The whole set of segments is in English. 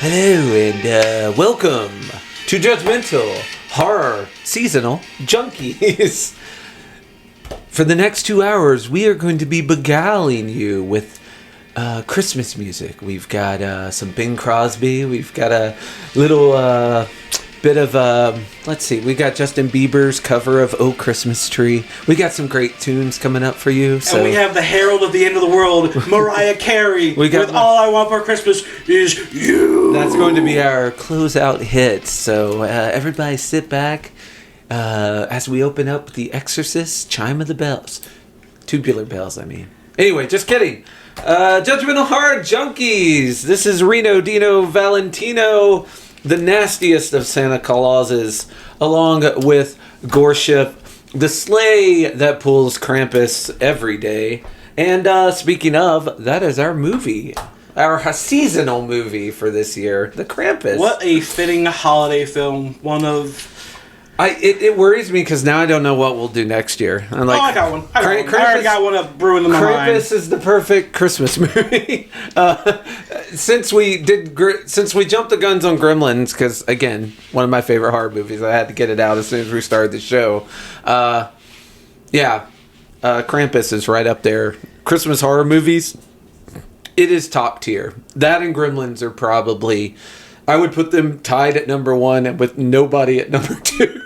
Hello and welcome to Judgmental Horror Seasonal Junkies. For the next 2 hours, we are going to be beguiling you with Christmas music. We've got some Bing Crosby. We've got a little bit of, let's see, we got Justin Bieber's cover of Oh Christmas Tree. We got some great tunes coming up for you. So. And we have the Herald of the End of the World, Mariah Carey, with All I Want for Christmas Is You. That's going to be our closeout hit. So everybody sit back as we open up The Exorcist, Chime of the Bells. Tubular bells, I mean. Anyway, just kidding. Judgmental Horror Junkies. This is Reno Dino Valentino, the nastiest of Santa Clauses, along with Gorship, the sleigh that pulls Krampus every day. And speaking of, that is our movie. Our seasonal movie for this year, The Krampus. What a fitting holiday film. One of... It worries me because now I don't know what we'll do next year. I'm like, I got one. I already got one up brewing in my mind. Krampus is the perfect Christmas movie. Since we jumped the guns on Gremlins, because again, one of my favorite horror movies, I had to get it out as soon as we started the show. Krampus is right up there. Christmas horror movies, it is top tier. That and Gremlins are probably, I would put them tied at number 1 and with nobody at number 2.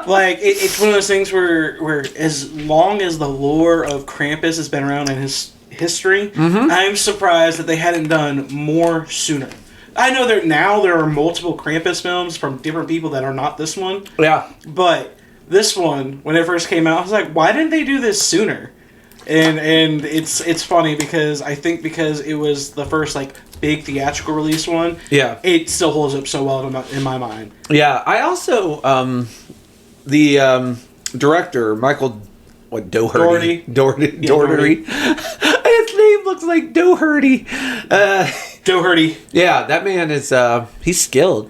Like, it's one of those things where as long as the lore of Krampus has been around in his history, I'm surprised that they hadn't done more sooner. I know that now there are multiple Krampus films from different people that are not this one. Yeah. But this one, when it first came out, I was like, why didn't they do this sooner? And it's funny because I think because it was the first like big theatrical release one, yeah, it still holds up so well in my mind. Yeah, I also the director Michael Dougherty. Dougherty. His name looks like Dougherty. Dougherty. Yeah, that man is he's skilled.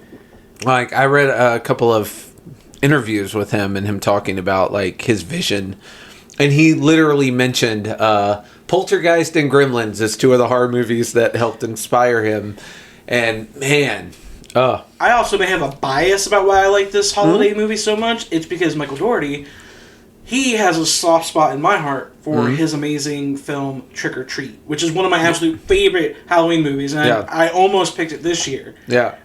Like I read a couple of interviews with him and him talking about like his vision. And he literally mentioned Poltergeist and Gremlins as 2 of the horror movies that helped inspire him. And, man, I also may have a bias about why I like this holiday movie so much. It's because Michael Dougherty, he has a soft spot in my heart for his amazing film Trick or Treat, which is one of my absolute favorite Halloween movies. And I almost picked it this year. Yeah.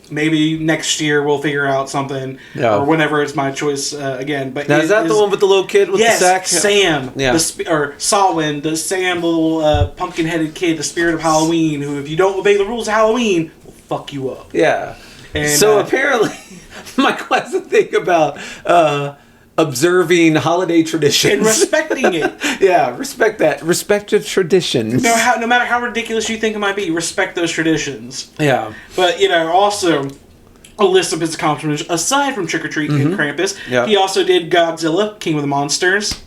Maybe next year we'll figure out something, or whenever it's my choice again. But now, is that the one with the little kid with the sack? Sam. Yeah. Or Salwin, the Sam, the little pumpkin-headed kid, the spirit of Halloween, who, if you don't obey the rules of Halloween, will fuck you up. Yeah. And, so apparently, Michael has a thing about observing holiday traditions and respecting it. Yeah, respect that. Respect the traditions. No matter how ridiculous you think it might be, respect those traditions. Yeah. But, also, a list of his accomplishments, aside from Trick or Treat and Krampus, he also did Godzilla, King of the Monsters.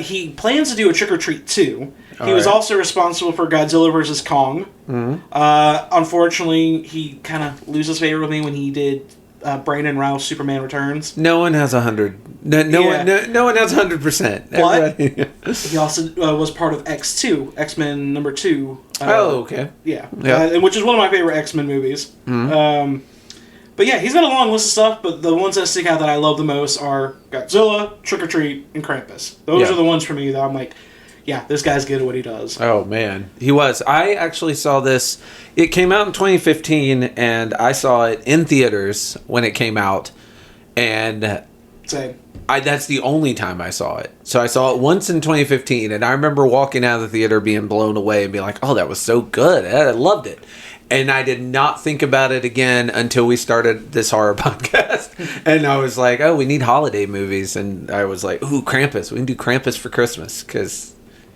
He plans to do a Trick or Treat 2. He was also responsible for Godzilla vs. Kong. Unfortunately, he kind of loses favor with me when he did Brandon Routh, Superman Returns. No one has 100. No one has 100%. But he also was part of X2, X-Men number 2. Okay. Yeah. Which is one of my favorite X-Men movies. But yeah, he's got a long list of stuff, but the ones that stick out that I love the most are Godzilla, Trick or Treat, and Krampus. Those are the ones for me that I'm like, yeah, this guy's good at what he does. Oh, man. He was. I actually saw this. It came out in 2015, and I saw it in theaters when it came out. And same. That's the only time I saw it. So I saw it once in 2015, and I remember walking out of the theater being blown away and being like, oh, that was so good. I loved it. And I did not think about it again until we started this horror podcast. And I was like, oh, we need holiday movies. And I was like, ooh, Krampus. We can do Krampus for Christmas. Because,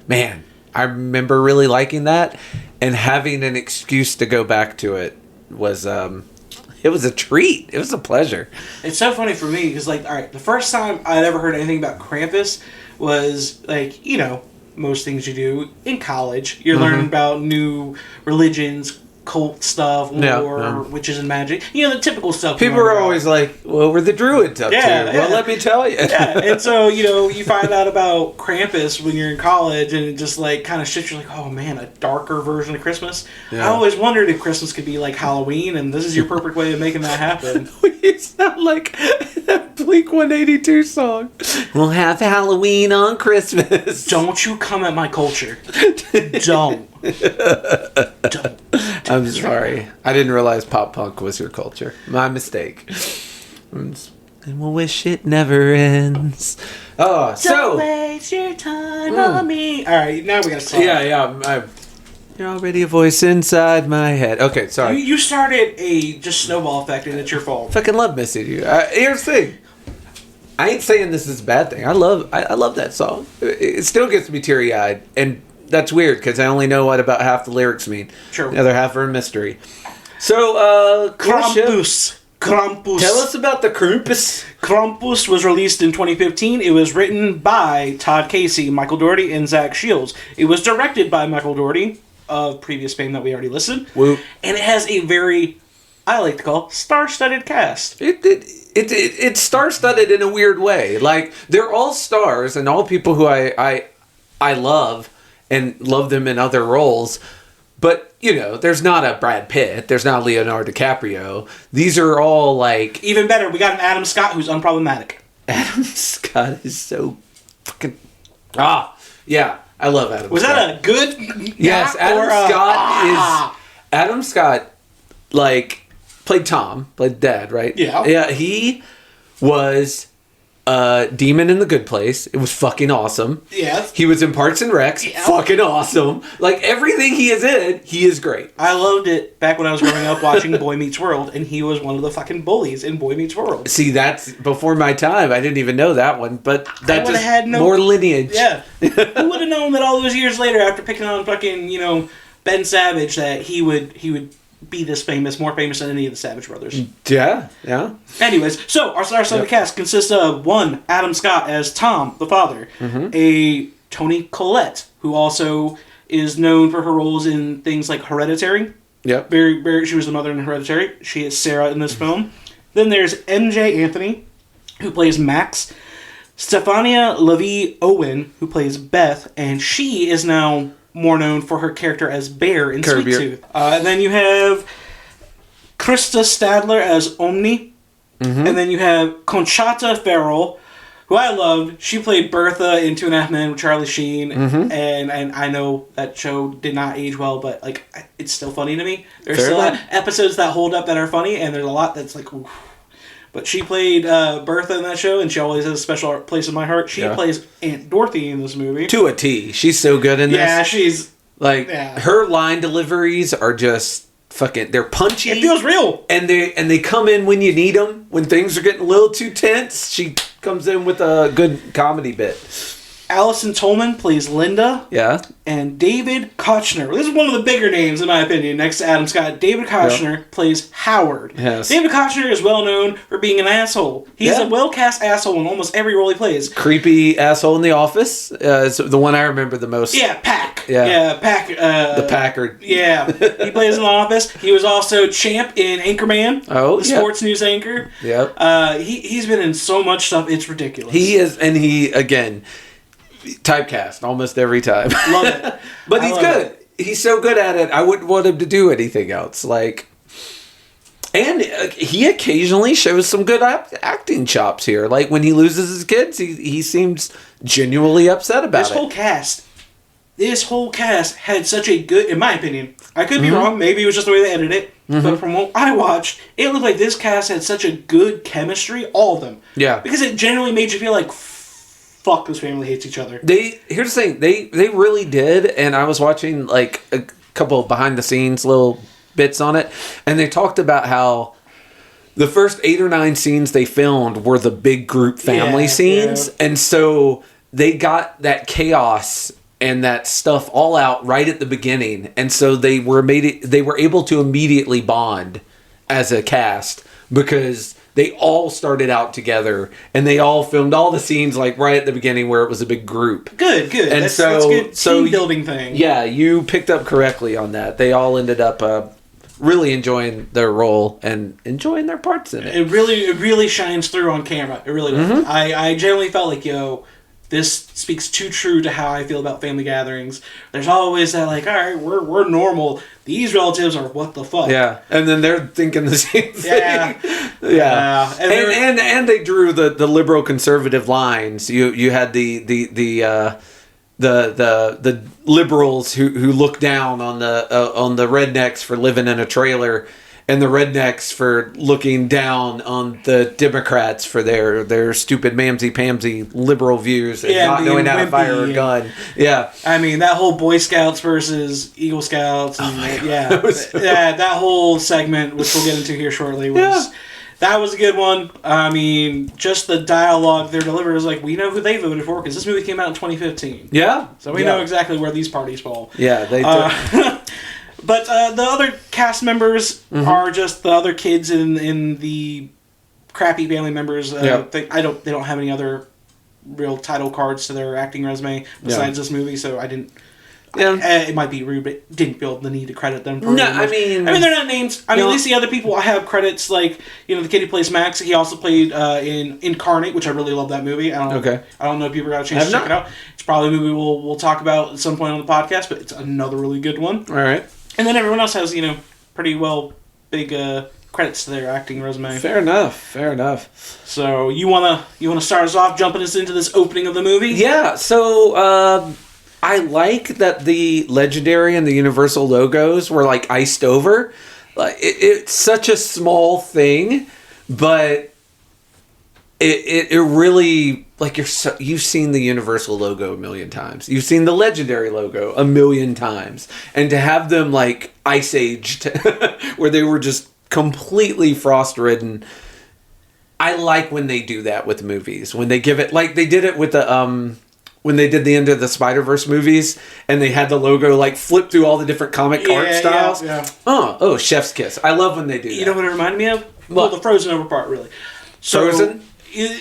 man, I remember really liking that. And having an excuse to go back to it was, it was a treat. It was a pleasure. It's so funny for me because, like, all right, the first time I'd ever heard anything about Krampus was, like, most things you do in college. You're learning about new religions, cult stuff, or witches and magic. You know, the typical stuff. People are always like, what were the Druids up to? Well, let me tell you. Yeah, and so, you know, you find out about Krampus when you're in college, and it just, like, kind of shit. You're like, oh, man, a darker version of Christmas? Yeah. I always wondered if Christmas could be like Halloween, and this is your perfect way of making that happen. You sound like that Blink-182 song. We'll have Halloween on Christmas. Don't you come at my culture. Don't. I'm sorry. I didn't realize pop punk was your culture. My mistake. And we'll wish it never ends. Oh, Don't waste your time on me. All right, now we gotta start. Yeah. You're already a voice inside my head. Okay, sorry. You started a just snowball effect, and it's your fault. Fucking love missing you. Here's the thing. I ain't saying this is a bad thing. I love that song. It still gets me teary eyed, and that's weird because I only know what about half the lyrics mean. Sure. The other half are a mystery. So, Krampus. Tell us about the Krampus. Krampus was released in 2015. It was written by Todd Casey, Michael Dougherty, and Zach Shields. It was directed by Michael Dougherty, of previous fame that we already listed. Woo. And it has a very, I like to call, star-studded cast. It's star-studded in a weird way. Like, they're all stars and all people who I love and love them in other roles. But, you know, there's not a Brad Pitt. There's not Leonardo DiCaprio. These are all, like... Even better, we got an Adam Scott who's unproblematic. Adam Scott is so fucking... Yeah. I love Adam Scott. Was that a good... Yes, Adam Scott, like, played Dad, right? Yeah. Yeah, he was Demon in The Good Place. It was fucking awesome. Yes. He was in Parks and Recs. Yeah. Fucking awesome. Like, everything he is in, he is great. I loved it back when I was growing up watching Boy Meets World, and he was one of the fucking bullies in Boy Meets World. See, that's before my time. I didn't even know that one, but that just had more lineage. Yeah. Who would have known that all those years later, after picking on fucking, you know, Ben Savage, that he would be this famous, more famous than any of the Savage brothers. Yeah. Anyways, so our star-studded cast consists of one, Adam Scott as Tom, the father, a Toni Collette, who also is known for her roles in things like Hereditary. Yep. She was the mother in Hereditary. She is Sarah in this film. Then there's MJ Anthony, who plays Max. Stefania Levy Owen, who plays Beth, and she is now more known for her character as Bear in Sweet Tooth. And then you have Krista Stadler as Omni. And then you have Conchata Ferrell, who I loved. She played Bertha in 2.5 Men with Charlie Sheen. And I know that show did not age well, but like it's still funny to me. There's still episodes that hold up that are funny, and there's a lot that's like, oof. But she played Bertha in that show, and she always has a special place in my heart. She plays Aunt Dorothy in this movie. To a T. She's so good in this. Yeah, she's... Like, her line deliveries are just fucking... They're punchy. It feels real. And they come in when you need them. When things are getting a little too tense, she comes in with a good comedy bit. Allison Tolman plays Linda. Yeah. And David Kochner. This is one of the bigger names, in my opinion, next to Adam Scott. David Kochner plays Howard. Yes. David Kochner is well known for being an asshole. He's a well-cast asshole in almost every role he plays. Creepy asshole in The Office. Is the one I remember the most. Yeah, Pack. Yeah, Pack. The Packard. Yeah. He plays in The Office. He was also Champ in Anchorman. Oh, the sports news anchor. Yep. He's been in so much stuff, it's ridiculous. He is, and he, again... typecast almost every time. Love it. But he's good. He's so good at it. I wouldn't want him to do anything else. Like, and he occasionally shows some good acting chops here. Like when he loses his kids, he seems genuinely upset about it. This whole cast had such a good, in my opinion, I could be wrong, maybe it was just the way they edited it, but from what I watched, it looked like this cast had such a good chemistry, all of them. Yeah. Because it genuinely made you feel like, fuck, this family hates each other. Here's the thing, they really did, and I was watching like a couple of behind the scenes little bits on it, and they talked about how the first 8 or 9 scenes they filmed were the big group family scenes, and so they got that chaos and that stuff all out right at the beginning, and so they were able to immediately bond as a cast because they all started out together, and they all filmed all the scenes like right at the beginning where it was a big group. Good. And that's good team building thing. Yeah, you picked up correctly on that. They all ended up really enjoying their role and enjoying their parts in it. It really shines through on camera. It really does. I generally felt like, this speaks too true to how I feel about family gatherings. There's always that, like, all right, we're normal. These relatives are what the fuck. Yeah, and then they're thinking the same thing. Yeah. And they drew the liberal conservative lines. You had the liberals who look down on the rednecks for living in a trailer, and the rednecks for looking down on the Democrats for their stupid mamsy-pamsy liberal views and not knowing how to fire a gun. Yeah. I mean, that whole Boy Scouts versus Eagle Scouts. And, that whole segment, which we'll get into here shortly, that was a good one. I mean, just the dialogue they're delivering is like, we know who they voted for because this movie came out in 2015. Yeah. So we know exactly where these parties fall. Yeah, they do. But the other cast members are just the other kids in the crappy family members. They don't have any other real title cards to their acting resume besides this movie, so I didn't. Yeah. It might be rude, but didn't feel the need to credit them for I mean they're not names. I mean, at least the other people I have credits, like, the kid who plays Max, he also played in Incarnate, which I really love that movie. I don't know if you ever got a chance to check it out. It's probably a movie we'll talk about at some point on the podcast, but it's another really good one. All right. And then everyone else has, pretty big credits to their acting resume. Fair enough. So you wanna start us off, jumping us into this opening of the movie? Yeah. So I like that the Legendary and the Universal logos were like iced over. Like it's such a small thing, but it really, like, you've seen the Universal logo a million times. You've seen the Legendary logo a million times. And to have them, like, ice aged, where they were just completely frost ridden, I like when they do that with movies. When they give it, like they did it with the when they did the end of the Spider-Verse movies, and they had the logo like flip through all the different comic art styles. Yeah. Oh, chef's kiss. I love when they do that. You know what it reminded me of? Well, the Frozen over part, really. Frozen?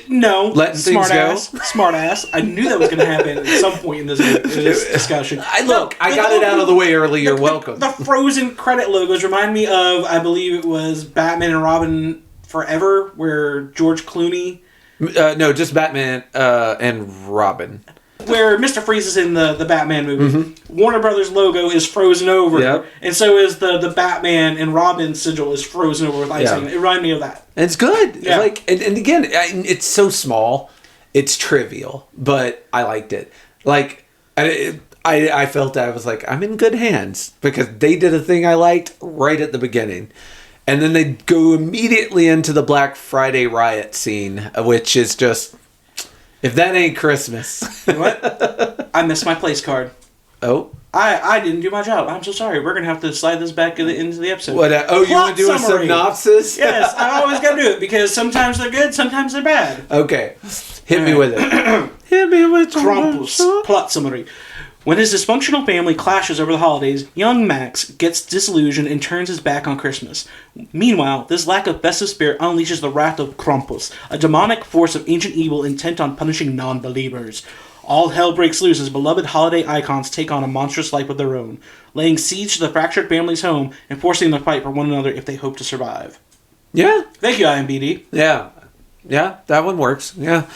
No. Letting things go? Smart ass. I knew that was going to happen at some point in this discussion. I got it out of the way early. You're welcome. The Frozen credit logos remind me of, I believe it was Batman and Robin Forever, where George Clooney... no, just Batman and Robin. Where Mr. Freeze is in the Batman movie. Warner Brothers logo is frozen over, and so is the Batman and Robin sigil is frozen over with icing. It reminded me of that. And it's good. Yeah. Like, and again, it's so small, it's trivial, but I liked it. Like, I felt I was like, I'm in good hands because they did a thing I liked right at the beginning. And then they go immediately into the Black Friday riot scene, which is just... If that ain't Christmas. You know what? I missed my place card. Oh? I didn't do my job. I'm so sorry. We're going to have to slide this back into the episode. What? You want to do summary. A synopsis? Yes, I always got to do it because sometimes they're good, sometimes they're bad. Okay. Hit me with it. Hit me with Krampus. Plot summary. When his dysfunctional family clashes over the holidays, young Max gets disillusioned and turns his back on Christmas. Meanwhile, this lack of festive spirit unleashes the wrath of Krampus, a demonic force of ancient evil intent on punishing non-believers. All hell breaks loose as beloved holiday icons take on a monstrous life of their own, laying siege to the fractured family's home and forcing them to fight for one another if they hope to survive. Yeah. Thank you, IMBD. Yeah, that one works. Yeah.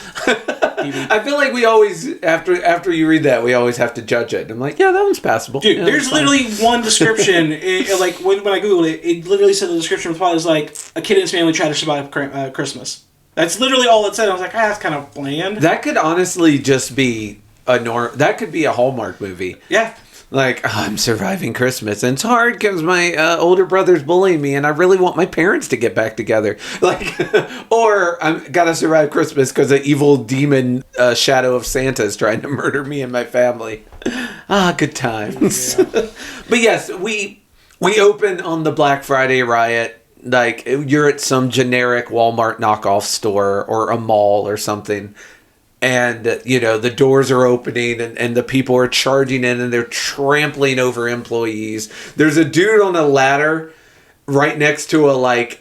I feel like we always, after you read that, we always have to judge it. I'm like, yeah, that one's passable. Dude, there's literally one description, like, when I Googled it, it literally said the description of the plot is like, a kid and his family try to survive Christmas. That's literally all it said. I was like, that's kind of bland. That could honestly just be that could be a Hallmark movie. Yeah. Like, I'm surviving Christmas, and it's hard because my older brother's bullying me, and I really want my parents to get back together. Like, or I'm gotta survive Christmas because an evil demon shadow of Santa is trying to murder me and my family. Good times. Yeah. But yes, we open on the Black Friday riot. Like, you're at some generic Walmart knockoff store or a mall or something. And, the doors are opening and the people are charging in and they're trampling over employees. There's a dude on a ladder right next to it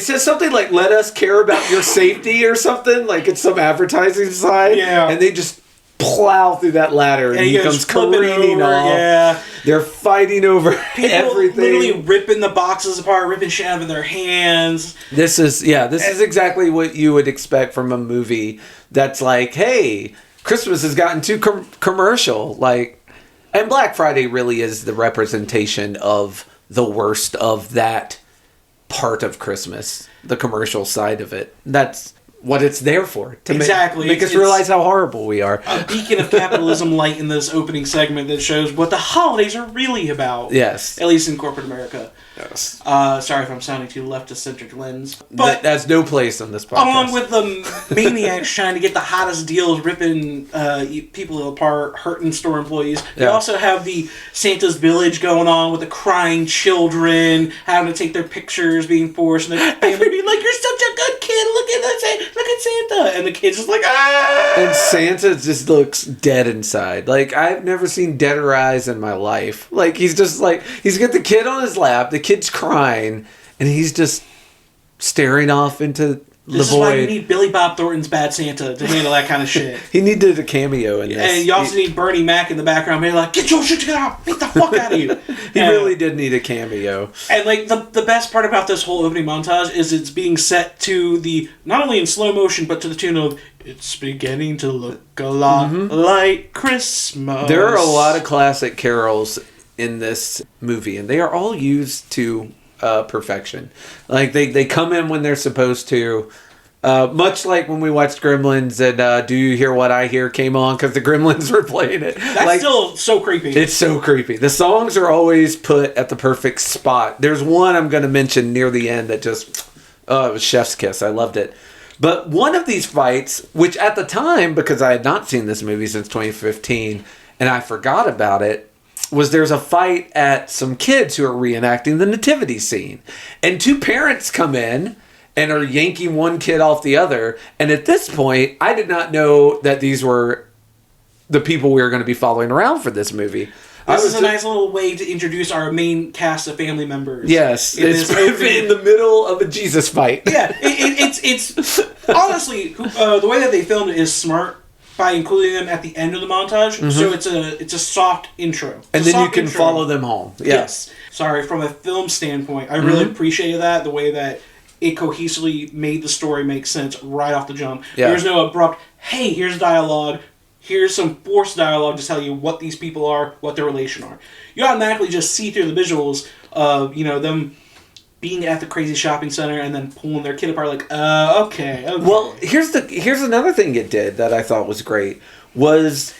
says something like, let us care about your safety or something. Like it's some advertising sign. Yeah. And they just plow through that ladder, and he comes careening off. Yeah. They're fighting over everything. Literally ripping the boxes apart, ripping shit out of their hands. This is exactly what you would expect from a movie that's like, hey, Christmas has gotten too commercial. Like, and Black Friday really is the representation of the worst of that part of Christmas, the commercial side of it. That's what it's there for. To make us realize how horrible we are. A beacon of capitalism light in this opening segment that shows what the holidays are really about. Yes. At least in corporate America. Yes. Sorry if I'm sounding too leftist-centric lens. But that's no place on this podcast. Along with the maniacs trying to get the hottest deals, ripping people apart, hurting store employees, we also have the Santa's Village going on with the crying children, having to take their pictures, being forced, and the family being like, you're such a good kid, look at Santa. And the kid's just like, ah! And Santa just looks dead inside. Like, I've never seen deader eyes in my life. Like, he's just like, he's got the kid on his lap, the kid's crying, and he's just staring off into the void. This is why you need Billy Bob Thornton's Bad Santa to handle that kind of shit. He needed a cameo in this. And you also need Bernie Mac in the background being like, get your shit together, beat the fuck out of you. He really did need a cameo. And like the best part about this whole opening montage is it's being set to the, not only in slow motion, but to the tune of, it's beginning to look a lot like Christmas. There are a lot of classic carols in this movie, and they are all used to perfection. Like, they come in when they're supposed to. Much like when we watched Gremlins and Do You Hear What I Hear came on because the Gremlins were playing it. That's like, still so creepy. It's so creepy. The songs are always put at the perfect spot. There's one I'm going to mention near the end that just, it was chef's kiss. I loved it. But one of these fights, which at the time, because I had not seen this movie since 2015, and I forgot about it, was there's a fight at some kids who are reenacting the nativity scene. And two parents come in and are yanking one kid off the other. And at this point, I did not know that these were the people we were going to be following around for this movie. This is a nice little way to introduce our main cast of family members. Yes, it's in the middle of a Jesus fight. Yeah, it's honestly, the way that they filmed it is smart by including them at the end of the montage. Mm-hmm. So it's a soft intro. And then you can follow them home. Yeah. Yes. Sorry, from a film standpoint, I really appreciated that, the way that it cohesively made the story make sense right off the jump. Yeah. There's no abrupt, hey, here's dialogue. Here's some forced dialogue to tell you what these people are, what their relation are. You automatically just see through the visuals of, them being at the crazy shopping center and then pulling their kid apart like, okay. Well, here's another thing it did that I thought was great, was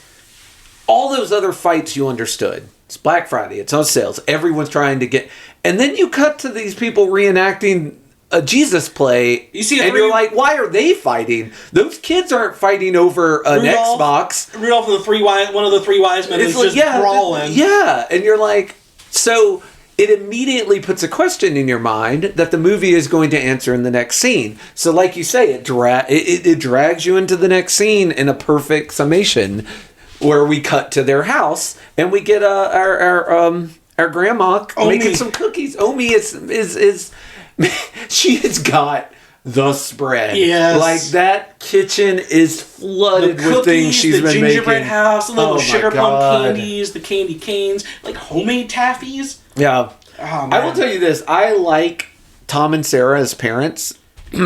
all those other fights you understood. It's Black Friday, it's on sales, everyone's trying to get... And then you cut to these people reenacting a Jesus play, you're like, why are they fighting? Those kids aren't fighting over an Xbox. Rudolph and one of the three wise men is like, just brawling. Yeah, and you're like, so it immediately puts a question in your mind that the movie is going to answer in the next scene. So like you say, it drags you into the next scene in a perfect summation where we cut to their house and we get our grandma making some cookies. Omi is she has got the spread. Yes. Like, that kitchen is flooded with things she's been making. The gingerbread house, the little sugar plum candies, the candy canes, like homemade taffies. Yeah. Oh, man. I will tell you this. I like Tom and Sarah as parents.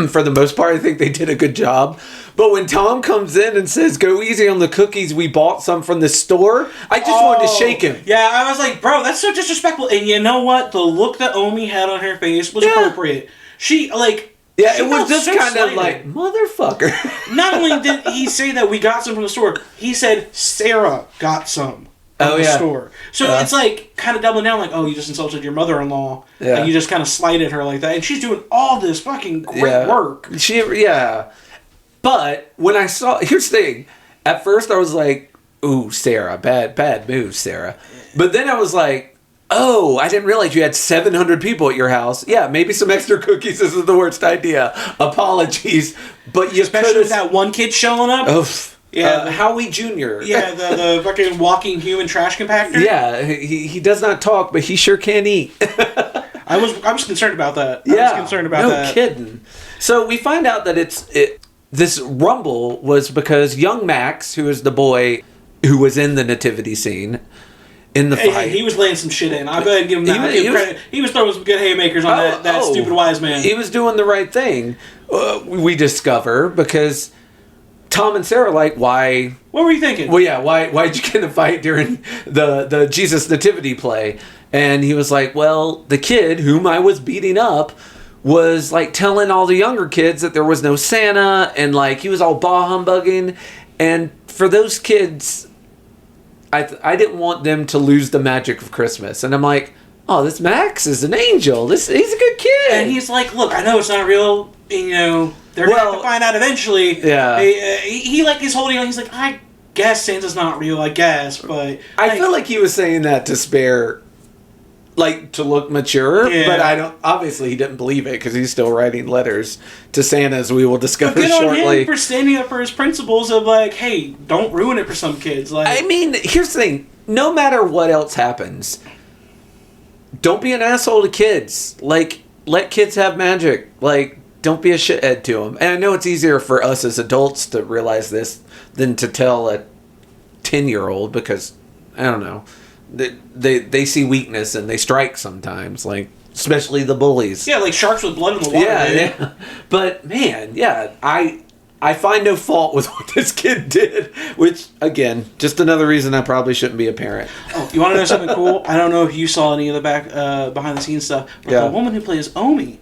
For the most part, I think they did a good job. But when Tom comes in and says, go easy on the cookies, we bought some from the store, I just wanted to shake him. Yeah, I was like, bro, that's so disrespectful. And you know what? The look that Omi had on her face was appropriate. She, like... Yeah, it was just kind of like, motherfucker. Not only did he say that we got some from the store, he said Sarah got some from the store. So it's like kind of doubling down, like, oh, you just insulted your mother-in-law, and you just kind of slighted her like that. And she's doing all this fucking great work. But when I saw, here's the thing. At first I was like, ooh, Sarah, bad move, Sarah. But then I was like, oh, I didn't realize you had 700 people at your house. Yeah, maybe some extra cookies isn't the worst idea. Apologies. But you especially with that one kid showing up. Oof. Yeah, Howie Jr. Yeah, the fucking walking human trash compactor. Yeah, he does not talk, but he sure can eat. I was concerned about that. I was concerned about that. No kidding. So we find out that this rumble was because young Max, who is the boy who was in the nativity scene in the fight. He was laying some shit in. I better give him that. He was throwing some good haymakers on that stupid wise man. He was doing the right thing. We discover because Tom and Sarah why? What were you thinking? Well, yeah, why'd you get in a fight during the Jesus nativity play? And he was like, well, the kid whom I was beating up was telling all the younger kids that there was no Santa, and he was all bah humbugging. And for those kids, I didn't want them to lose the magic of Christmas. And I'm like, oh, this Max is an angel. He's a good kid. And he's like, look, I know it's not real. They're going to have to find out eventually. Yeah. He is holding on. He's like, I guess Santa's not real, I guess. But I feel like he was saying that to spare, to look mature. Yeah. But obviously he didn't believe it because he's still writing letters to Santa, as we will discover shortly. Good on him for standing up for his principles of hey, don't ruin it for some kids. Here's the thing. No matter what else happens, don't be an asshole to kids. Let kids have magic. Don't be a shithead to them. And I know it's easier for us as adults to realize this than to tell a 10-year-old because, I don't know, they see weakness and they strike sometimes, especially the bullies. Yeah, like sharks with blood in the water. Yeah. But, man, yeah, I find no fault with what this kid did, which, again, just another reason I probably shouldn't be a parent. Oh, you want to know something cool? I don't know if you saw any of the behind-the-scenes stuff, but the woman who plays Omi,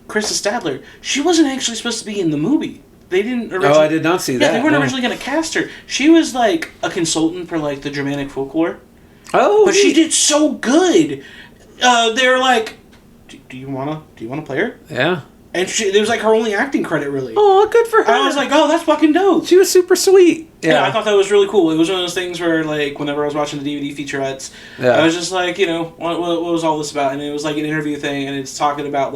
Krista Stadler, she wasn't actually supposed to be in the movie. They didn't originally... Oh, I did not see that. They weren't originally going to cast her. She was, a consultant for, the Germanic folklore. Oh, but she did so good. They were like, do you want to play her? Yeah. And it was her only acting credit, really. Oh, good for her. I was like, oh, that's fucking dope. She was super sweet. Yeah, I thought that was really cool. It was one of those things where, whenever I was watching the DVD featurettes, I was just like, what was all this about? And it was an interview thing, and it's talking about,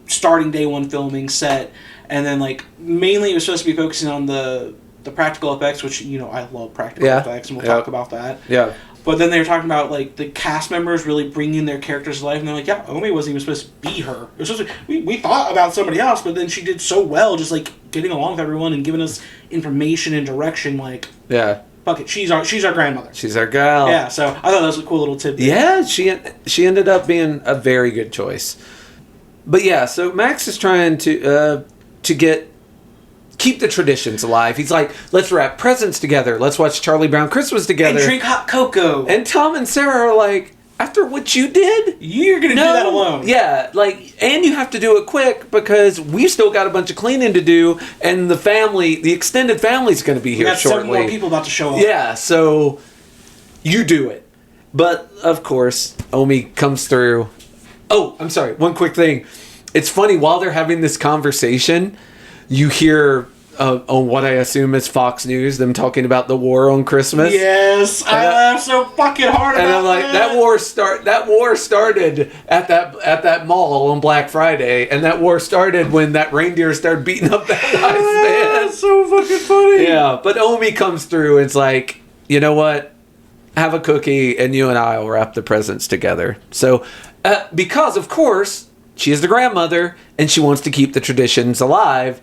starting day one filming set, and then, mainly it was supposed to be focusing on the practical effects, which, I love practical effects, and we'll talk about that. Yeah. But then they were talking about, the cast members really bringing their characters to life. And they're like, yeah, Omi wasn't even supposed to be her. It was supposed to, we thought about somebody else, but then she did so well just, getting along with everyone and giving us information and direction, Yeah. Fuck it, she's our grandmother. She's our gal. Yeah, so I thought that was a cool little tidbit. Yeah, she ended up being a very good choice. But yeah, so Max is trying to keep the traditions alive. He's like, let's wrap presents together. Let's watch Charlie Brown Christmas together. And drink hot cocoa. And Tom and Sarah are like, after what you did? You're going to do that alone. Yeah, and you have to do it quick because we've still got a bunch of cleaning to do, and the extended family's going to be here shortly. 7 more people about to show up. Yeah, so you do it. But, of course, Omi comes through. Oh, I'm sorry. One quick thing. It's funny, while they're having this conversation, you hear on what I assume is Fox News, them talking about the war on Christmas. Yes, I laughed so fucking hard about that. And I'm like, that war started at that mall on Black Friday, and that war started when that reindeer started beating up that wise man. That's so fucking funny. Yeah, but Omi comes through and it's like, you know what? Have a cookie, and you and I will wrap the presents together. So, because, of course, she is the grandmother, and she wants to keep the traditions alive.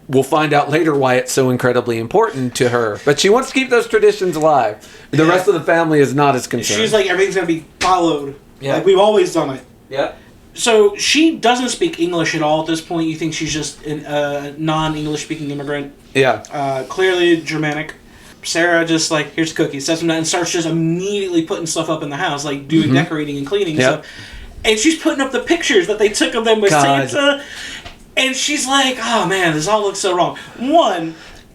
We'll find out later why it's so incredibly important to her. But she wants to keep those traditions alive. The rest of the family is not as concerned. She's like, everything's going to be followed. Yeah. We've always done it. Yeah. So she doesn't speak English at all at this point. You think she's just a non-English speaking immigrant. Yeah. Clearly Germanic. Sarah just here's cookies, sets them down, and starts just immediately putting stuff up in the house, doing decorating and cleaning stuff. And she's putting up the pictures that they took of them with Santa. And she's like, oh man, this all looks so wrong.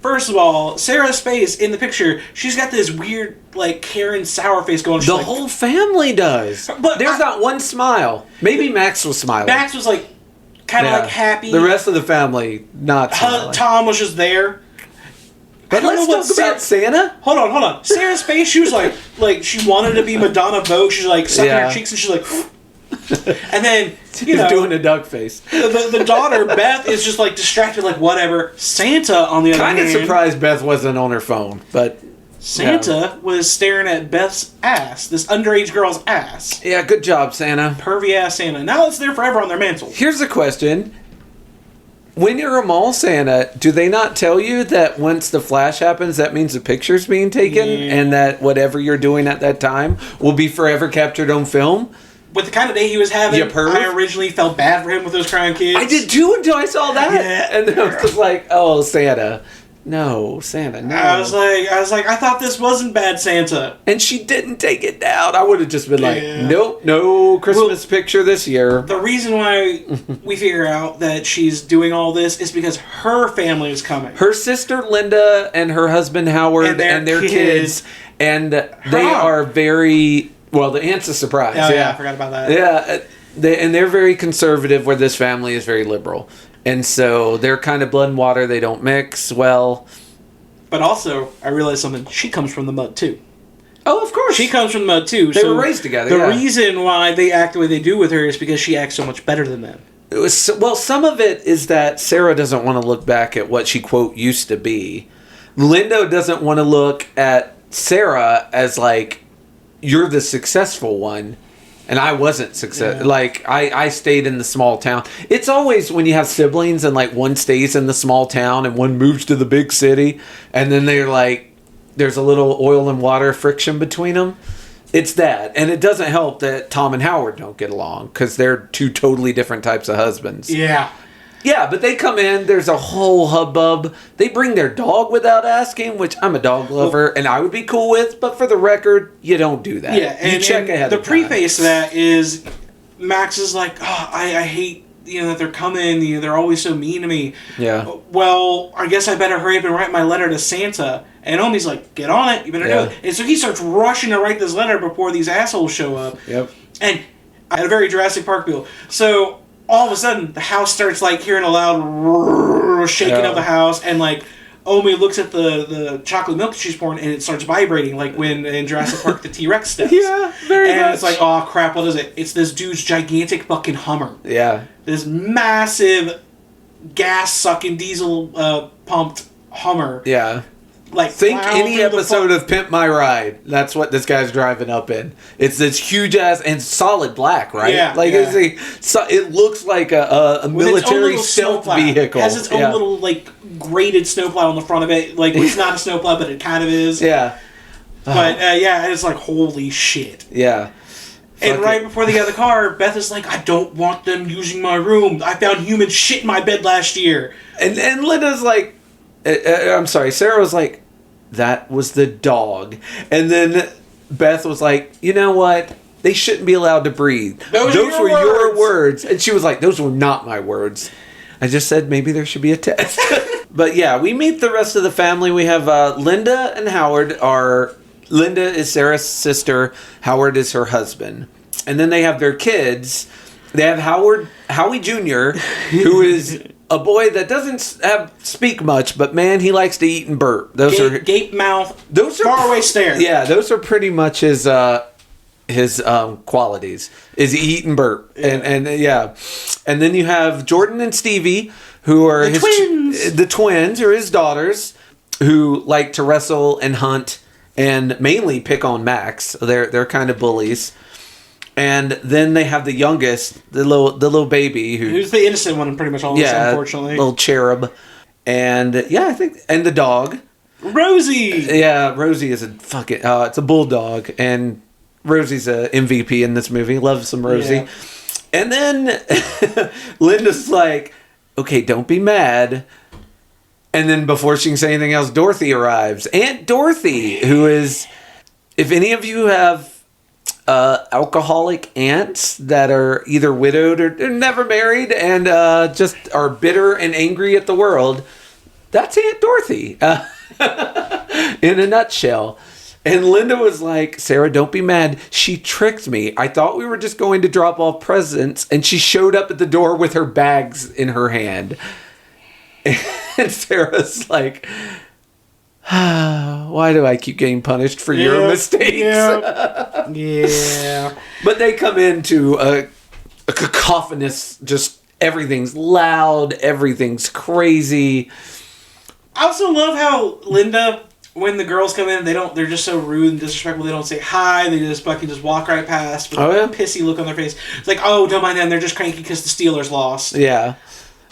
First of all, Sarah's face in the picture, she's got this weird, Karen sour face going. The whole family does. But there's not one smile. Maybe Max was smiling. Max was kind of happy. The rest of the family not smiling. Tom was just there. But let's talk about Santa. Hold on. Sarah's face, she was like she wanted to be Madonna Vogue. She's sucking her cheeks and she's like... And then, He's doing a duck face. The daughter, Beth, is just distracted, whatever. Santa, on the other hand... Kind of surprised Beth wasn't on her phone, but... Santa was staring at Beth's ass, this underage girl's ass. Yeah, good job, Santa. Pervy ass Santa. Now it's there forever on their mantle. Here's a question. When you're a mall Santa, do they not tell you that once the flash happens, that means the picture's being taken, and that whatever you're doing at that time will be forever captured on film? With the kind of day he was having, I originally felt bad for him with those crying kids. I did too until I saw that. Yeah. And then I was just like, oh, Santa. No, Santa, no. I was like, I thought this wasn't bad Santa. And she didn't take it down. I would have just been like, nope, no Christmas picture this year. The reason why we figure out that she's doing all this is because her family is coming. Her sister Linda and her husband Howard and their kids. And they are very... Well, the aunt's a surprise. Oh, yeah, I forgot about that. Yeah, they're very conservative where this family is very liberal. And so they're kind of blood and water. They don't mix well. But also, I realized something. She comes from the mud, too. Oh, of course. She comes from the mud, too. They were raised together, The reason why they act the way they do with her is because she acts so much better than them. Well, some of it is that Sarah doesn't want to look back at what she, quote, used to be. Linda doesn't want to look at Sarah as, like, you're the successful one. And I wasn't successful. Yeah. Like, I stayed in the small town. It's always when you have siblings and, like, one stays in the small town and one moves to the big city. And then they're like, there's a little oil and water friction between them. It's that. And it doesn't help that Tom and Howard don't get along because they're two totally different types of husbands. Yeah. Yeah, but they come in, there's a whole hubbub. They bring their dog without asking, which I'm a dog lover, and I would be cool with, but for the record, you don't do that. Yeah, you check ahead the of time. preface to that is Max is like, oh, I hate, that they're coming, they're always so mean to me. Yeah. Well, I guess I better hurry up and write my letter to Santa. And Omi's like, get on it, you better do it. And so he starts rushing to write this letter before these assholes show up. Yep. And I had a very Jurassic Park feel. So all of a sudden, the house starts, like, hearing a loud shaking of the house, and, like, Omi looks at the chocolate milk she's pouring, and it starts vibrating, like when in Jurassic Park the T-Rex steps. Yeah, very much. And it's like, oh, crap, what is it? It's this dude's gigantic fucking Hummer. Yeah. This massive gas-sucking, diesel-pumped Hummer. Yeah. Like, think any episode of Pimp My Ride. That's what this guy's driving up in. It's this huge ass and solid black, right? Yeah, like it looks like a military stealth vehicle. It has its own little, like, graded snowplow on the front of it. Like, it's not a snowplow, but it kind of is. Yeah. But it's like, holy shit. Yeah. And right before they get out of the car, Beth is like, I don't want them using my room. I found human shit in my bed last year. And Linda's like, I'm sorry, Sarah was like, that was the dog. And then Beth was like, you know what? They shouldn't be allowed to breathe. Those were your words. And she was like, those were not my words. I just said maybe there should be a test. But yeah, we meet the rest of the family. We have Linda and Howard Linda is Sarah's sister. Howard is her husband. And then they have their kids. They have Howie Jr., who is a boy that doesn't speak much, but man, he likes to eat and burp. Those are gape mouth. Those are faraway stare. Yeah, those are pretty much his qualities. Is eat and burp, and then you have Jordan and Stevie, who are the twins. The twins are his daughters, who like to wrestle and hunt, and mainly pick on Max. They're kind of bullies. And then they have the youngest, the little baby who's the innocent one in pretty much all this, unfortunately. Little cherub. And I think and the dog. Rosie. Yeah, Rosie is a fucking it's a bulldog, and Rosie's a MVP in this movie. Love some Rosie. Yeah. And then Linda's like, okay, don't be mad. And then before she can say anything else, Dorothy arrives. Aunt Dorothy, who is, if any of you have alcoholic aunts that are either widowed or never married and just are bitter and angry at the world, that's Aunt Dorothy in a nutshell. And Linda was like, Sarah, don't be mad. She tricked me. I thought we were just going to drop off presents, and she showed up at the door with her bags in her hand. And Sarah's like, why do I keep getting punished for your mistakes? Yeah. But they come into a cacophonous, just everything's loud, everything's crazy. I also love how Linda, when the girls come in, they're just so rude and disrespectful. They don't say hi. They just fucking just walk right past with a pissy look on their face. It's like, oh, don't mind them. They're just cranky because the Steelers lost. Yeah.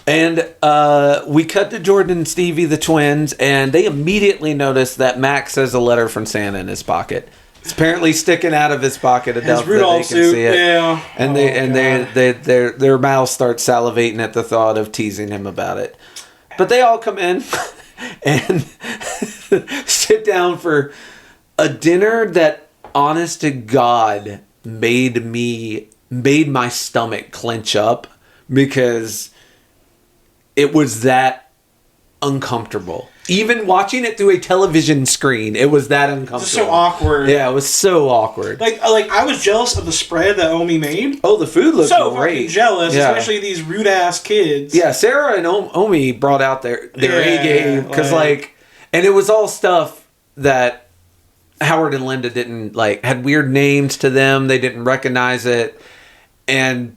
And we cut to Jordan and Stevie, the twins, and they immediately notice that Max has a letter from Santa in his pocket. It's apparently sticking out of his pocket enough that they can see it. Yeah. And their mouths start salivating at the thought of teasing him about it. But they all come in and sit down for a dinner that, honest to God, made my stomach clench up because it was that uncomfortable. Even watching it through a television screen, it was that uncomfortable. It's so awkward. Yeah, it was so awkward. Like I was jealous of the spread that Omi made. Oh, the food looked so great. Fucking jealous, yeah. Especially these rude ass kids. Yeah, Sarah and Omi brought out their A game because and it was all stuff that Howard and Linda didn't like. Had weird names to them. They didn't recognize it, and.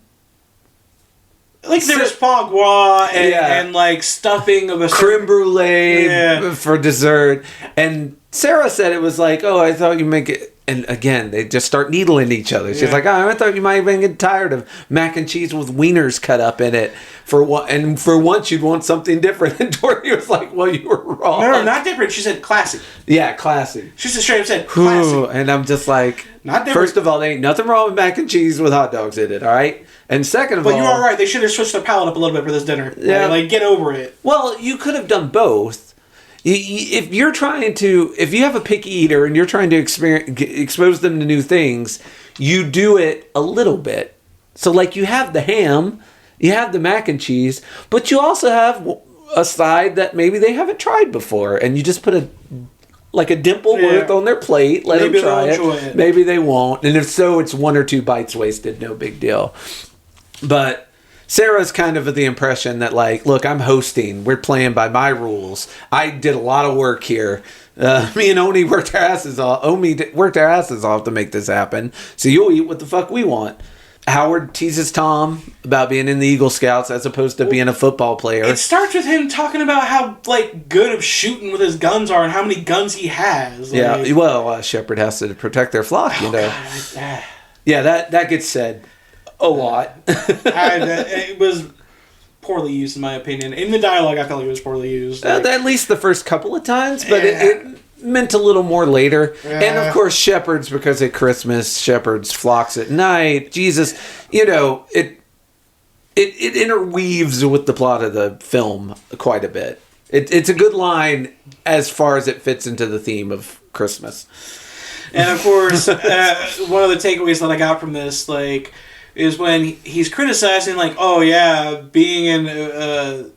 Like there was foie gras and like stuffing of a creme brulee for dessert. And Sarah said it was like, oh, I thought you make it. And again, they just start needling each other. She's like, oh, I thought you might have been getting tired of mac and cheese with wieners cut up in it. For once you'd want something different. And Dorothy was like, well, you were wrong. No, not different. She said classy. Yeah, classy. She just straight up said classy. And I'm just like, not different. First of all, there ain't nothing wrong with mac and cheese with hot dogs in it, all right? And second of all... But you are right. They should have switched their palate up a little bit for this dinner. Yeah. Like, get over it. Well, you could have done both. If you have a picky eater and you're trying to expose them to new things, you do it a little bit. So, like, you have the ham, you have the mac and cheese, but you also have a side that maybe they haven't tried before, and you just put a dimple worth on their plate, let them try it. Maybe they won't, and if so, it's 1 or 2 bites wasted, no big deal. But Sarah's kind of the impression that, like, look, I'm hosting. We're playing by my rules. I did a lot of work here. Me and Oni worked our asses off. Worked our asses off to make this happen. So you'll eat what the fuck we want. Howard teases Tom about being in the Eagle Scouts as opposed to being a football player. It starts with him talking about how, like, good of shooting with his guns are and how many guns he has. Like, yeah, well, Shepherd has to protect their flock, you know. God, yeah, that gets said a lot. It was poorly used, in my opinion. In the dialogue, I felt like it was poorly used. Like, at least the first couple of times, but it meant a little more later. And of course, shepherds, because at Christmas, shepherds flocks at night. Jesus, you know, it interweaves with the plot of the film quite a bit. It's a good line as far as it fits into the theme of Christmas. And of course, one of the takeaways that I got from this, like, is when he's criticizing, like, oh yeah, being in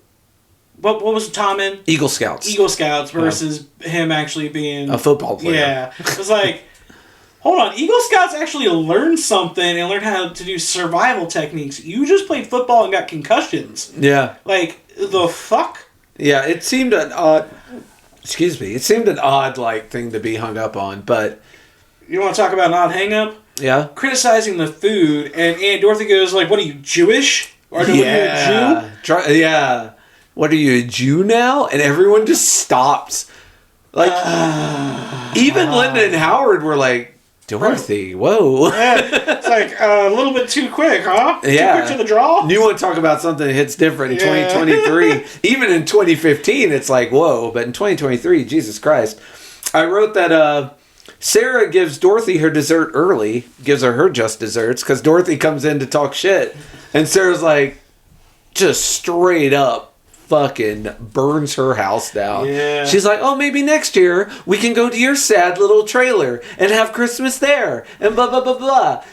what was Tom in? Eagle Scouts versus him actually being a football player. Yeah, it's like, hold on, Eagle Scouts actually learned something and learned how to do survival techniques. You just played football and got concussions. Yeah, like the fuck. Yeah, it seemed an odd. Excuse me. It seemed an odd thing to be hung up on, but you want to talk about an odd hang up? Yeah. Criticizing the food, and Aunt Dorothy goes like, "What are you, Jewish? Or are you a Jew?" Yeah. What are you, a Jew now? And everyone just stops. Like, even Linda and Howard were like, Dorothy, whoa. Yeah, it's like a little bit too quick, huh? Yeah. Too quick to the draw? You want to talk about something that hits different in 2023. Even in 2015, it's like, whoa. But in 2023, Jesus Christ. I wrote that Sarah gives Dorothy her dessert early, gives her just desserts, because Dorothy comes in to talk shit. And Sarah's like, just straight up fucking burns her house down. Yeah. She's like, oh, maybe next year we can go to your sad little trailer and have Christmas there and blah, blah, blah, blah.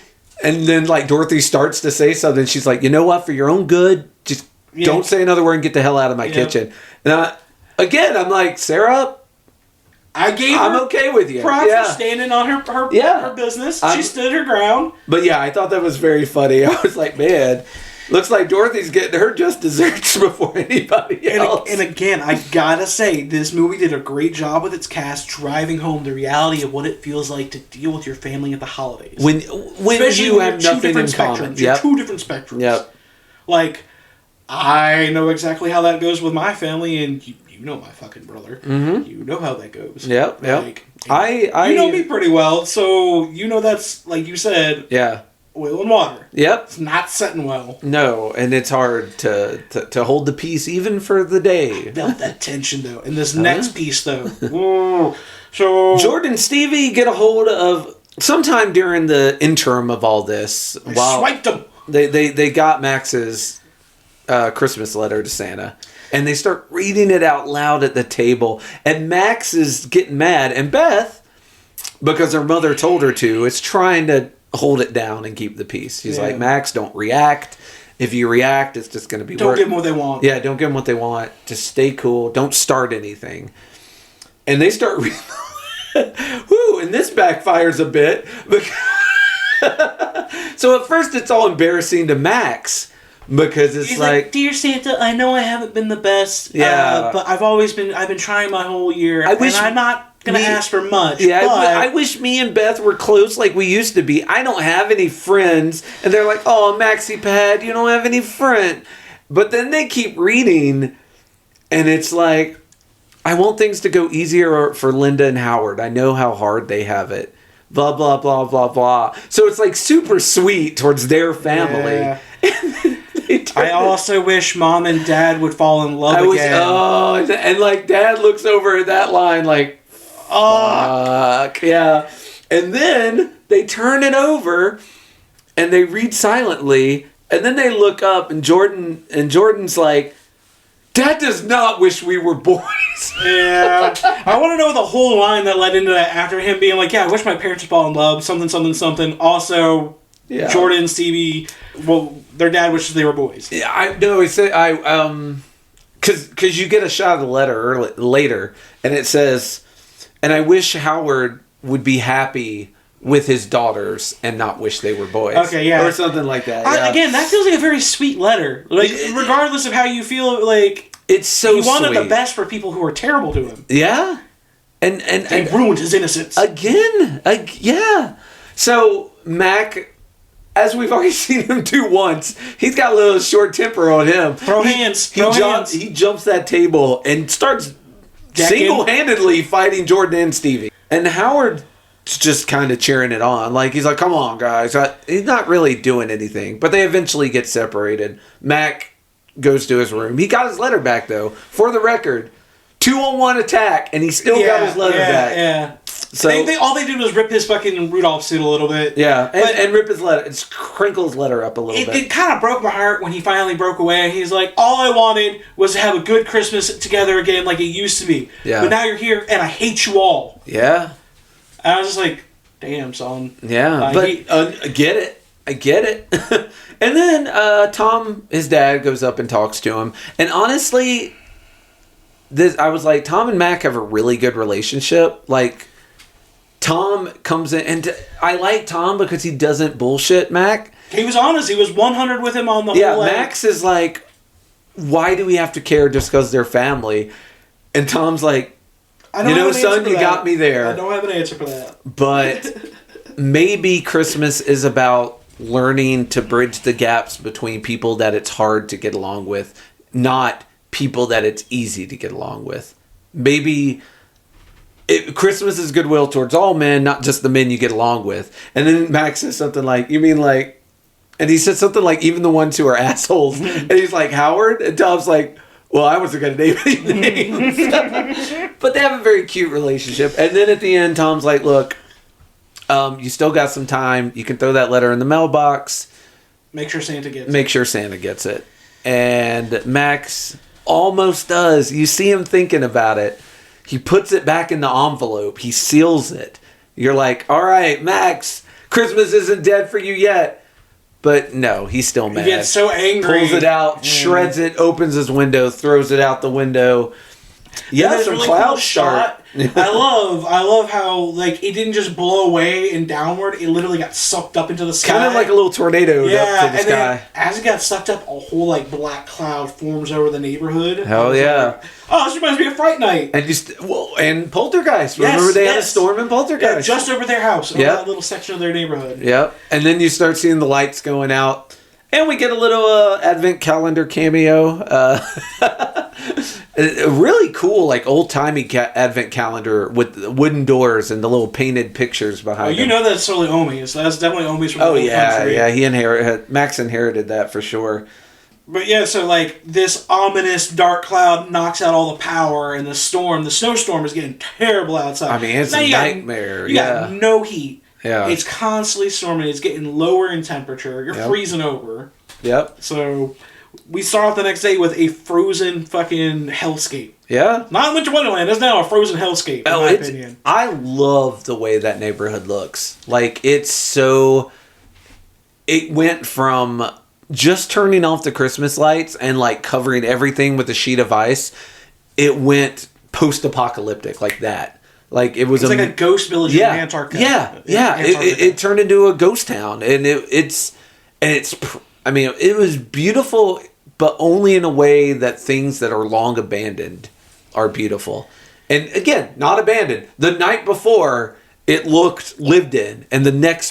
And then, Dorothy starts to say something. She's like, you know what? For your own good, just don't say another word and get the hell out of my kitchen. And I'm like, Sarah, I'm okay with you. Props for standing on her business. She stood her ground. But yeah, I thought that was very funny. I was like, man, looks like Dorothy's getting her just desserts before anybody else. And again, I gotta say, this movie did a great job with its cast driving home the reality of what it feels like to deal with your family at the holidays. When you have nothing in common. You're two different spectrums. Yep. Like, I know exactly how that goes with my family, and you know my fucking brother. Mm-hmm. You know how that goes. Yep. You know me pretty well, so you know that's, like you said... Yeah. oil and water. Yep. It's not setting well. No, and it's hard to hold the peace even for the day. I felt that tension, though. In this next piece, though. Whoa. So Jordan and Stevie get a hold of, sometime during the interim of all this, swiped them. They got Max's Christmas letter to Santa. And they start reading it out loud at the table. And Max is getting mad. And Beth, because her mother told her to, is trying to hold it down and keep the peace. She's like, Max, don't react. If you react, it's just going to be Don't give them what they want. Yeah, don't give them what they want. Just stay cool. Don't start anything. And they start reading. Woo, and this backfires a bit. So at first it's all embarrassing to Max. Because it's He's like, dear Santa, I know I haven't been the best, but I've been trying my whole year, and I'm not going to ask for much. Yeah, but I wish me and Beth were close like we used to be. I don't have any friends. And they're like, oh, Maxie Pad, you don't have any friend. But then they keep reading, and it's like, I want things to go easier for Linda and Howard. I know how hard they have it. Blah, blah, blah, blah, blah. So it's like super sweet towards their family. Yeah. I also wish Mom and Dad would fall in love again. And like Dad looks over at that line like, fuck. Yeah. And then they turn it over and they read silently. And then they look up and Jordan's like, Dad does not wish we were boys. Yeah. I want to know the whole line that led into that after him being like, yeah, I wish my parents would fall in love. Something, something, something. Also, Jordan and Stevie, well, their dad wishes they were boys. Yeah, I know. He said, because you get a shot of the letter later, and it says, and I wish Howard would be happy with his daughters and not wish they were boys. Okay, yeah. Or something like that. Again, that feels like a very sweet letter. Like, regardless of how you feel, like, it's so he wanted sweet. the best for people who are terrible to him. Yeah. And they ruined his innocence. Again. Yeah. So, Mac, as we've already seen him do once, he's got a little short temper on him. He jumps that table and starts single-handedly fighting Jordan and Stevie. And Howard's just kind of cheering it on. Like, he's like, come on, guys. He's not really doing anything. But they eventually get separated. Mac goes to his room. He got his letter back, though. For the record, 2-on-1 attack, and he still got his letter back. Yeah. So all they did was rip his fucking Rudolph suit a little bit. Yeah, and rip his letter. It's crinkle his letter up a little bit. It kind of broke my heart when he finally broke away. He's like, all I wanted was to have a good Christmas together again like it used to be. Yeah. But now you're here, and I hate you all. Yeah. And I was just like, damn, son. Yeah, I get it. I get it. And then Tom, his dad, goes up and talks to him. And honestly, I was like, Tom and Mac have a really good relationship. Like, Tom comes in, and I like Tom because he doesn't bullshit Mac. He was honest. He was 100 with him on the whole. Yeah, Max is like, why do we have to care just because they're family? And Tom's like, son, you got me there. I don't have an answer for that. But maybe Christmas is about learning to bridge the gaps between people that it's hard to get along with, not people that it's easy to get along with. Maybe Christmas is goodwill towards all men, not just the men you get along with. And then Max says something like, you mean like, and he said something like, even the ones who are assholes. And he's like, Howard? And Tom's like, well, I wasn't going to name any names. But they have a very cute relationship. And then at the end, Tom's like, look, you still got some time. You can throw that letter in the mailbox. Make sure Santa gets it. And Max almost does. You see him thinking about it. He puts it back in the envelope. He seals it. You're like, all right, Max, Christmas isn't dead for you yet. But no, he's still mad. He gets so angry. Pulls it out, shreds it, opens his window, throws it out the window. Yeah, some really cloud shot. I love how like it didn't just blow away and downward. It literally got sucked up into the sky. Kind of like a little tornado up to the sky. Then, as it got sucked up, a whole like black cloud forms over the neighborhood. Hell yeah! Like, oh, this reminds me of Fright Night. And and Poltergeist. Remember they had a storm in Poltergeist? Yeah, just over their house, over that little section of their neighborhood. Yep. And then you start seeing the lights going out, and we get a little advent calendar cameo. A really cool, like, old-timey advent calendar with the wooden doors and the little painted pictures behind you know that's totally Omi's. That's definitely Omi's from the old country. Yeah, Max inherited that for sure. But yeah, so like this ominous dark cloud knocks out all the power, and the snowstorm is getting terrible outside. I mean, it's a nightmare. You got no heat. Yeah. It's constantly storming. It's getting lower in temperature. You're freezing over. Yep. So we start off the next day with a frozen fucking hellscape. Yeah. Not Winter Wonderland. It's now a frozen hellscape, in my opinion. I love the way that neighborhood looks. Like, it went from just turning off the Christmas lights and, like, covering everything with a sheet of ice. It went post-apocalyptic like that. Like, it was like a ghost village in Antarctica. Yeah. It turned into a ghost town. And it was beautiful, but only in a way that things that are long abandoned are beautiful. And again, not abandoned. The night before, it looked lived in, and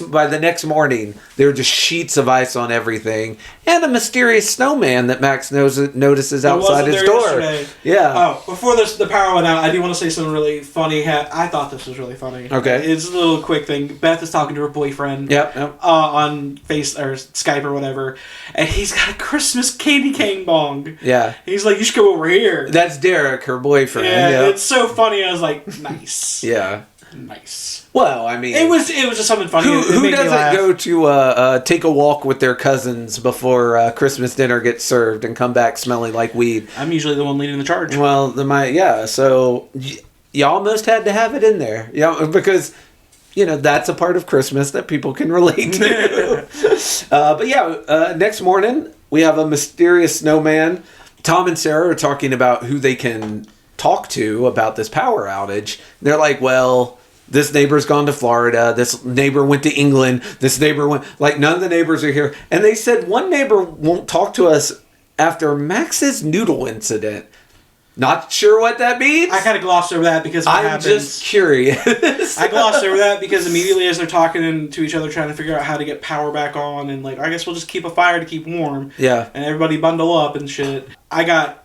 by the next morning, there were just sheets of ice on everything, and a mysterious snowman that Max notices outside his door. Yesterday. Yeah. Oh, before the power went out, I do want to say something really funny. I thought this was really funny. Okay. It's a little quick thing. Beth is talking to her boyfriend. Yep. On Face or Skype or whatever, and he's got a Christmas candy cane bong. Yeah. He's like, "You should go over here." That's Derek, her boyfriend. Yeah. It's so funny. I was like, "Nice." Yeah. Nice. Well, I mean, it was just something funny. Who doesn't go to take a walk with their cousins before Christmas dinner gets served and come back smelling like weed? I'm usually the one leading the charge. Well, so you almost had to have it in there, because that's a part of Christmas that people can relate to. But next morning we have a mysterious snowman. Tom and Sarah are talking about who they can talk to about this power outage. They're like, well, this neighbor's gone to Florida. This neighbor went to England. This neighbor went... Like, none of the neighbors are here. And they said one neighbor won't talk to us after Max's noodle incident. Not sure what that means. I kind of glossed over that because I'm just curious. I glossed over that because immediately as they're talking to each other, trying to figure out how to get power back on, and like, I guess we'll just keep a fire to keep warm. Yeah. And everybody bundle up and shit. I got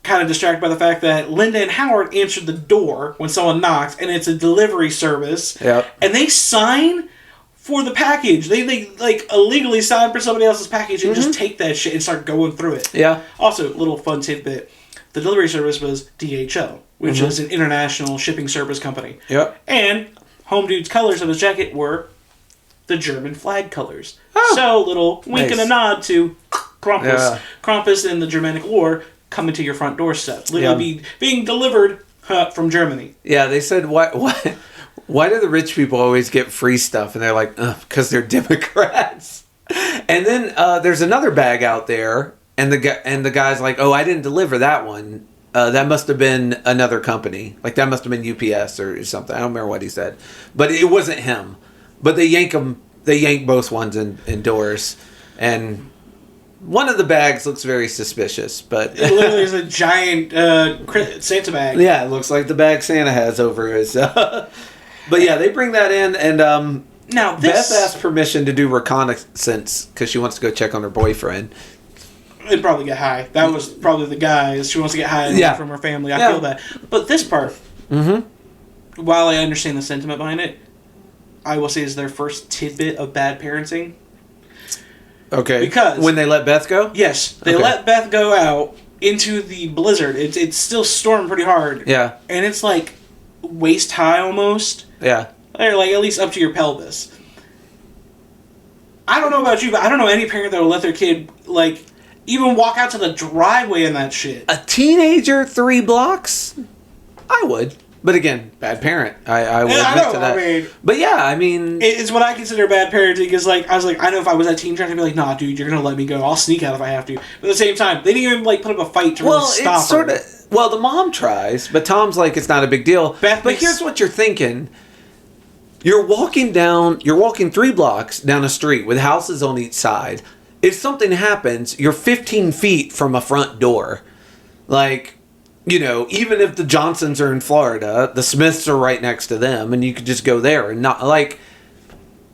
kind of distracted by the fact that Linda and Howard answered the door when someone knocked, and it's a delivery service. Yep. And they sign for the package. They like illegally sign for somebody else's package and just take that shit and start going through it. Yeah. Also, little fun tidbit. The delivery service was DHL, which is an international shipping service company. Yep. And Home Dude's colors of his jacket were the German flag colors. Oh. So, little wink and a nod to Krampus. Yeah. Krampus in the Germanic lore coming to your front doorstep. Literally being delivered from Germany. Yeah, they said, why do the rich people always get free stuff? And they're like, because they're Democrats. And then there's another bag out there, and the guy's like, oh, I didn't deliver that one. That must have been another company. Like, that must have been UPS or something. I don't remember what he said. But it wasn't him. But they yank both ones indoors. And one of the bags looks very suspicious, but it literally is a giant Santa bag. Yeah, it looks like the bag Santa has over his. But yeah, they bring that in, and now Beth asked permission to do reconnaissance because she wants to go check on her boyfriend. And probably get high. That was probably the guy. She wants to get high from her family. I feel that. But this part, while I understand the sentiment behind it, I will say is their first tidbit of bad parenting. Okay. Because when they let Beth go? Yes. They let Beth go out into the blizzard. It's still storming pretty hard. Yeah. And it's like waist high almost. Yeah. Or like at least up to your pelvis. I don't know about you, but I don't know any parent that will let their kid like even walk out to the driveway in that shit. A teenager 3 blocks? I would. But again, bad parent. I will admit to that. I mean, but yeah, I mean, it's what I consider bad parenting. Because like I was like, I know if I was that teen trying to be like, nah, dude, you're gonna let me go. I'll sneak out if I have to. But at the same time, they didn't even like put up a fight to really stop it's sort her. of. Well, the mom tries, but Tom's like, it's not a big deal. But here's what you're thinking: you're walking 3 blocks down a street with houses on each side. If something happens, you're 15 feet from a front door, like. Even if the Johnsons are in Florida, the Smiths are right next to them, and you could just go there and not, like,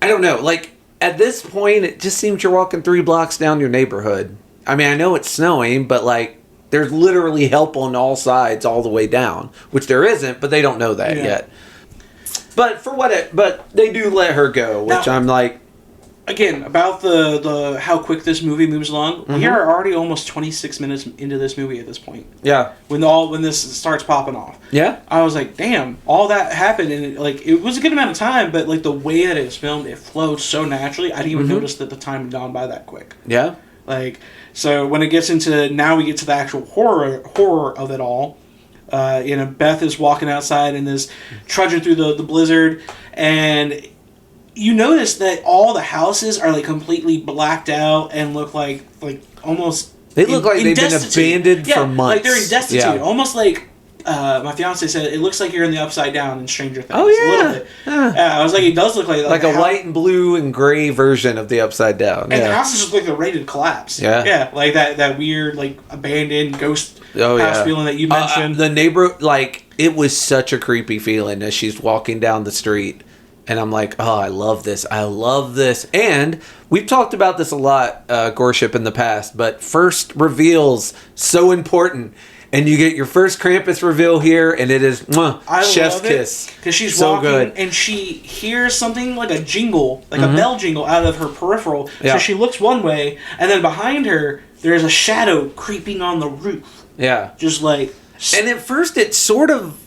I don't know. Like, at this point, it just seems you're walking 3 blocks down your neighborhood. I mean, I know it's snowing, but, like, there's literally help on all sides all the way down, which there isn't, but they don't know that yet. But but they do let her go, which now, I'm like, again, about the how quick this movie moves along. We are already almost 26 minutes into this movie at this point. Yeah. When this starts popping off. Yeah. I was like, damn, all that happened, and it was a good amount of time, but like the way that it was filmed, it flowed so naturally. I didn't even notice that the time had gone by that quick. Yeah. Like, so when it gets into, now we get to the actual horror of it all. Beth is walking outside and is trudging through the blizzard, and you notice that all the houses are like completely blacked out and look like almost they look like they've been abandoned for months. Like they're in destitute, almost like my fiance said. It looks like you're in the Upside Down in Stranger Things. Oh yeah, a little bit. I was like, it does look like a white and blue and gray version of the Upside Down. And the houses just look like they're ready to collapse. Yeah, like that weird like abandoned ghost house feeling that you mentioned. The neighbor, like, it was such a creepy feeling as she's walking down the street. And I'm like, oh, I love this. I love this. And we've talked about this a lot, Gorship, in the past. But first reveals, so important. And you get your first Krampus reveal here, and it is chef's kiss. Because she's so walking, good. And she hears something like a jingle, like a bell jingle out of her peripheral. Yeah. So she looks one way, and then behind her, there's a shadow creeping on the roof. Yeah. Just like... And at first, it sort of...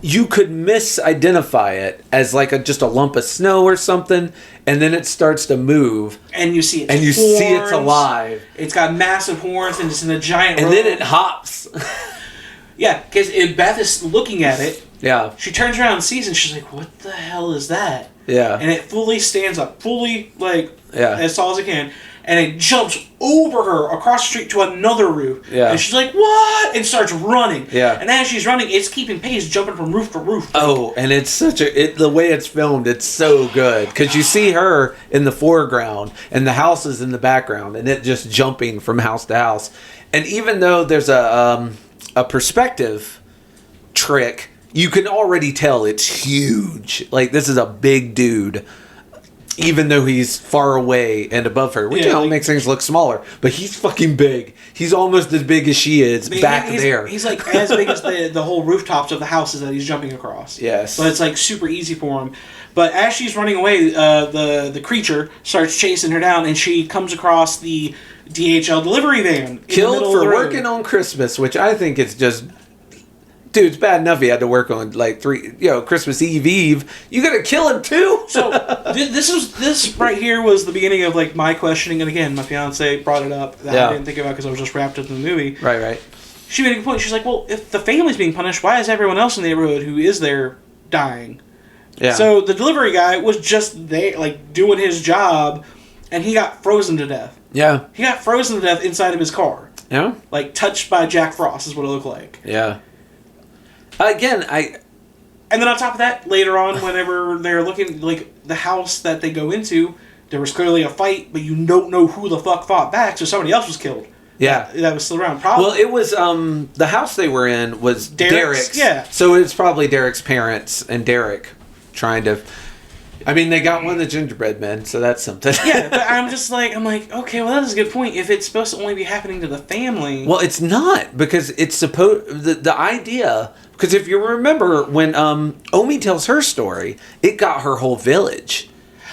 You could misidentify it as like just a lump of snow or something, and then it starts to move, and you see it's alive. It's got massive horns, and it's in a giant. And then it hops. Yeah, because Beth is looking at it. Yeah. She turns around and sees, and she's like, "What the hell is that?" Yeah. And it fully stands up, as tall as it can. And it jumps over her across the street to another roof. Yeah. And she's like, what? And starts running. Yeah. And as she's running, it's keeping pace, jumping from roof to roof. Oh, and it's the way it's filmed, it's so good. Because you see her in the foreground, and the house is in the background, and it just jumping from house to house. And even though there's a perspective trick, you can already tell it's huge. Like, this is a big dude. Even though he's far away and above her, which makes things look smaller, but he's fucking big. He's almost as big as she is there. He's like as big as the whole rooftops of the houses that he's jumping across. Yes, so it's like super easy for him. But as she's running away, the creature starts chasing her down, and she comes across the DHL delivery van. Killed for working on Christmas, which I think is just. Dude, it's bad enough he had to work on like Christmas Eve. You gotta kill him too. So this right here was the beginning of like my questioning, and again, my fiance brought it up that I didn't think about because I was just wrapped up in the movie. Right. She made a good point. She's like, well, if the family's being punished, why is everyone else in the neighborhood who is there dying? Yeah. So the delivery guy was just there, like doing his job, and he got frozen to death. Yeah. He got frozen to death inside of his car. Yeah. Like touched by Jack Frost is what it looked like. Yeah. Again, And then on top of that, later on, whenever they're looking, like, the house that they go into, there was clearly a fight, but you don't know who the fuck fought back, so somebody else was killed. Yeah. That was still around. Probably. Well, it was, the house they were in was Derek's. Yeah. So it's probably Derek's parents and Derek trying to... I mean, they got one of the gingerbread men, so that's something. Yeah, but I'm like, okay, well, that is a good point. If it's supposed to only be happening to the family... Well, it's not, because it's supposed... The idea... Because if you remember, when Omi tells her story, it got her whole village.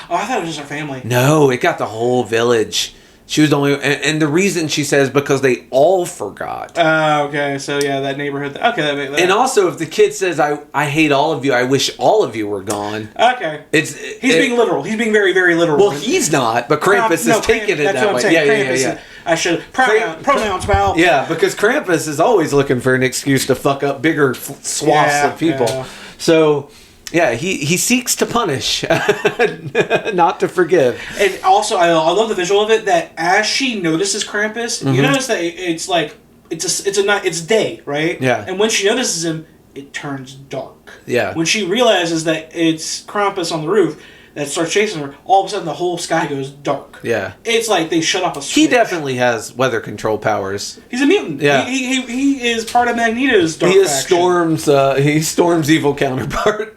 Oh, I thought it was just her family. No, it got the whole village. She was the only... And the reason, she says, because they all forgot. Okay. So, yeah, that neighborhood... Okay, that And also, if the kid says, I hate all of you, I wish all of you were gone. Okay. He's being literal. He's being very, very literal. Well, he's not, but Krampus is taking it that way. Yeah. I should... Pronouns, pal. Yeah, because Krampus is always looking for an excuse to fuck up bigger swaths of people. Yeah. So... Yeah, he seeks to punish, not to forgive. And also, I love the visual of it, that as she notices Krampus, you notice that it's like, it's day, right? Yeah. And when she notices him, it turns dark. Yeah. When she realizes that it's Krampus on the roof that starts chasing her, all of a sudden the whole sky goes dark. Yeah. It's like they shut off a switch. He definitely has weather control powers. He's a mutant. Yeah. He is part of Magneto's dark faction. He Storm's evil counterpart.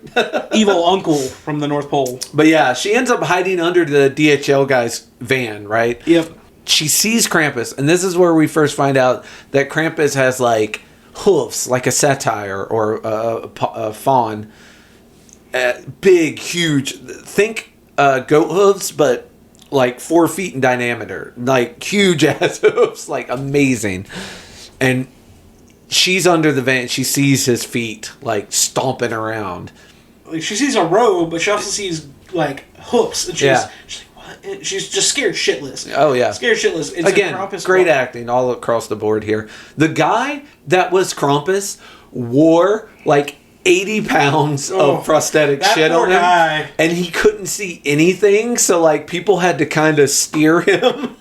Evil uncle from the North Pole. But yeah, she ends up hiding under the DHL guy's van, right? Yep. she sees Krampus, and this is where we first find out that Krampus has like hoofs, like a satyr or a fawn. Big, huge. Think goat hooves, but like 4 feet in diameter. Like huge ass hooves, like amazing. And she's under the van. She sees his feet like stomping around. Like she sees a robe, but she also sees like hoofs, and she's like, "What?" And she's just scared shitless. Oh yeah, scared shitless. It's again, great acting all across the board here. The guy that was Krampus wore like 80 pounds of prosthetic shit on him, and he couldn't see anything. So like people had to kind of steer him.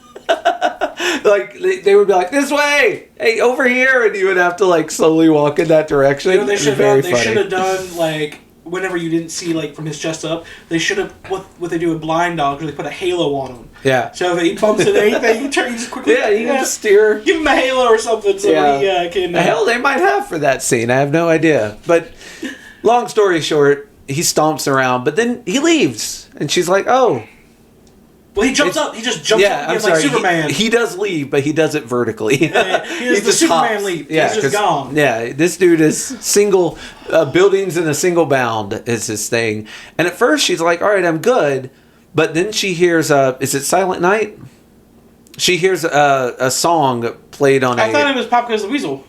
Like they would be like, this way, hey, over here, and he would have to like slowly walk in that direction. You know, they should have done like whenever you didn't see like from his chest up, they should have what they do with blind dogs, where they put a halo on him. Yeah. So if he bumps into anything, you just quickly you can just steer. Give him a halo or something so he can. Hell, they might have for that scene. I have no idea. But long story short, he stomps around, but then he leaves, and she's like, "Oh." Well, he jumps up. He just jumps up again, like Superman. He does leave, but he does it vertically. He does the Superman leap. Yeah, he's just gone. Yeah, this dude is single, buildings in a single bound is his thing. And at first she's like, all right, I'm good. But then she hears, is it Silent Night? She hears a song played on I thought it was Pop Goes the Weasel.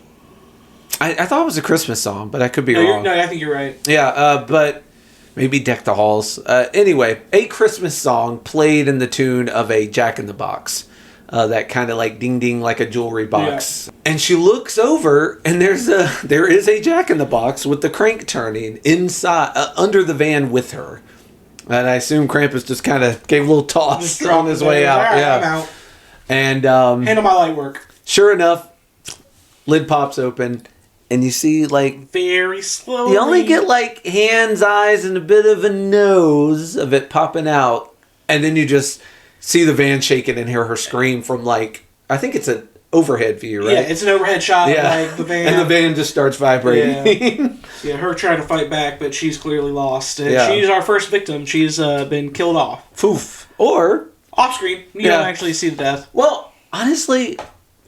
I thought it was a Christmas song, but I could be wrong. No, I think you're right. Yeah, but... maybe Deck the Halls. Anyway, a Christmas song played in the tune of a Jack-in-the-Box. That kind of like ding-ding like a jewelry box. Yeah. And she looks over, and there is a Jack-in-the-Box with the crank turning inside, under the van with her. And I assume Krampus just kind of gave a little toss on his way out. Right, I'm out. And handle my light work. Sure enough, lid pops open. And you see, like... very slowly. You only get, like, hands, eyes, and a bit of a nose of it popping out. And then you just see the van shaking and hear her scream from, like... I think it's an overhead view, right? Yeah, it's an overhead shot of, like, the van. And the van just starts vibrating. Yeah, her trying to fight back, but she's clearly lost. And she's our first victim. She's been killed off. Poof. Or... off-screen. You don't actually see the death. Well, honestly...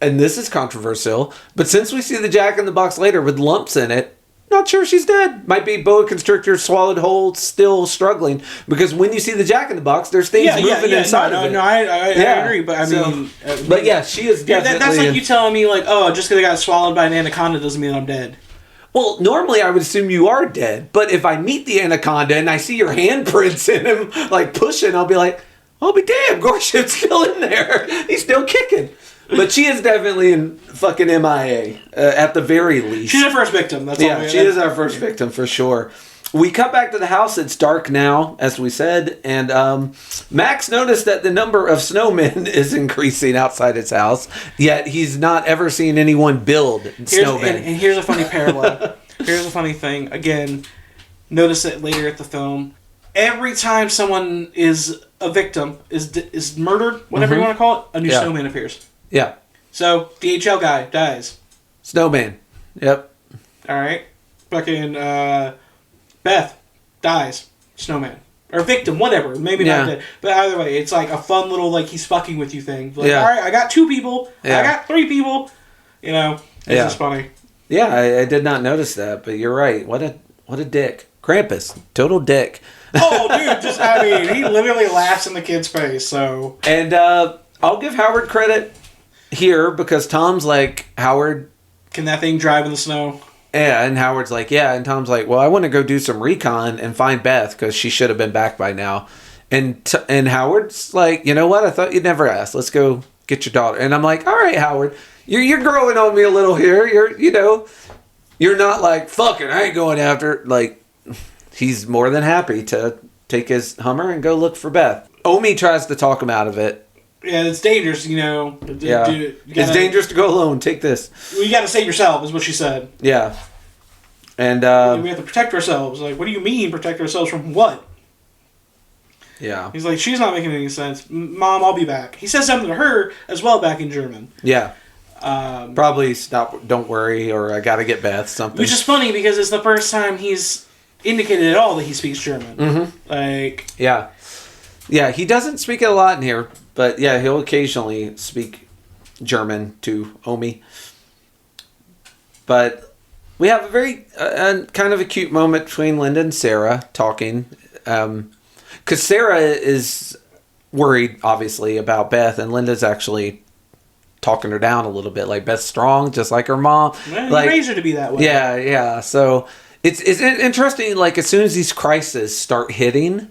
and this is controversial, but since we see the Jack-in-the-Box later with lumps in it, not sure she's dead. Might be boa constrictor swallowed whole, still struggling. Because when you see the Jack-in-the-Box, there's things moving inside of it. No, I agree, but I mean... but yeah, she is definitely... that's like you telling me, like, oh, just because I got swallowed by an anaconda doesn't mean I'm dead. Well, normally I would assume you are dead, but if I meet the anaconda and I see your handprints in him, like, pushing, I'll be like, I'll be damned, Gorship's still in there. He's still kicking. But she is definitely in fucking MIA, at the very least. She's our first victim. That's all. She is our first victim, for sure. We cut back to the house. It's dark now, as we said. And Max noticed that the number of snowmen is increasing outside his house. Yet he's not ever seen anyone build snowmen. And here's a funny parallel. Here's a funny thing. Again, notice it later at the film. Every time someone is a victim, is murdered, whatever you want to call it, a new snowman appears. Yeah. So, DHL guy dies. Snowman. Yep. Alright. Fucking, Beth dies. Snowman. Or victim, whatever. Maybe not dead. But either way, it's like a fun little, like, he's fucking with you thing. Like, alright, I got 2 people. I got 3 people. You know, it's just funny. Yeah, I did not notice that, but you're right. What a dick. Krampus. Total dick. Oh, dude, he literally laughs in the kid's face, so... And, I'll give Howard credit here because Tom's like, Howard, can that thing drive in the snow? Yeah, and Howard's like, yeah, and Tom's like, well, I want to go do some recon and find Beth because she should have been back by now. And Howard's like, you know what? I thought you'd never ask. Let's go get your daughter. And I'm like, all right, Howard, you're growing on me a little here. You're not like, fuck it, I ain't going after. Like, he's more than happy to take his Hummer and go look for Beth. Omi tries to talk him out of it. Yeah, it's dangerous, you know. It's dangerous to go alone. Take this. You got to save yourself, is what she said. Yeah. And we have to protect ourselves. Like, what do you mean protect ourselves from what? Yeah. He's like, she's not making any sense. Mom, I'll be back. He says something to her as well back in German. Yeah. Probably stop, don't worry, or I got to get Beth, something. Which is funny because it's the first time he's indicated at all that he speaks German. Mm-hmm. Like... yeah. Yeah, he doesn't speak it a lot in here, but yeah, he'll occasionally speak German to Omi. But we have a very kind of a cute moment between Linda and Sarah talking. Because Sarah is worried, obviously, about Beth, and Linda's actually talking her down a little bit. Like, Beth's strong, just like her mom. Well, like, you raised her to be that way. Yeah. So it's interesting, like, as soon as these crises start hitting,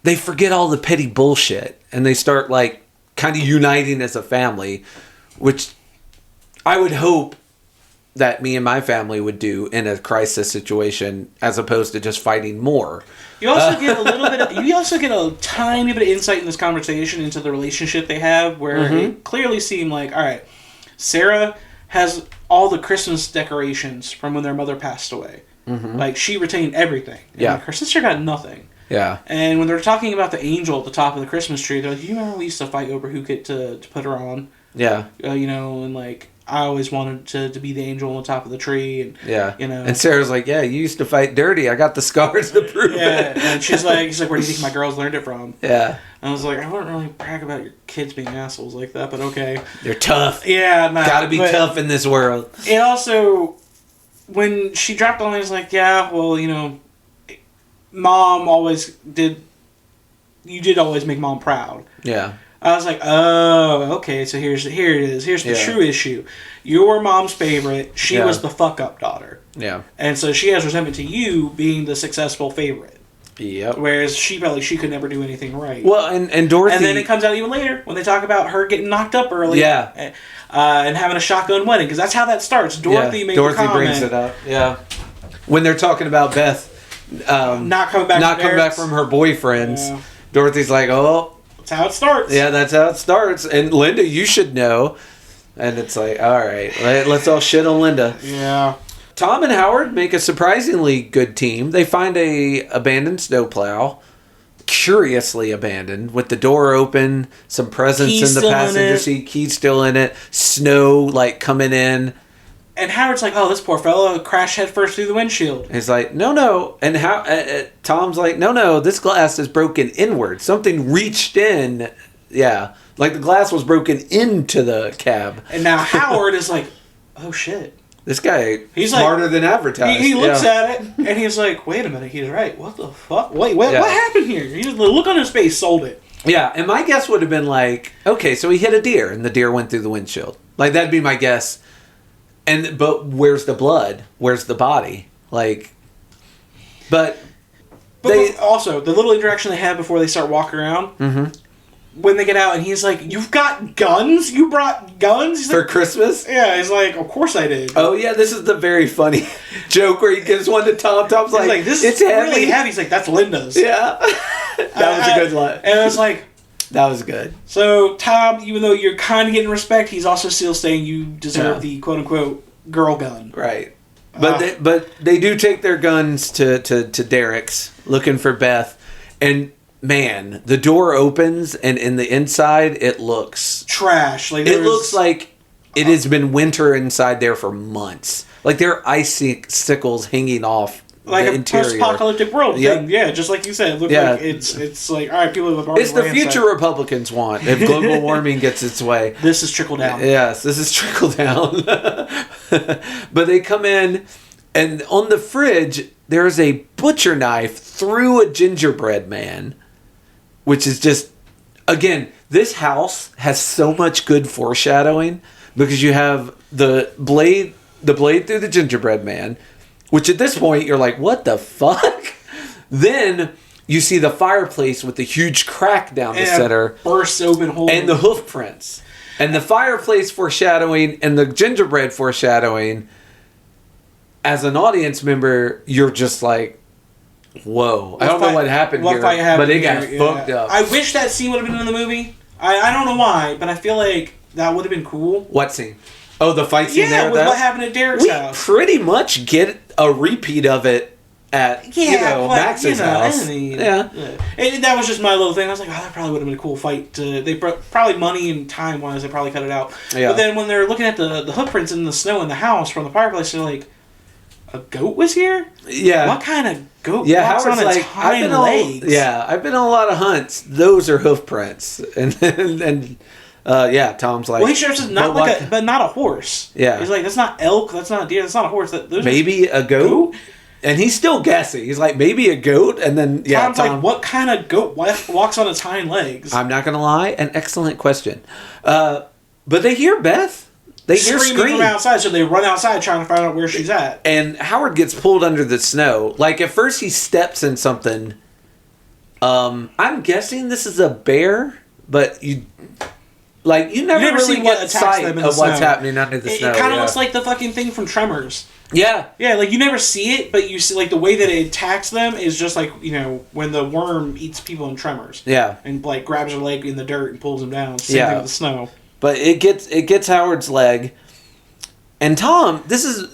they forget all the petty bullshit, and they start, like, kind of uniting as a family, which I would hope that me and my family would do in a crisis situation, as opposed to just fighting more. You also get a little bit. You also get a tiny bit of insight in this conversation into the relationship they have, where it clearly seemed like, all right, Sarah has all the Christmas decorations from when their mother passed away. Like, she retained everything. And Yeah. like, her sister got nothing. Yeah. And when they're talking about the angel at the top of the Christmas tree, they're like, you remember we used to fight over who get to put her on? Yeah. You know, and like, I always wanted to be the angel on the top of the tree, and Yeah. you know. And Sarah's like, yeah, you used to fight dirty. I got the scars to prove it. And she's like, where do you think my girls learned it from? Yeah. And I was like, I wouldn't really brag about your kids being assholes like that, but okay. They're tough. Yeah, nah, Gotta be tough in this world. It also, when she dropped on it, it's like, yeah, well, you know, Mom always did. You did always make Mom proud. Yeah. I was like, oh, okay, so here it is. Here's the true issue. You were Mom's favorite. She was the fuck-up daughter. Yeah. And so she has resentment to you being the successful favorite. Yep. Whereas she felt like she could never do anything right. Well, and Dorothy... And then it comes out even later when they talk about her getting knocked up early. Yeah. And having a shotgun wedding, because that's how that starts. Dorothy made the comment. brings it up. Yeah. When they're talking about Beth... not coming back from her boyfriends. Yeah. Dorothy's like, oh... That's how it starts. Yeah, that's how it starts. And Linda, you should know. And it's like, all right, let's all shit on Linda. Yeah. Tom and Howard make a surprisingly good team. They find a abandoned snowplow, curiously abandoned, with the door open, some presents in the passenger seat, keys still in it, snow like coming in. And Howard's like, oh, this poor fellow crashed headfirst through the windshield. He's like, no. And Tom's like, no, this glass is broken inward. Something reached in. Yeah. Like the glass was broken into the cab. And now Howard is like, oh, shit. This guy, he's smarter like, than advertised. He looks at it, and he's like, wait a minute, he's right. What the fuck? Wait, what happened here? The look on his face sold it. Yeah, and my guess would have been like, okay, so he hit a deer, and the deer went through the windshield. Like, that'd be my guess. But where's the blood? Where's the body? Like, but also, the little interaction they have before they start walking around, when they get out, and he's like, you've got guns? You brought guns? He's for like, Christmas? Yeah, he's like, of course I did. Oh, yeah, this is the very funny joke where he gives one to Tom. Tom's like, this it's is heavy. really heavy. He's like, that's Linda's. Yeah. That was a good line. And I was like... That was good. So, Tom, even though you're kind of getting respect, he's also still saying you deserve the quote-unquote girl gun. Right. But they do take their guns to Derek's, looking for Beth. And, man, the door opens, and in the inside, it looks... trash. Like it looks like it has been winter inside there for months. Like, there are icicles hanging off like the a interior. post-apocalyptic world thing. Yeah, just like you said. It looks like it's like, all right, people have already... It's the future Republicans want if global warming gets its way. This is trickle down. Yes, this is trickle down. But they come in, and on the fridge, there's a butcher knife through a gingerbread man, which is just, again, this house has so much good foreshadowing because you have the blade through the gingerbread man, which at this point you're like, what the fuck? Then you see the fireplace with the huge crack down the center, bursts open hole, and the hoof prints, and the fireplace foreshadowing, and the gingerbread foreshadowing. As an audience member, you're just like, whoa. I don't know what happened here, but it got fucked up. I wish that scene would have been in the movie. I don't know why, but I feel like that would have been cool. What scene? Oh, the fight scene there? Yeah, with what happened at Derek's house. We pretty much get a repeat of it at Max's house. That was just my little thing. I was like, oh, that probably would have been a cool fight. They probably money and time wise, they probably cut it out. Yeah. But then when they're looking at the hook prints in the snow in the house from the fireplace, they're like, a goat was here? Yeah. What kind of goat Howard's walks on its like, hind legs? I've been on a lot of hunts. Those are hoof prints. And Tom's like, well, he shows us not but not a horse. Yeah. He's like, that's not elk, that's not a deer, that's not a horse. Maybe a goat? And he's still guessing. He's like, maybe a goat? And then, Tom's like, what kind of goat walks on its hind legs? I'm not going to lie, an excellent question. But they hear Beth. They hear screaming from outside, so they run outside trying to find out where she's at. And Howard gets pulled under the snow. Like, at first he steps in something. I'm guessing this is a bear, but you never really get sight of what's happening under the snow. It kind of looks like the fucking thing from Tremors. Yeah. Yeah, like you never see it, but you see like the way that it attacks them is just like, when the worm eats people in Tremors. Yeah. And like grabs their leg in the dirt and pulls them down. Same thing with the snow. But it gets Howard's leg. And Tom, this is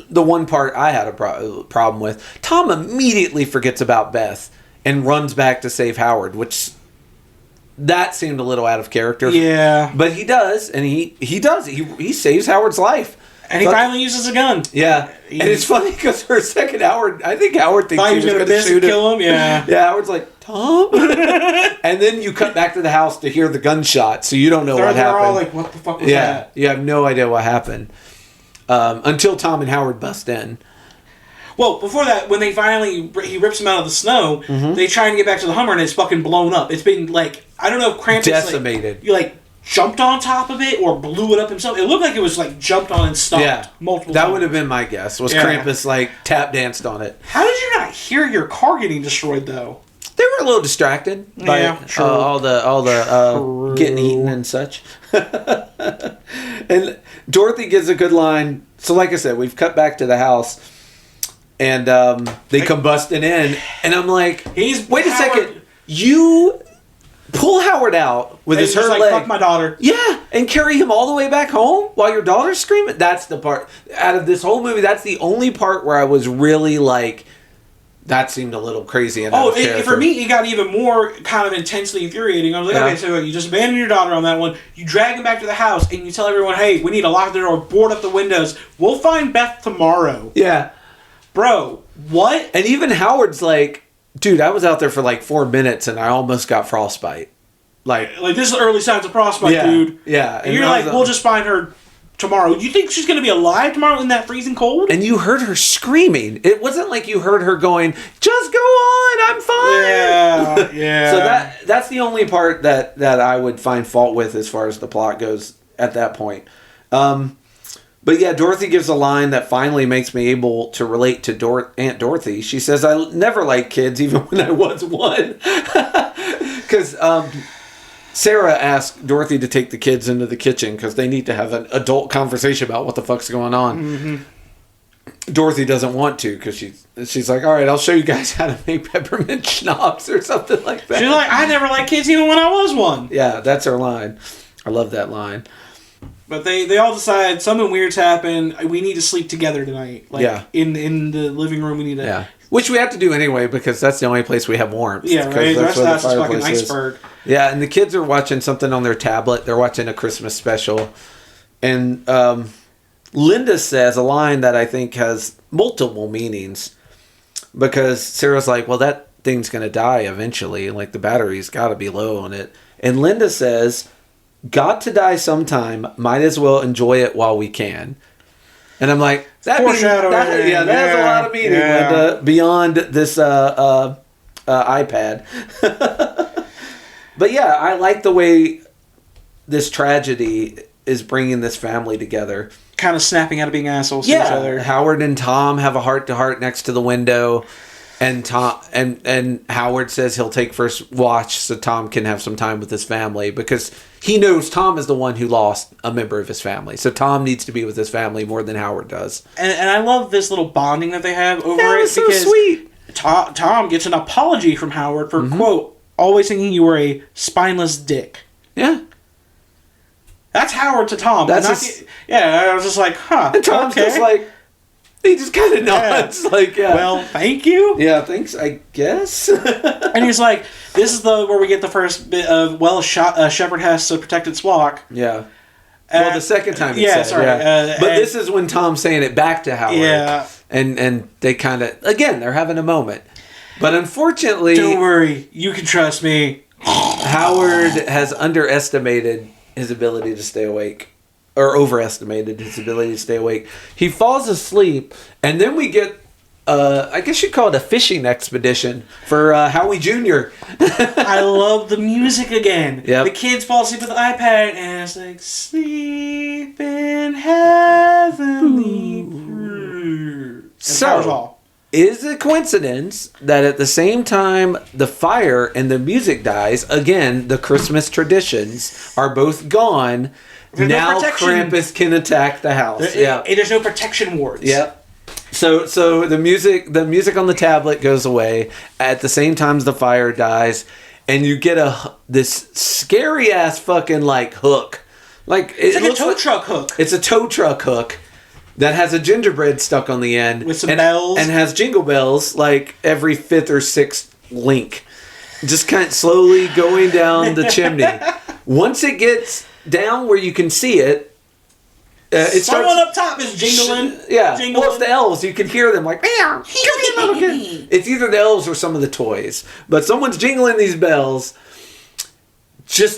the one part I had a problem with. Tom immediately forgets about Beth and runs back to save Howard, which that seemed a little out of character. Yeah. But he does, and he does. He saves Howard's life. And he finally uses a gun. Yeah. And it's funny because for a second, I think Howard thinks he was going to shoot him. Kill him. Yeah. Yeah, Howard's like, Tom? And then you cut back to the house to hear the gunshot, so you don't know what happened. They're all like, what the fuck was that? You have no idea what happened. Until Tom and Howard bust in. Well, before that, when he rips him out of the snow, they try and get back to the Hummer and it's fucking blown up. It's been like, I don't know if Krampus decimated. Jumped on top of it or blew it up himself. It looked like it was like jumped on and stopped multiple times. That would have been my guess. Krampus like tap danced on it. How did you not hear your car getting destroyed though? They were a little distracted by all the getting eaten and such. And Dorothy gives a good line. So like I said, we've cut back to the house. And they come busting in. And I'm like, wait a second. You pull Howard out with his hurt leg. Fuck my daughter. Yeah. And carry him all the way back home while your daughter's screaming. That's the part. Out of this whole movie, that's the only part where I was really like, that seemed a little crazy. And for me, it got even more kind of intensely infuriating. I was like, okay, so you just abandon your daughter on that one. You drag him back to the house and you tell everyone, hey, we need to lock the door, board up the windows. We'll find Beth tomorrow. Yeah. Bro, what? And even Howard's like, dude, I was out there for like 4 minutes and I almost got frostbite. Like this is the early signs of frostbite, dude. Yeah. And you're like, we'll just find her tomorrow. You think she's going to be alive tomorrow in that freezing cold? And you heard her screaming. It wasn't like you heard her going, just go on, I'm fine. Yeah. So that's the only part that I would find fault with as far as the plot goes at that point. But yeah, Dorothy gives a line that finally makes me able to relate to Aunt Dorothy. She says, I never liked kids, even when I was one. Because Sarah asked Dorothy to take the kids into the kitchen because they need to have an adult conversation about what the fuck's going on. Mm-hmm. Dorothy doesn't want to because she's like, all right, I'll show you guys how to make peppermint schnapps or something like that. She's like, I never liked kids even when I was one. Yeah, that's her line. I love that line. But they all decide something weird's happened. We need to sleep together tonight. In the living room, we need to... Yeah. Which we have to do anyway because that's the only place we have warmth. Yeah, right. The rest of that's just fucking iceberg. Yeah, and the kids are watching something on their tablet. They're watching a Christmas special. And Linda says a line that I think has multiple meanings. Because Sarah's like, well, that thing's going to die eventually. Like, the battery's got to be low on it. And Linda says... got to die sometime, might as well enjoy it while we can. And I'm like, that has a lot of meaning, Linda, beyond this iPad. But yeah, I like the way this tragedy is bringing this family together. Kind of snapping out of being assholes to each other. Howard and Tom have a heart-to-heart next to the window. And Tom and Howard says he'll take first watch so Tom can have some time with his family because he knows Tom is the one who lost a member of his family. So Tom needs to be with his family more than Howard does. And I love this little bonding that they have over it. It's so sweet. Tom gets an apology from Howard for, quote, always thinking you were a spineless dick. Yeah. That's Howard to Tom. I was just like, huh. And Tom's just like, he just kind of nods, well, thank you. Yeah, thanks, I guess. And he's like, this is where we get the first bit of, shepherd has to protect its flock. Yeah. Well, the second time he said sorry. but this is when Tom's saying it back to Howard. Yeah. And they kind of, again, they're having a moment. But unfortunately... Don't worry. You can trust me. Howard has underestimated his ability to stay awake. Or overestimated his ability to stay awake. He falls asleep, and then we get, I guess you'd call it a fishing expedition for Howie Jr. I love the music again. Yep. The kids fall asleep with the iPad, and it's like, sleep in heavenly. So, is it a coincidence that at the same time the fire and the music dies, again, the Christmas traditions are both gone. There's now no protection. Krampus can attack the house. There's no protection wards. Yep. So the music on the tablet goes away at the same time as the fire dies, and you get this scary ass fucking like hook. Like it's like a tow truck hook. It's a tow truck hook that has a gingerbread stuck on the end with some bells and has jingle bells like every fifth or sixth link, just kind of slowly going down the chimney. Once it gets down where you can see it, someone up top is jingling. Jingling. Well, it's the elves. You can hear them like, "Meow, come here, little kid." It's either the elves or some of the toys, but someone's jingling these bells.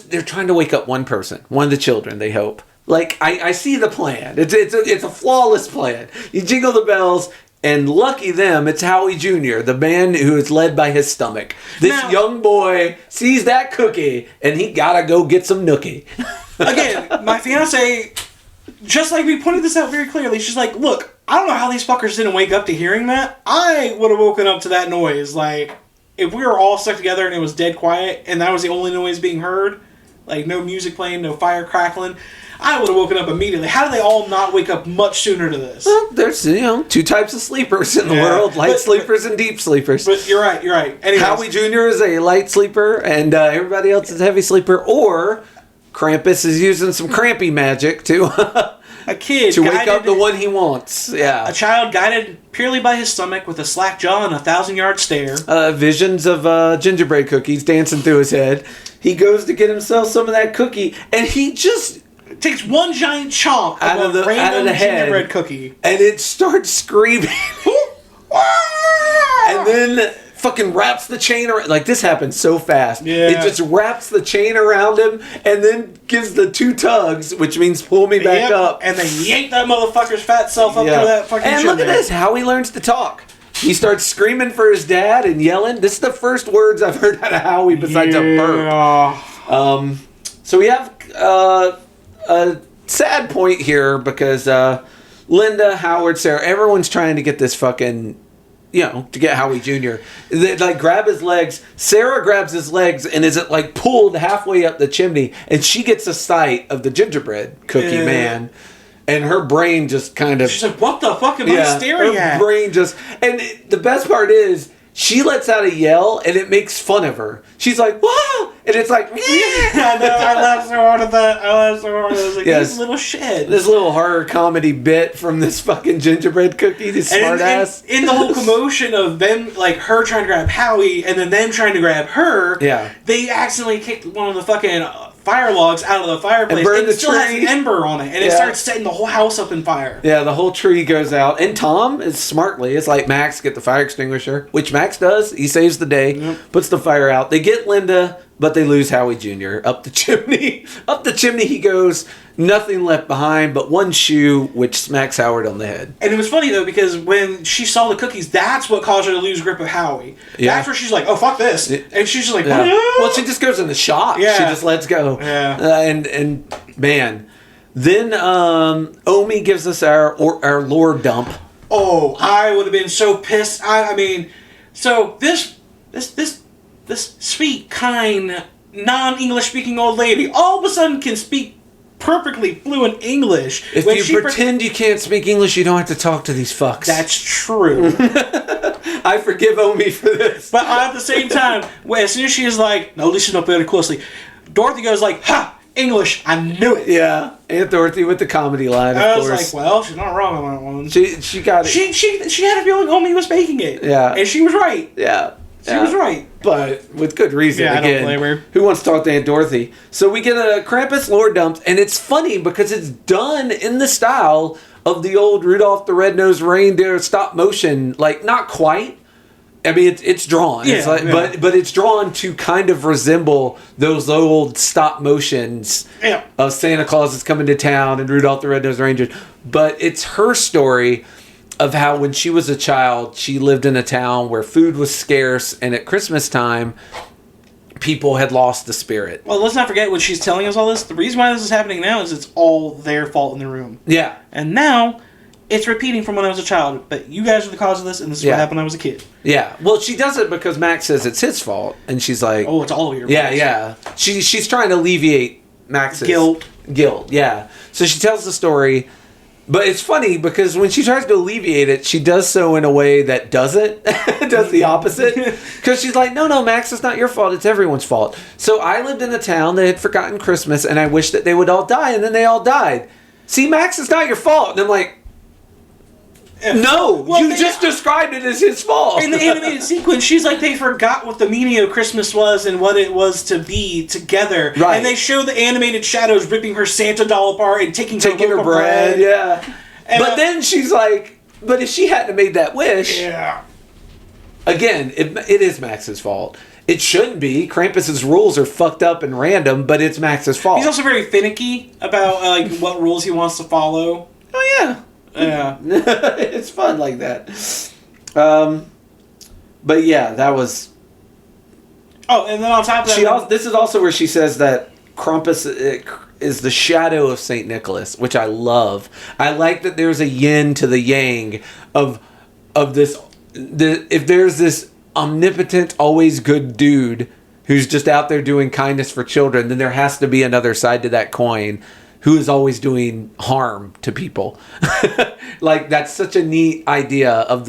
They're trying to wake up one person, one of the children. They hope. Like I see the plan. It's a flawless plan. You jingle the bells. And lucky them, it's Howie Jr., the man who is led by his stomach. This young boy sees that cookie, and he gotta go get some nookie. Again, my fiance, just like we pointed this out very clearly, she's like, look, I don't know how these fuckers didn't wake up to hearing that. I would have woken up to that noise. Like, if we were all stuck together and it was dead quiet, and that was the only noise being heard, like no music playing, no fire crackling, I would have woken up immediately. How do they all not wake up much sooner to this? Well, there's, two types of sleepers in the world. Light sleepers and deep sleepers. But you're right. Anyways. Howie Jr. is a light sleeper, and everybody else is a heavy sleeper. Or Krampus is using some crampy magic to a kid to wake up the one he wants. Yeah, a child guided purely by his stomach with a slack jaw and a 1,000-yard stare. Visions of gingerbread cookies dancing through his head. He goes to get himself some of that cookie, and he just takes one giant chomp out of the random gingerbread cookie, and it starts screaming, and then fucking wraps the chain around. Like, this happens so fast. Yeah. It just wraps the chain around him, and then gives the 2 tugs, which means pull me back up, and they yank that motherfucker's fat self up to that fucking. And look at this, how he learns to talk. He starts screaming for his dad and yelling. This is the first words I've heard out of Howie besides a burp. So we have a sad point here because Linda, Howard, Sarah, everyone's trying to get this fucking, to get Howie Jr. They like grab his legs. Sarah grabs his legs and is pulled halfway up the chimney, and she gets a sight of the gingerbread cookie man. And her brain just kind of... She's like, what the fuck am I staring at? Her brain just... And the best part is, she lets out a yell, and it makes fun of her. She's like, wow! And it's like... I know, I laughed so hard at that. I was like, this little shit. This little horror comedy bit from this fucking gingerbread cookie, this smart ass. In the whole commotion of them, her trying to grab Howie, and then them trying to grab her, they accidentally kicked one of the fucking... fire logs out of the fireplace, and it still has an ember on it, and it starts setting the whole house up in fire. Yeah, the whole tree goes out, and Tom is smartly, it's like, Max, get the fire extinguisher, which Max does. He saves the day, puts the fire out. They get Linda, but they lose Howie Jr. up the chimney. Up the chimney he goes, nothing left behind but one shoe, which smacks Howard on the head. And it was funny, though, because when she saw the cookies, that's what caused her to lose grip of Howie. Yeah. That's where she's like, oh, fuck this. And she's just like, what? Well, she just goes into shock. Yeah. She just lets go. Yeah. And man, then Omi gives us our lore dump. Oh, I would have been so pissed. I mean, so this sweet, kind, non-English speaking old lady all of a sudden can speak perfectly fluent English. If you pretend you can't speak English, you don't have to talk to these fucks. That's true. I forgive Omi for this. But at the same time, as soon as she is like, no, listen up very closely, Dorothy goes like, ha! English, I knew it. Yeah, Aunt Dorothy with the comedy line, of course. I was like, well, she's not wrong on that one. She got it. She had a feeling Omi was faking it. Yeah. And she was right. Yeah. She was right. But with good reason. Yeah, again, I don't blame her. Who wants to talk to Aunt Dorothy? So we get a Krampus lore dump, and it's funny because it's done in the style of the old Rudolph the Red-Nosed Reindeer stop motion. Like, not quite. I mean, it's drawn. Yeah, it's like, yeah. but it's drawn to kind of resemble those old stop motions of Santa Claus is coming to town and Rudolph the Red-Nosed Reindeer. But it's her story of how when she was a child, she lived in a town where food was scarce, and at Christmas time, people had lost the spirit. Well, let's not forget when she's telling us all this. The reason why this is happening now is it's all their fault in the room. Yeah. And now it's repeating from when I was a child. But you guys are the cause of this, and this is what happened when I was a kid. Yeah. Well, she does it because Max says it's his fault, and she's like, "Oh, it's all of your fault." Yeah. She's trying to alleviate Max's guilt. Yeah. So she tells the story. But it's funny because when she tries to alleviate it, she does so in a way that does the opposite. Because she's like, no, Max, it's not your fault. It's everyone's fault. So I lived in a town that had forgotten Christmas, and I wish that they would all die, and then they all died. See, Max, it's not your fault. And I'm like, no, you just described it as his fault. In the animated sequence, she's like, they forgot what the meaning of Christmas was and what it was to be together. Right. And they show the animated shadows ripping her Santa doll apart and taking her bread. Yeah. And but then she's like, but if she hadn't made that wish... Yeah. Again, it is Max's fault. It shouldn't be. Krampus's rules are fucked up and random, but it's Max's fault. He's also very finicky about what rules he wants to follow. Oh, yeah. Yeah. It's fun like that. But yeah, that was... Oh, and then on top of that... This is also where she says that Krampus is the shadow of St. Nicholas, which I love. I like that there's a yin to the yang of this... if there's this omnipotent, always good dude who's just out there doing kindness for children, then there has to be another side to that coin who is always doing harm to people. Like, that's such a neat idea of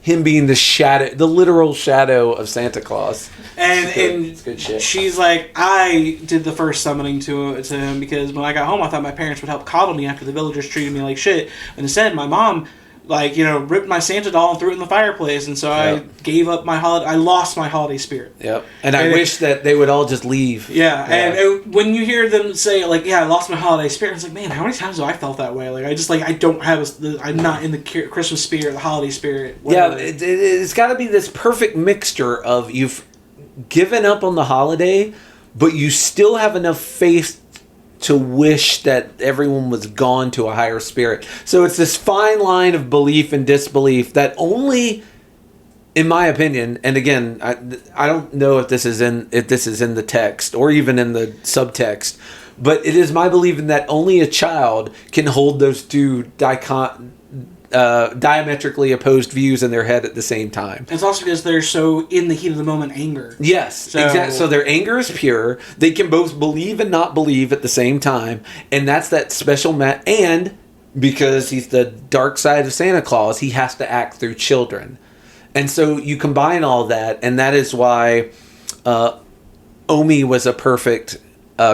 him being the shadow, the literal shadow of Santa Claus. And it's good shit. She's like, I did the first summoning to him because when I got home, I thought my parents would help coddle me after the villagers treated me like shit. And instead, my mom... ripped my Santa doll and threw it in the fireplace, and so I gave up I lost my holiday spirit. Yep. And I wish that they would all just leave. Yeah. And when you hear them say, I lost my holiday spirit, it's like, man, how many times have I felt that way? I don't have I'm not in the Christmas spirit, the holiday spirit. Whatever. Yeah, it's got to be this perfect mixture of you've given up on the holiday, but you still have enough faith to wish that everyone was gone to a higher spirit. So it's this fine line of belief and disbelief that only, in my opinion, and again, I don't know if this is in the text or even in the subtext, but it is my belief that only a child can hold those two diametrically opposed views in their head at the same time. It's also because they're so in the heat of the moment anger. Yes, exactly. So their anger is pure. They can both believe and not believe at the same time, and that's that special and because he's the dark side of Santa Claus, he has to act through children. And so you combine all that, and that is why Omi was a perfect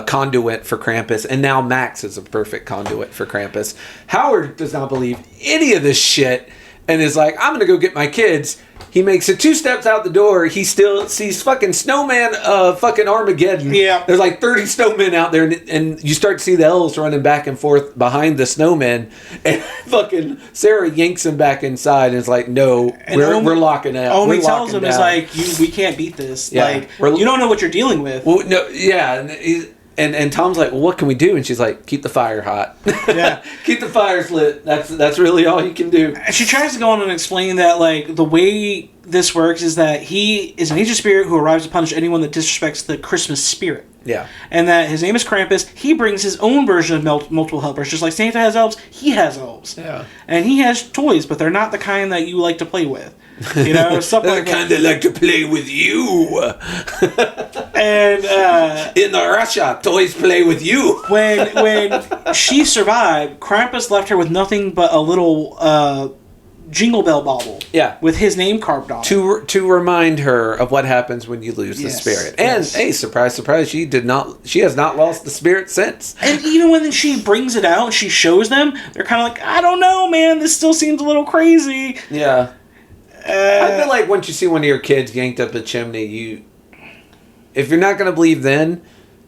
conduit for Krampus, and now Max is a perfect conduit for Krampus. Howard does not believe any of this shit and is like, I'm gonna go get my kids. He makes it 2 steps out the door. He still sees fucking snowman fucking Armageddon. Yeah. There's 30 snowmen out there, and you start to see the elves running back and forth behind the snowmen, and fucking Sarah yanks him back inside and is like, no, we're locking out. Omi tells him, is we can't beat this. Yeah. You don't know what you're dealing with. Well, no, yeah, and Tom's like, well, what can we do? And she's like, keep the fire hot. Yeah. Keep the fires lit. That's really all you can do. She tries to go on and explain that, the way this works is that he is an ancient spirit who arrives to punish anyone that disrespects the Christmas spirit. Yeah. And that his name is Krampus. He brings his own version of multiple helpers. Just like Santa has elves, he has elves. Yeah. And he has toys, but they're not the kind that you like to play with. Stuff like that. The kind that like to play with you. And in Russia, toys play with you. when she survived, Krampus left her with nothing but a little jingle bell bauble. Yeah. With his name carved on it. To remind her of what happens when you lose the spirit. And hey, surprise, surprise, she has not lost the spirit since. And even when she brings it out and she shows them, they're kind of like, I don't know, man, this still seems a little crazy. Yeah. I feel like once you see one of your kids yanked up the chimney, if you're not going to believe then,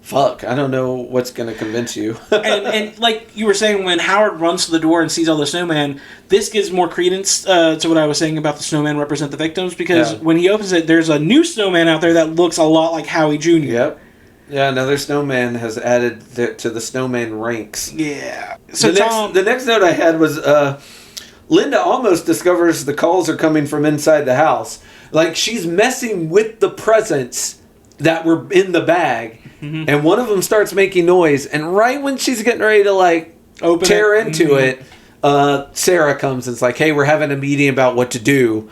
Fuck, I don't know what's going to convince you. and like you were saying, when Howard runs to the door and sees all the snowmen, this gives more credence to what I was saying about the snowmen represent the victims, because when he opens it, there's a new snowman out there that looks a lot like Howie Jr. Yep. Yeah, another snowman has added to the snowman ranks. Yeah. So the next note I had was Linda almost discovers the calls are coming from inside the house. Like, she's messing with the presents that were in the bag. Mm-hmm. And one of them starts making noise, and right when she's getting ready to like tear into it, Sarah comes and it's like, "Hey, we're having a meeting about what to do."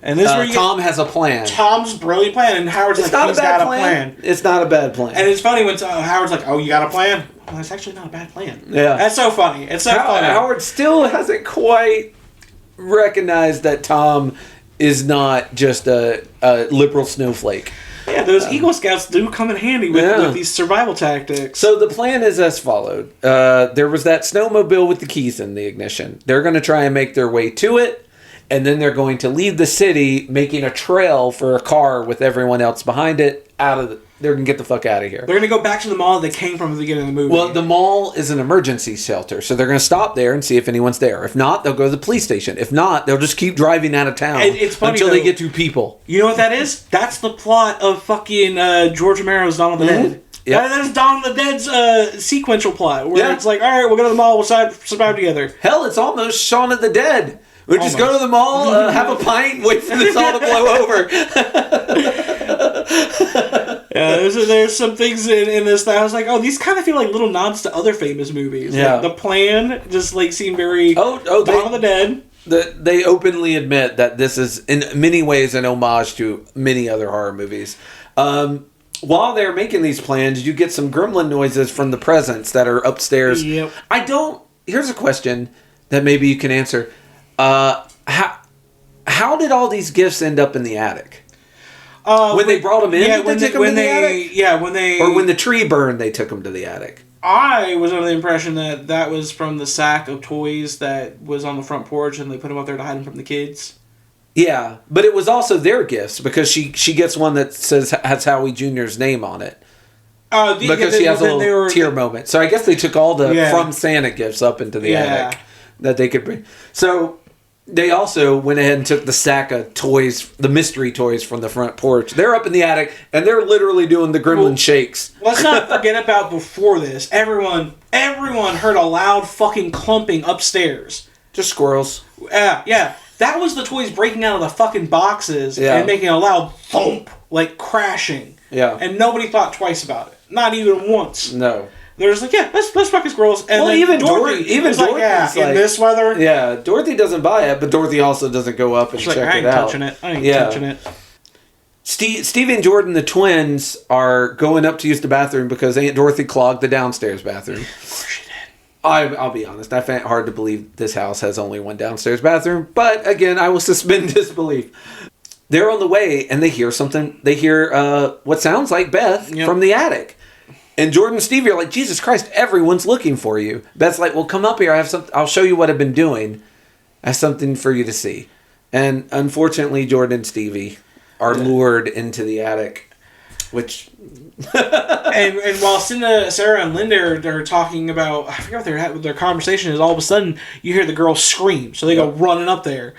And this is where Tom has a plan. Tom's brilliant plan, and Howard's like, "He's got a plan." It's not a bad plan. And it's funny when Howard's like, "Oh, you got a plan?" Well, it's actually not a bad plan. Yeah, that's so funny. It's so funny. Howard still hasn't quite recognized that Tom is not just a liberal snowflake. Yeah, those Eagle Scouts do come in handy with these survival tactics. So the plan is as followed. There was that snowmobile with the keys in the ignition. They're going to try and make their way to it, and then they're going to leave the city, making a trail for a car with everyone else behind it. They're going to get the fuck out of here. They're going to go back to the mall they came from at the beginning of the movie. Well, the mall is an emergency shelter, so they're going to stop there and see if anyone's there. If not, they'll go to the police station. If not, they'll just keep driving out of town until they get to people. You know what that is? That's the plot of fucking George Romero's Dawn of the Dead. Yep. That's Dawn of the Dead's sequential plot, where it's like, all right, we'll go to the mall, we'll survive together. Hell, it's almost Shaun of the Dead. We'll just go to the mall, have a pint, wait for this all to blow over. Yeah, there's some things in this that I was like, oh, these kind of feel like little nods to other famous movies. Yeah. Like, the plan just like seemed very Dawn of the Dead. They openly admit that this is in many ways an homage to many other horror movies. While they're making these plans, you get some gremlin noises from the presents that are upstairs. Yep. Here's a question that maybe you can answer. How did all these gifts end up in the attic? When they brought them in, did they take them to the attic? Yeah, or when the tree burned, they took them to the attic. I was under the impression that was from the sack of toys that was on the front porch, and they put them up there to hide them from the kids. Yeah, but it was also their gifts, because she gets one that has Howie Jr.'s name on it. Because she has a little tear moment. So I guess they took all the from Santa gifts up into the attic that they could bring. So they also went ahead and took the sack of toys, the mystery toys from the front porch. They're up in the attic, and they're literally doing the gremlin shakes. Let's not forget about before this. Everyone heard a loud fucking clumping upstairs. Just squirrels. Yeah. That was the toys breaking out of the fucking boxes and making a loud thump, like crashing. Yeah. And nobody thought twice about it. Not even once. No. They're just like, yeah, let's fuck these squirrels. And well, even Dorothy in this weather. Yeah, Dorothy doesn't buy it, but Dorothy also doesn't go up and check it out. I ain't touching it. Stevie and Jordan, the twins, are going up to use the bathroom because Aunt Dorothy clogged the downstairs bathroom. Of course she did. I'll be honest, I find it hard to believe this house has only one downstairs bathroom, but again, I will suspend disbelief. They're on the way, and they hear something. They hear what sounds like Beth from the attic. And Jordan and Stevie are like, Jesus Christ, everyone's looking for you. Beth's like, well, come up here. I'll show you what I've been doing. I have something for you to see. And unfortunately, Jordan and Stevie are lured into the attic, which... and while Sarah and Linda are talking about, I forget what their conversation is, all of a sudden you hear the girl scream. So they go running up there.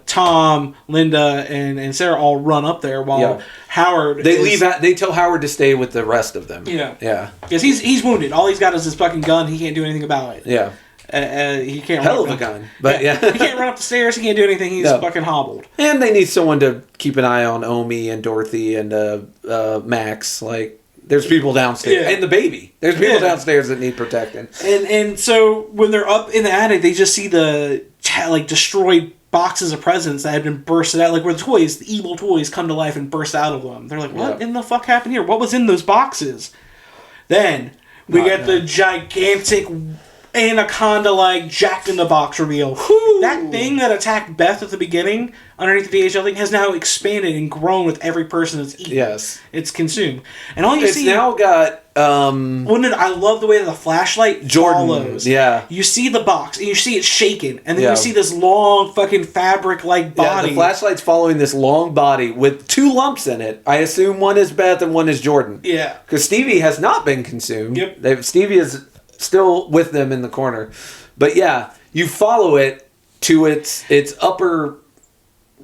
Tom, Linda, and Sarah all run up there while Howard... They tell Howard to stay with the rest of them. Yeah. Because he's wounded. All he's got is his fucking gun. He can't do anything about it. Yeah. He can't Hell of a gun. But he can't run up the stairs. He can't do anything. He's fucking hobbled. And they need someone to keep an eye on Omi and Dorothy and Max. Like, there's people downstairs. And the baby. There's people downstairs that need protecting. And so when they're up in the attic, they just see the destroyed boxes of presents that had been bursted out, like where the evil toys come to life and burst out of them. They're like, what in the fuck happened here? What was in those boxes? Then we get the gigantic anaconda like Jack in the Box reveal. Whew. That thing that attacked Beth at the beginning underneath the DHL thing has now expanded and grown with every person that's eaten. Yes. It's consumed. And all you it's see... It's now got... I love the way that the flashlight follows. Yeah. You see the box, and you see it shaking, and then you see this long fucking fabric-like body. Yeah, the flashlight's following this long body with 2 lumps in it. I assume one is Beth and one is Jordan. Yeah. Because Stevie has not been consumed. Yep. Stevie is still with them in the corner. But yeah, you follow it to its upper...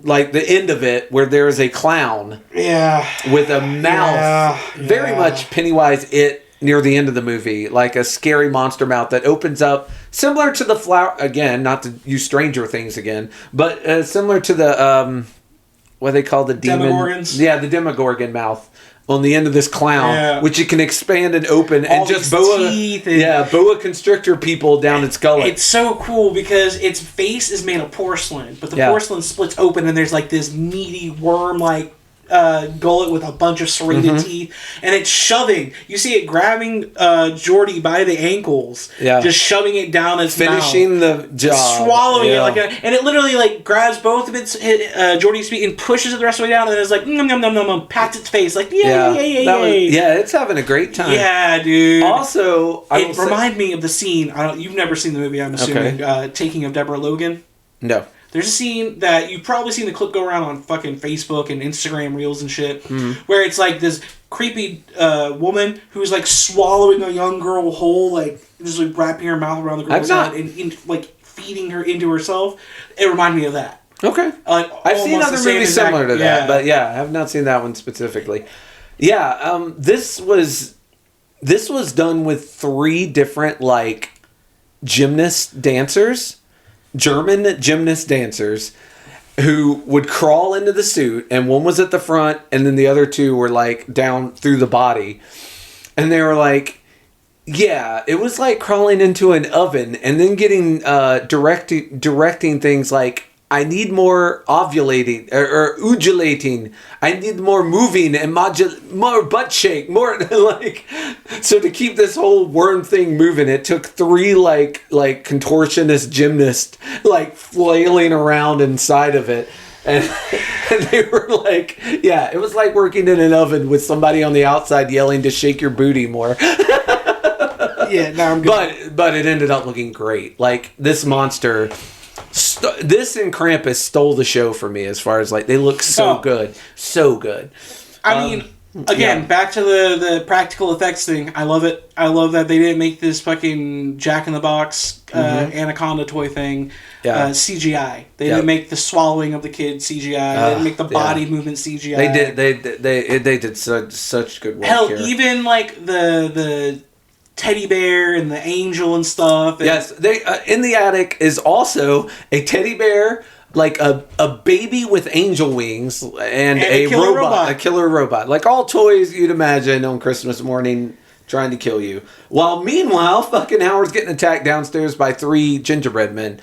like the end of it where there is a clown with a mouth very much Pennywise It near the end of the movie, like a scary monster mouth that opens up similar to the flower again, not to use Stranger Things again, but similar to the what they call the demon Demogorgons. The Demogorgon mouth on the end of this clown, which it can expand and open all and just boa constrictor people down its gullet. It's so cool because its face is made of porcelain, but the porcelain splits open and there's like this meaty worm-like gullet with a bunch of serrated teeth, and it's shoving. You see it grabbing Jordy by the ankles, just shoving it down its finishing mouth. the job, swallowing it and it literally like grabs both of its Jordy's feet and pushes it the rest of the way down, and it's like nom nom nom nom nom, pats its face like yay. It's having a great time. Yeah, dude. Also, it reminded me of the scene. You've never seen the movie, I'm assuming. Taking of Deborah Logan. No. There's a scene that you've probably seen the clip go around on fucking Facebook and Instagram Reels and shit, where it's like this creepy woman who's like swallowing a young girl whole, like just like wrapping her mouth around the girl's head and like feeding her into herself. It reminded me of that. Okay. I've seen other movies similar to that, but I have not seen that one specifically. Yeah, this was done with 3 different like gymnast dancers. German gymnast dancers who would crawl into the suit, and one was at the front and then the other 2 were like down through the body, and they were like, it was like crawling into an oven and then getting directing things like, I need more ovulating or undulating. I need more moving and more butt shake, more like. So to keep this whole worm thing moving, it took 3 like contortionist gymnasts like flailing around inside of it, and they were like, it was like working in an oven with somebody on the outside yelling to shake your booty more. Now I'm good. But it ended up looking great. Like this monster. This and Krampus stole the show for me as far as like they look so good. I mean, again, back to the practical effects thing. I love it. I love that they didn't make this fucking Jack in the Box anaconda toy thing CGI. They didn't make the swallowing of the kid CGI. They didn't make the body movement CGI. They did such good work. Hell, here. even like the teddy bear and the angel and stuff. Yes, they in the attic is also a teddy bear, like a baby with angel wings, and a robot, a killer robot. Like all toys you'd imagine on Christmas morning trying to kill you. While meanwhile, fucking Howard's getting attacked downstairs by 3 gingerbread men.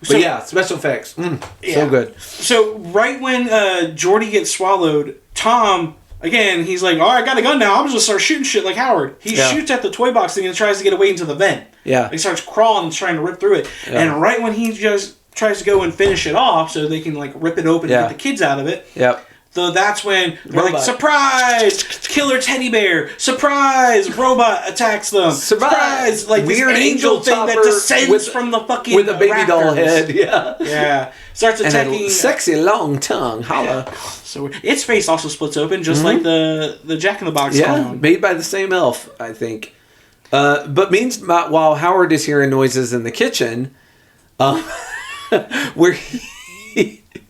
But special effects. So good. So right when Jordy gets swallowed, Tom... Again, he's like, I got a gun now. I'm just going to start shooting shit like Howard. He shoots at the toy box thing and tries to get away into the vent. Yeah. He starts crawling and trying to rip through it. Yeah. And right when he just tries to go and finish it off so they can like rip it open and get the kids out of it. Yep. So that's when they're like, surprise! Killer teddy bear! Surprise! Robot attacks them! Surprise! Like weird this angel thing that descends from the fucking with a baby doll head. Yeah. Starts attacking. And a sexy long tongue. Holla. Yeah. So its face also splits open, just like the Jack in the Box clown. Made by the same elf, I think. But while Howard is hearing noises in the kitchen, where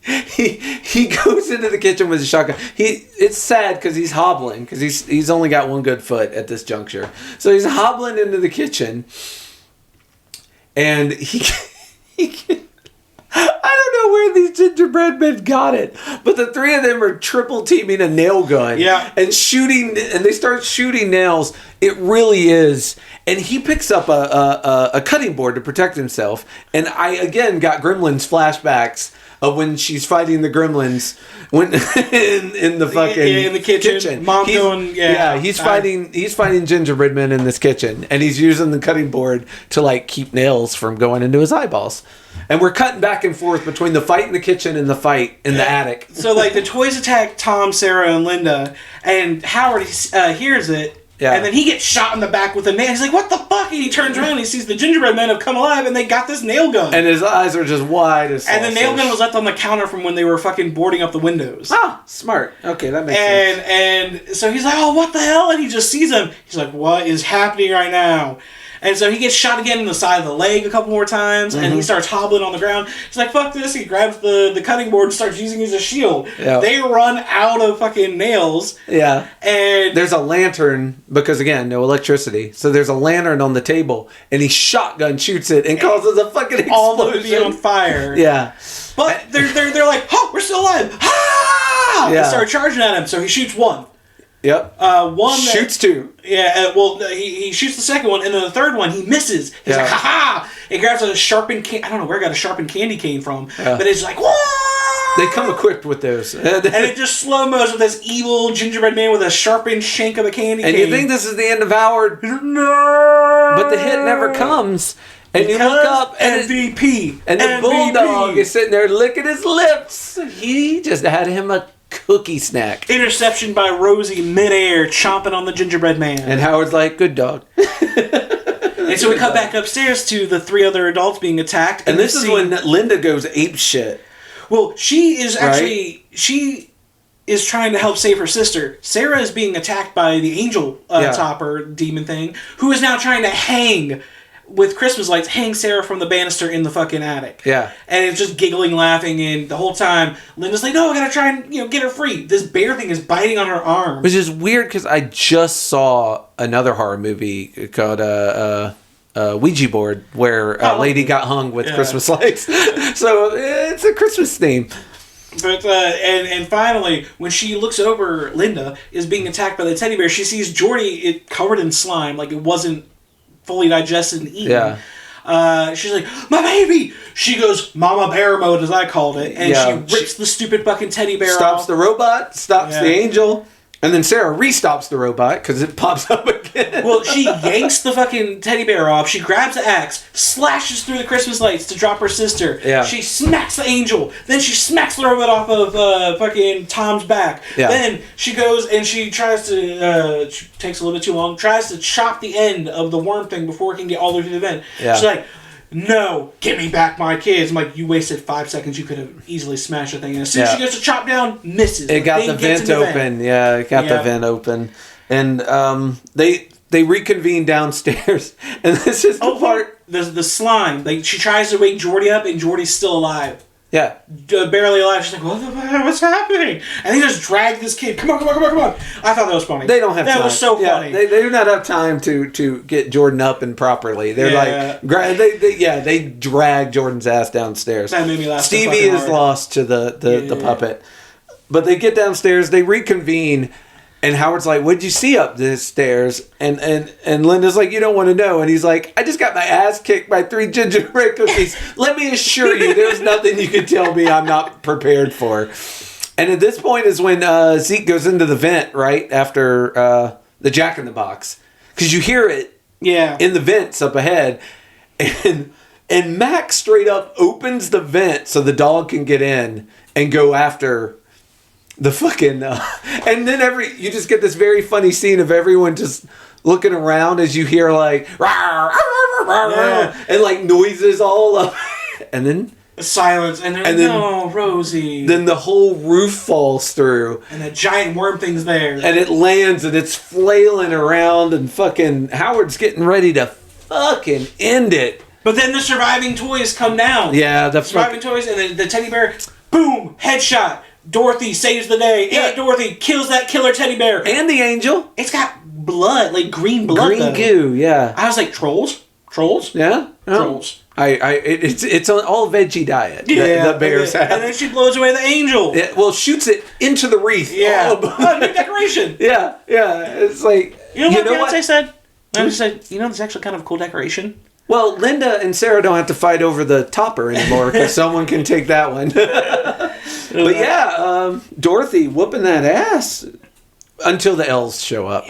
he goes into the kitchen with a shotgun. It's sad because he's hobbling because he's only got one good foot at this juncture. So he's hobbling into the kitchen, and I don't know where these gingerbread men got it, but the 3 of them are triple teaming a nail gun and shooting, and they start shooting nails. It really is. And he picks up a cutting board to protect himself. And I, again, got Gremlins flashbacks of when she's fighting the gremlins when in the fucking in the kitchen. Mom he's fighting gingerbread men in this kitchen, and he's using the cutting board to like keep nails from going into his eyeballs. And we're cutting back and forth between the fight in the kitchen and the fight in the attic. So like the toys attack Tom, Sarah, and Linda, and Howard hears it. Yeah. And then he gets shot in the back with a nail. He's like, what the fuck? And he turns around and he sees the gingerbread men have come alive and they got this nail gun. And his eyes are just wide as And the nail gun was left on the counter from when they were fucking boarding up the windows. Ah, smart. Okay, that makes sense. And so he's like, oh, what the hell? And he just sees him. He's like, what is happening right now? And so he gets shot again in the side of the leg a couple more times, and he starts hobbling on the ground. He's like, fuck this. He grabs the cutting board and starts using it as a shield. Yep. They run out of fucking nails. Yeah. And there's a lantern, because again, no electricity. So there's a lantern on the table, and he shotgun shoots it and causes a fucking explosion. All of it on fire. Yeah. But they're like, oh, we're still alive. Ah! Yeah. They start charging at him, so he shoots one. Yep. One shoots two. Yeah. He shoots the second one, and then the third one he misses. He's like, ha ha! He grabs a sharpened I don't know where I got a sharpened candy cane from, but it's like, whoa! They come equipped with those, and it just slow mo's with this evil gingerbread man with a sharpened shank of a candy cane. And you think this is the end of Howard? No. But the hit never comes. And you look up, and MVP, and the bulldog is sitting there licking his lips. He just had him a cookie snack. Interception by Rosie midair, chomping on the gingerbread man. And Howard's like, good dog. And so we cut back upstairs to the three other adults being attacked. And this is when Linda goes ape shit. Well, she is actually... Right? She is trying to help save her sister. Sarah is being attacked by the angel topper demon thing, who is now trying to hang... with Christmas lights, hang Sarah from the banister in the fucking attic. Yeah. And it's just giggling, laughing, and the whole time, Linda's like, no, I gotta try and, get her free. This bear thing is biting on her arm. Which is weird, because I just saw another horror movie called Ouija Board, where a lady got hung with Christmas lights. So, it's a Christmas theme. But, and finally, when she looks over, Linda is being attacked by the teddy bear, she sees Jordy covered in slime, like it wasn't fully digested and eaten. Yeah. She's like, my baby! She goes mama bear mode, as I called it, and she rips the stupid fucking teddy bear off. Stops the robot, stops the angel, and then Sarah re-stops the robot because it pops up again. Well, she yanks the fucking teddy bear off, she grabs the axe, slashes through the Christmas lights to drop her sister. Yeah. She smacks the angel, then she smacks the robot off of fucking Tom's back. Yeah. Then she goes and she tries to, takes a little bit too long, tries to chop the end of the worm thing before it can get all the way to the vent. Yeah. She's like, no, give me back my kids. I'm like, you wasted 5 seconds. You could have easily smashed the thing. And as soon as she goes to chop down, misses. It got the vent open. Yeah, it got the vent open. And they reconvene downstairs. And this is the part. The slime. She tries to wake Jordy up, and Jordy's still alive. Yeah. Barely alive. She's like, what's happening? And he just dragged this kid. Come on. I thought that was funny. They don't have time. That was so funny. They do not have time to get Jordan up and properly. They're they drag Jordan's ass downstairs. That made me laugh. Stevie is lost to the puppet. But they get downstairs, they reconvene, and Howard's like, what'd you see up the stairs? And Linda's like, you don't want to know. And he's like, I just got my ass kicked by 3 gingerbread cookies. Let me assure you, there's nothing you can tell me I'm not prepared for. And at this point is when Zeke goes into the vent, right? After the Jack-in-the-Box. Because you hear it in the vents up ahead. And Max straight up opens the vent so the dog can get in and go after the fucking and then you just get this very funny scene of everyone just looking around as you hear like and like noises all up and then silence and then no Rosie, then the whole roof falls through and the giant worm thing's there and it lands and it's flailing around and fucking Howard's getting ready to fucking end it. But then the surviving toys come down. Yeah, the surviving toys and then the teddy bear, boom, headshot. Dorothy saves the day. Yeah. Aunt Dorothy kills that killer teddy bear. And the angel. It's got blood, like green blood. Green goo, yeah. I was like, trolls? Yeah? Trolls. It's an all veggie diet. Yeah. The bears have. And then she blows away the angel. Shoots it into the wreath. Yeah. New decoration. Yeah. It's like... You know what Beyonce said? Beyonce said, that's actually kind of a cool decoration. Well, Linda and Sarah don't have to fight over the topper anymore because someone can take that one. But yeah, Dorothy whooping that ass until the elves show up.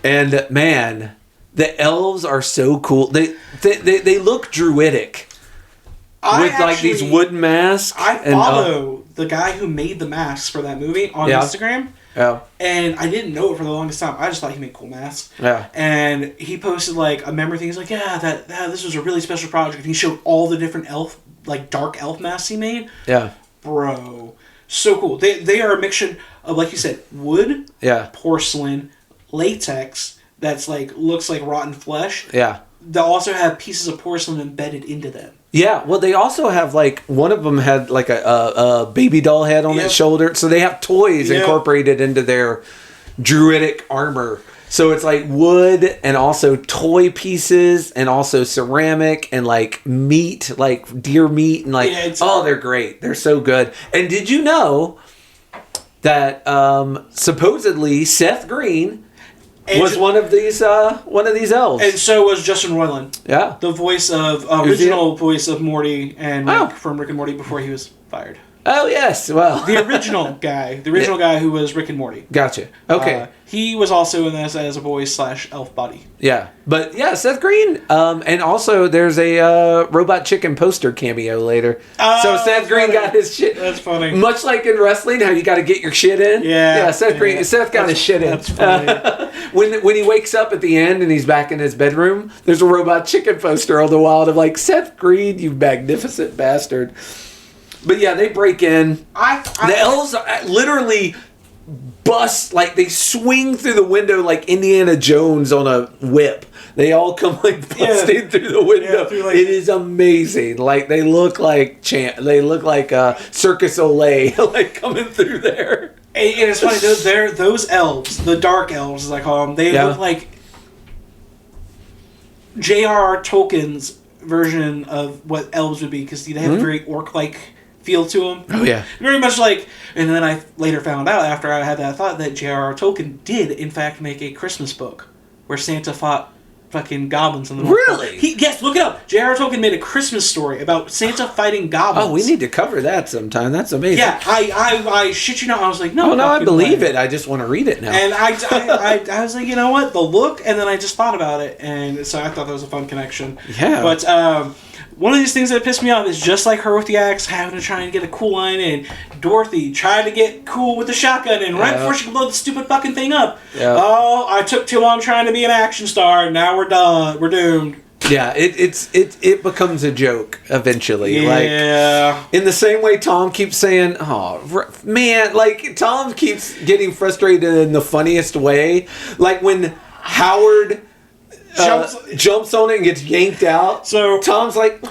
And man, the elves are so cool. They look druidic. With like these wooden masks. I follow the guy who made the masks for that movie on Instagram. Yeah. And I didn't know it for the longest time. I just thought he made cool masks. Yeah. And he posted like a memory thing. He's like, yeah, this was a really special project. And he showed all the different dark elf masks he made. Yeah. Bro. So cool. They are a mixture of, like you said, wood, porcelain, latex that's like looks like rotten flesh. Yeah. They also have pieces of porcelain embedded into them. Yeah, well, they also have, like, one of them had, like, a baby doll head on its shoulder. So they have toys incorporated into their druidic armor. So it's, like, wood and also toy pieces and also ceramic and, like, meat, like deer meat. And, like, they're great. They're so good. And did you know that supposedly Seth Green... was one of these elves. And so was Justin Roiland. Yeah. The original voice of Morty and Rick from Rick and Morty before he was fired. Oh, yes. Well. The original guy. The original guy who was Rick and Morty. Gotcha. Okay. He was also in this as a voice / elf buddy. Yeah. But, yeah, Seth Green. And also, there's a Robot Chicken poster cameo later. So Seth Green got his shit. That's funny. Much like in wrestling, how you got to get your shit in. Yeah. Yeah, Seth got his shit in. That's funny. When he wakes up at the end and he's back in his bedroom, there's a Robot Chicken poster on the wall of like, Seth Green, you magnificent bastard. But yeah, they break in. The elves literally bust, like they swing through the window like Indiana Jones on a whip. They all come like busting through the window. It is amazing. Like they look like Circus Olay like coming through there. And it's funny, those elves, the dark elves as I call them, they look like J.R.R. Tolkien's version of what elves would be, because they have a very orc-like feel to them. Oh, yeah. Very much like, and then I later found out after I had that thought that J.R.R. Tolkien did, in fact, make a Christmas book where Santa fought fucking goblins in the North Pole. Really? Yes, look it up. J.R.R. Tolkien made a Christmas story about Santa fighting goblins. Oh, we need to cover that sometime. That's amazing. Yeah, I shit you not. I was like, no. Oh, no, I believe it. I just want to read it now. And I was like, you know what? The look, and then I just thought about it, and so I thought that was a fun connection. Yeah. But one of these things that pissed me off is just like her with the axe, having to try and get a cool line in. Dorothy tried to get cool with the shotgun, and right before she could blow the stupid fucking thing up, oh, I took too long trying to be an action star. Now we're done. We're doomed. Yeah, it becomes a joke eventually. Yeah. Like, in the same way Tom keeps saying, oh, man, like, Tom keeps getting frustrated in the funniest way. Like, when Howard jumps on it and gets yanked out. So Tom's like,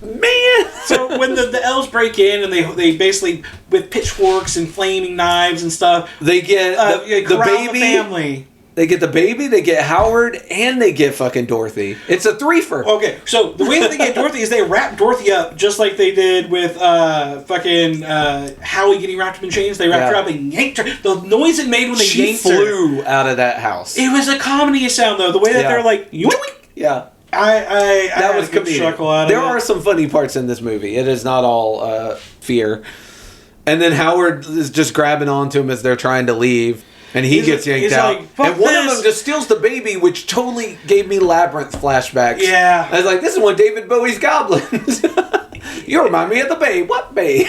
man. So when the elves break in and they basically, with pitchforks and flaming knives and stuff, they get the baby. Family. They get the baby, they get Howard, and they get fucking Dorothy. It's a threefer. Okay, so the way that they get Dorothy is they wrap Dorothy up just like they did with fucking Howie getting wrapped up in chains. They wrapped her up and yanked her. The noise it made when they yanked her. She flew out of that house. It was a comedy sound, though. The way that they're like, yoink. Yeah. That was comedic. There are some funny parts in this movie. It is not all fear. And then Howard is just grabbing onto him as they're trying to leave. And he gets yanked out. Like, and one of them just steals the baby, which totally gave me Labyrinth flashbacks. Yeah. I was like, this is one of David Bowie's goblins. You remind me of the Babe. What Babe?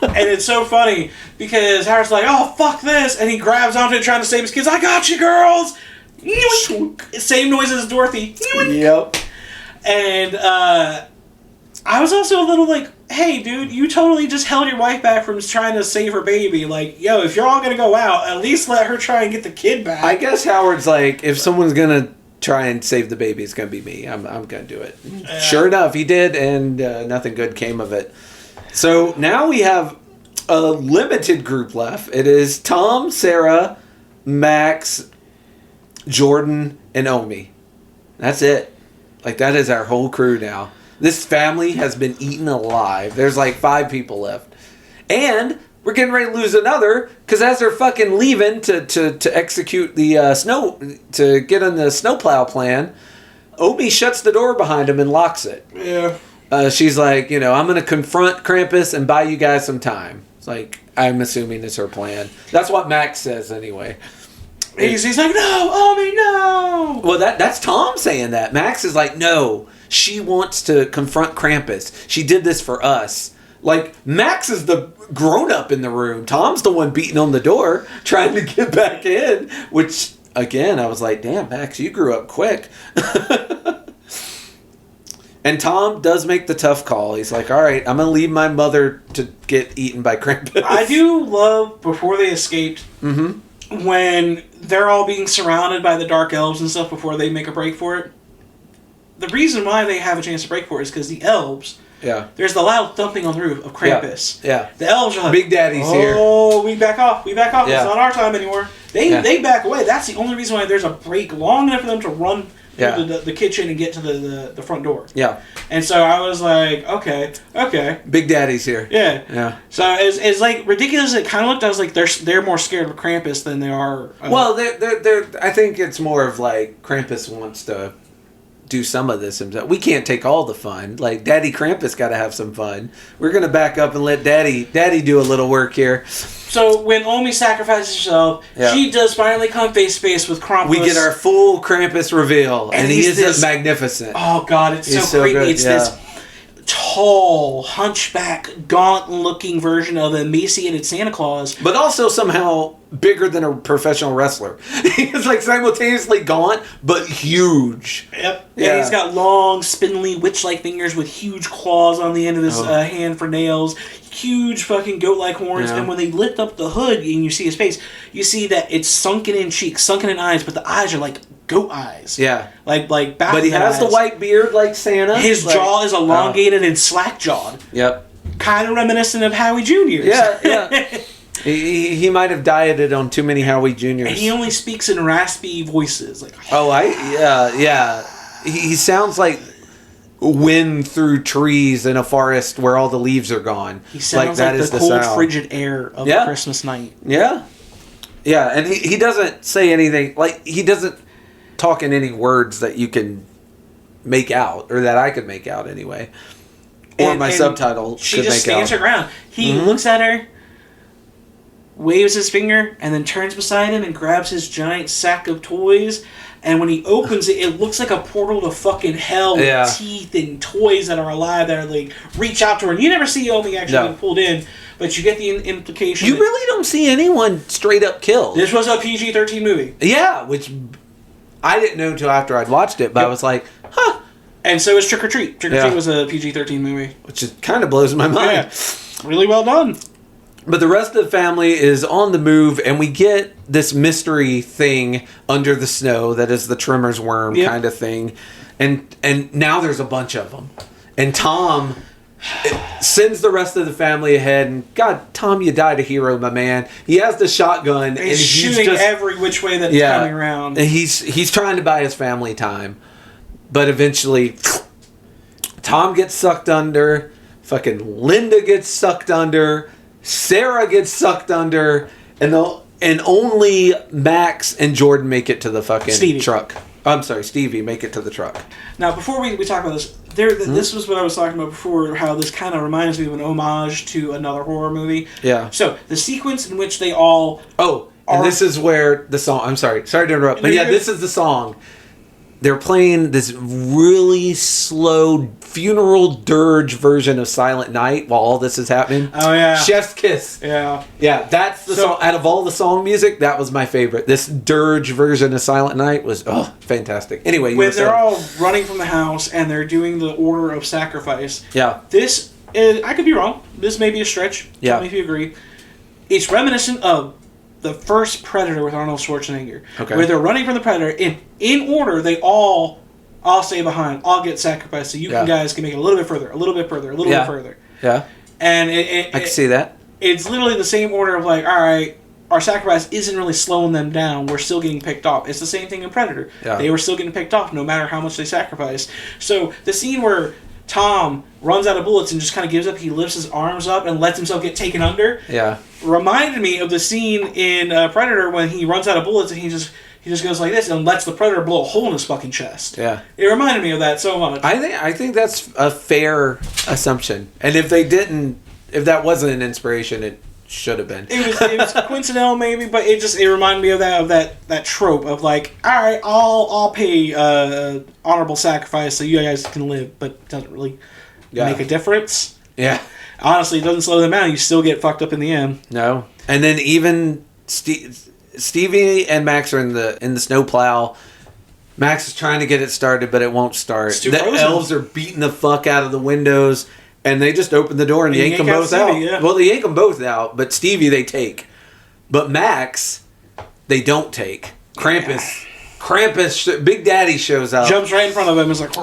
And it's so funny because Howard's like, oh, fuck this. And he grabs onto it trying to save his kids. I got you, girls. Same noise as Dorothy. Yep. And I was also a little like, hey, dude, you totally just held your wife back from trying to save her baby. Like, yo, if you're all going to go out, at least let her try and get the kid back. I guess Howard's like, if someone's going to try and save the baby, it's going to be me. I'm going to do it. Sure enough, he did, and nothing good came of it. So now we have a limited group left. It is Tom, Sarah, Max, Jordan, and Omi. That's it. Like, that is our whole crew now. This family has been eaten alive. There's like 5 people left. And we're getting ready to lose another, because as they're fucking leaving to execute the to get on the snowplow plan, Omi shuts the door behind him and locks it. Yeah. She's like, I'm going to confront Krampus and buy you guys some time. It's like, I'm assuming it's her plan. That's what Max says anyway. He's like, no, Omi, no. Well, that's Tom saying that. Max is like, no, she wants to confront Krampus. She did this for us. Like, Max is the grown-up in the room. Tom's the one beating on the door, trying to get back in. Which, again, I was like, damn, Max, you grew up quick. And Tom does make the tough call. He's like, all right, I'm going to leave my mother to get eaten by Krampus. I do love, before they escaped, when they're all being surrounded by the dark elves and stuff before they make a break for it. The reason why they have a chance to break for it is because the elves... Yeah. There's the loud thumping on the roof of Krampus. Yeah. The elves are like, Big Daddy's here. Oh, we back off. We back off. Yeah. It's not our time anymore. They back away. That's the only reason why there's a break long enough for them to run through the kitchen and get to the front door. Yeah. And so I was like, okay. Big Daddy's here. Yeah. Yeah. So it's like ridiculous. It kind of looked. I was like, they're more scared of Krampus than they are. Well, they're. I think it's more of like Krampus wants to do some of this himself. We can't take all the fun. Like, Daddy Krampus got to have some fun. We're gonna back up and let Daddy do a little work here. So when Omi sacrifices herself, she does finally come face to face with Krampus. We get our full Krampus reveal, and he is magnificent. Oh God, it's so creepy. Good. It's this tall, hunchback, gaunt-looking version of an emaciated Santa Claus, but also somehow bigger than a professional wrestler. He's like simultaneously gaunt but huge. Yep. Yeah. And he's got long, spindly, witch-like fingers with huge claws on the end of his hand for nails. Huge fucking goat-like horns. Yeah. And when they lift up the hood and you see his face, you see that it's sunken in cheeks, sunken in eyes, but the eyes are like goat eyes. Yeah. Like but he has eyes. the white beard like Santa. His jaw is elongated and slack-jawed. Yep. Kind of reminiscent of Howie Jr.'s. Yeah. He might have dieted on too many Howie Juniors. And he only speaks in raspy voices. Like, He sounds like wind through trees in a forest where all the leaves are gone. He sounds like the cold, frigid air of a Christmas night. Yeah. Yeah, and he doesn't say anything, like, he doesn't talk in any words that you can make out, or that I could make out anyway. Or my subtitle could make out. She just stands her ground. He looks at her, waves his finger, and then turns beside him and grabs his giant sack of toys. And when he opens it, it looks like a portal to fucking hell with teeth and toys that are alive that are like reach out to her. And you never see Omi actually being pulled in, but you get the implication. You really don't see anyone straight up killed. This was a PG-13 movie. Yeah, which I didn't know until after I'd watched it, but I was like, huh. And so is Trick or Treat. Trick or Treat was a PG-13 movie. Which just kind of blows my mind. Yeah. Really well done. But the rest of the family is on the move, and we get this mystery thing under the snow that is the trimmer's worm kind of thing. And now there's a bunch of them. And Tom sends the rest of the family ahead. And God, Tom, you died a hero, my man. He has the shotgun. He's shooting every which way that's coming around. And he's trying to buy his family time. But eventually, Tom gets sucked under. Fucking Linda gets sucked under. Sarah gets sucked under, and only Max and Jordan make it to the fucking truck. I'm sorry, Stevie make it to the truck. Now, before we talk about this, this was what I was talking about before, how this kind of reminds me of an homage to another horror movie. Yeah. So, the sequence in which they all... and this is where the song... I'm sorry to interrupt, but this is the song. They're playing this really slow funeral dirge version of Silent Night while all this is happening. Oh, yeah. Chef's Kiss. Yeah. Yeah, that's the song. Out of all the song music, that was my favorite. This dirge version of Silent Night was, fantastic. Anyway, when they're all running from the house and they're doing the order of sacrifice. Yeah. This is, I could be wrong. This may be a stretch. Yeah. Tell me if you agree. It's reminiscent of the first Predator with Arnold Schwarzenegger. Okay. Where they're running from the Predator. In order, they all... I'll stay behind. I'll get sacrificed so you guys can make it a little bit further, a little bit further, a little bit further. Yeah. And I can see that. It's literally the same order of like, all right, our sacrifice isn't really slowing them down. We're still getting picked off. It's the same thing in Predator. Yeah. They were still getting picked off no matter how much they sacrificed. So the scene where Tom runs out of bullets and just kind of gives up. He lifts his arms up and lets himself get taken under. Yeah. Reminded me of the scene in Predator when he runs out of bullets and he just goes like this and lets the Predator blow a hole in his fucking chest. Yeah. It reminded me of that so much. I think that's a fair assumption. And if that wasn't an inspiration, it should have been. It was coincidental maybe, but it reminded me of that trope of like, all right, I'll pay honorable sacrifice so you guys can live, but it doesn't really make a difference. Yeah. Honestly, it doesn't slow them down. You still get fucked up in the end. No. And then even Stevie and Max are in the snowplow. Max is trying to get it started, but it won't start. The elves are beating the fuck out of the windows. And they just open the door and yank them both out. Yeah. Well, they yank them both out, but Stevie they take. But Max, they don't take. Krampus, Big Daddy shows up. Jumps right in front of him. Is like,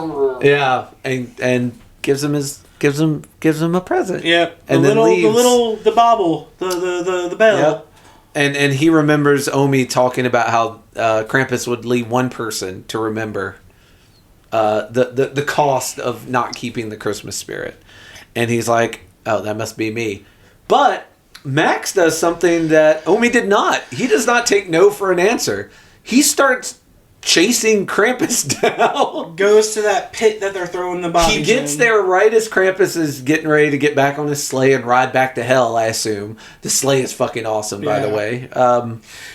yeah, and gives him a present. Yeah, and then leaves. the bauble, the bell. Yep. And he remembers Omi talking about how Krampus would leave one person to remember the cost of not keeping the Christmas spirit. And he's like, oh, that must be me. But Max does something that Omi did not. He does not take no for an answer. He starts chasing Krampus down. Goes to that pit that they're throwing the bodies in. He gets there right as Krampus is getting ready to get back on his sleigh and ride back to hell, I assume. The sleigh is fucking awesome, by the way.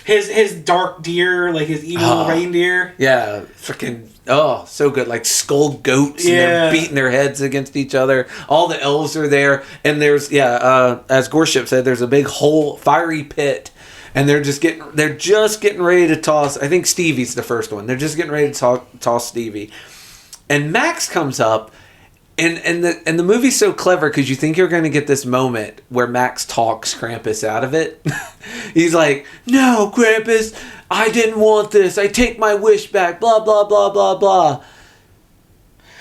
His dark deer, like his evil reindeer. Yeah, freaking... Oh, so good. Like skull goats and they're beating their heads against each other. All the elves are there. And there's, as Gorship said, there's a big hole, fiery pit. And they're just getting ready to toss. I think Stevie's the first one. They're just getting ready to toss Stevie. And Max comes up. And the movie's so clever because you think you're going to get this moment where Max talks Krampus out of it. He's like, no, Krampus, I didn't want this. I take my wish back. Blah, blah, blah, blah, blah.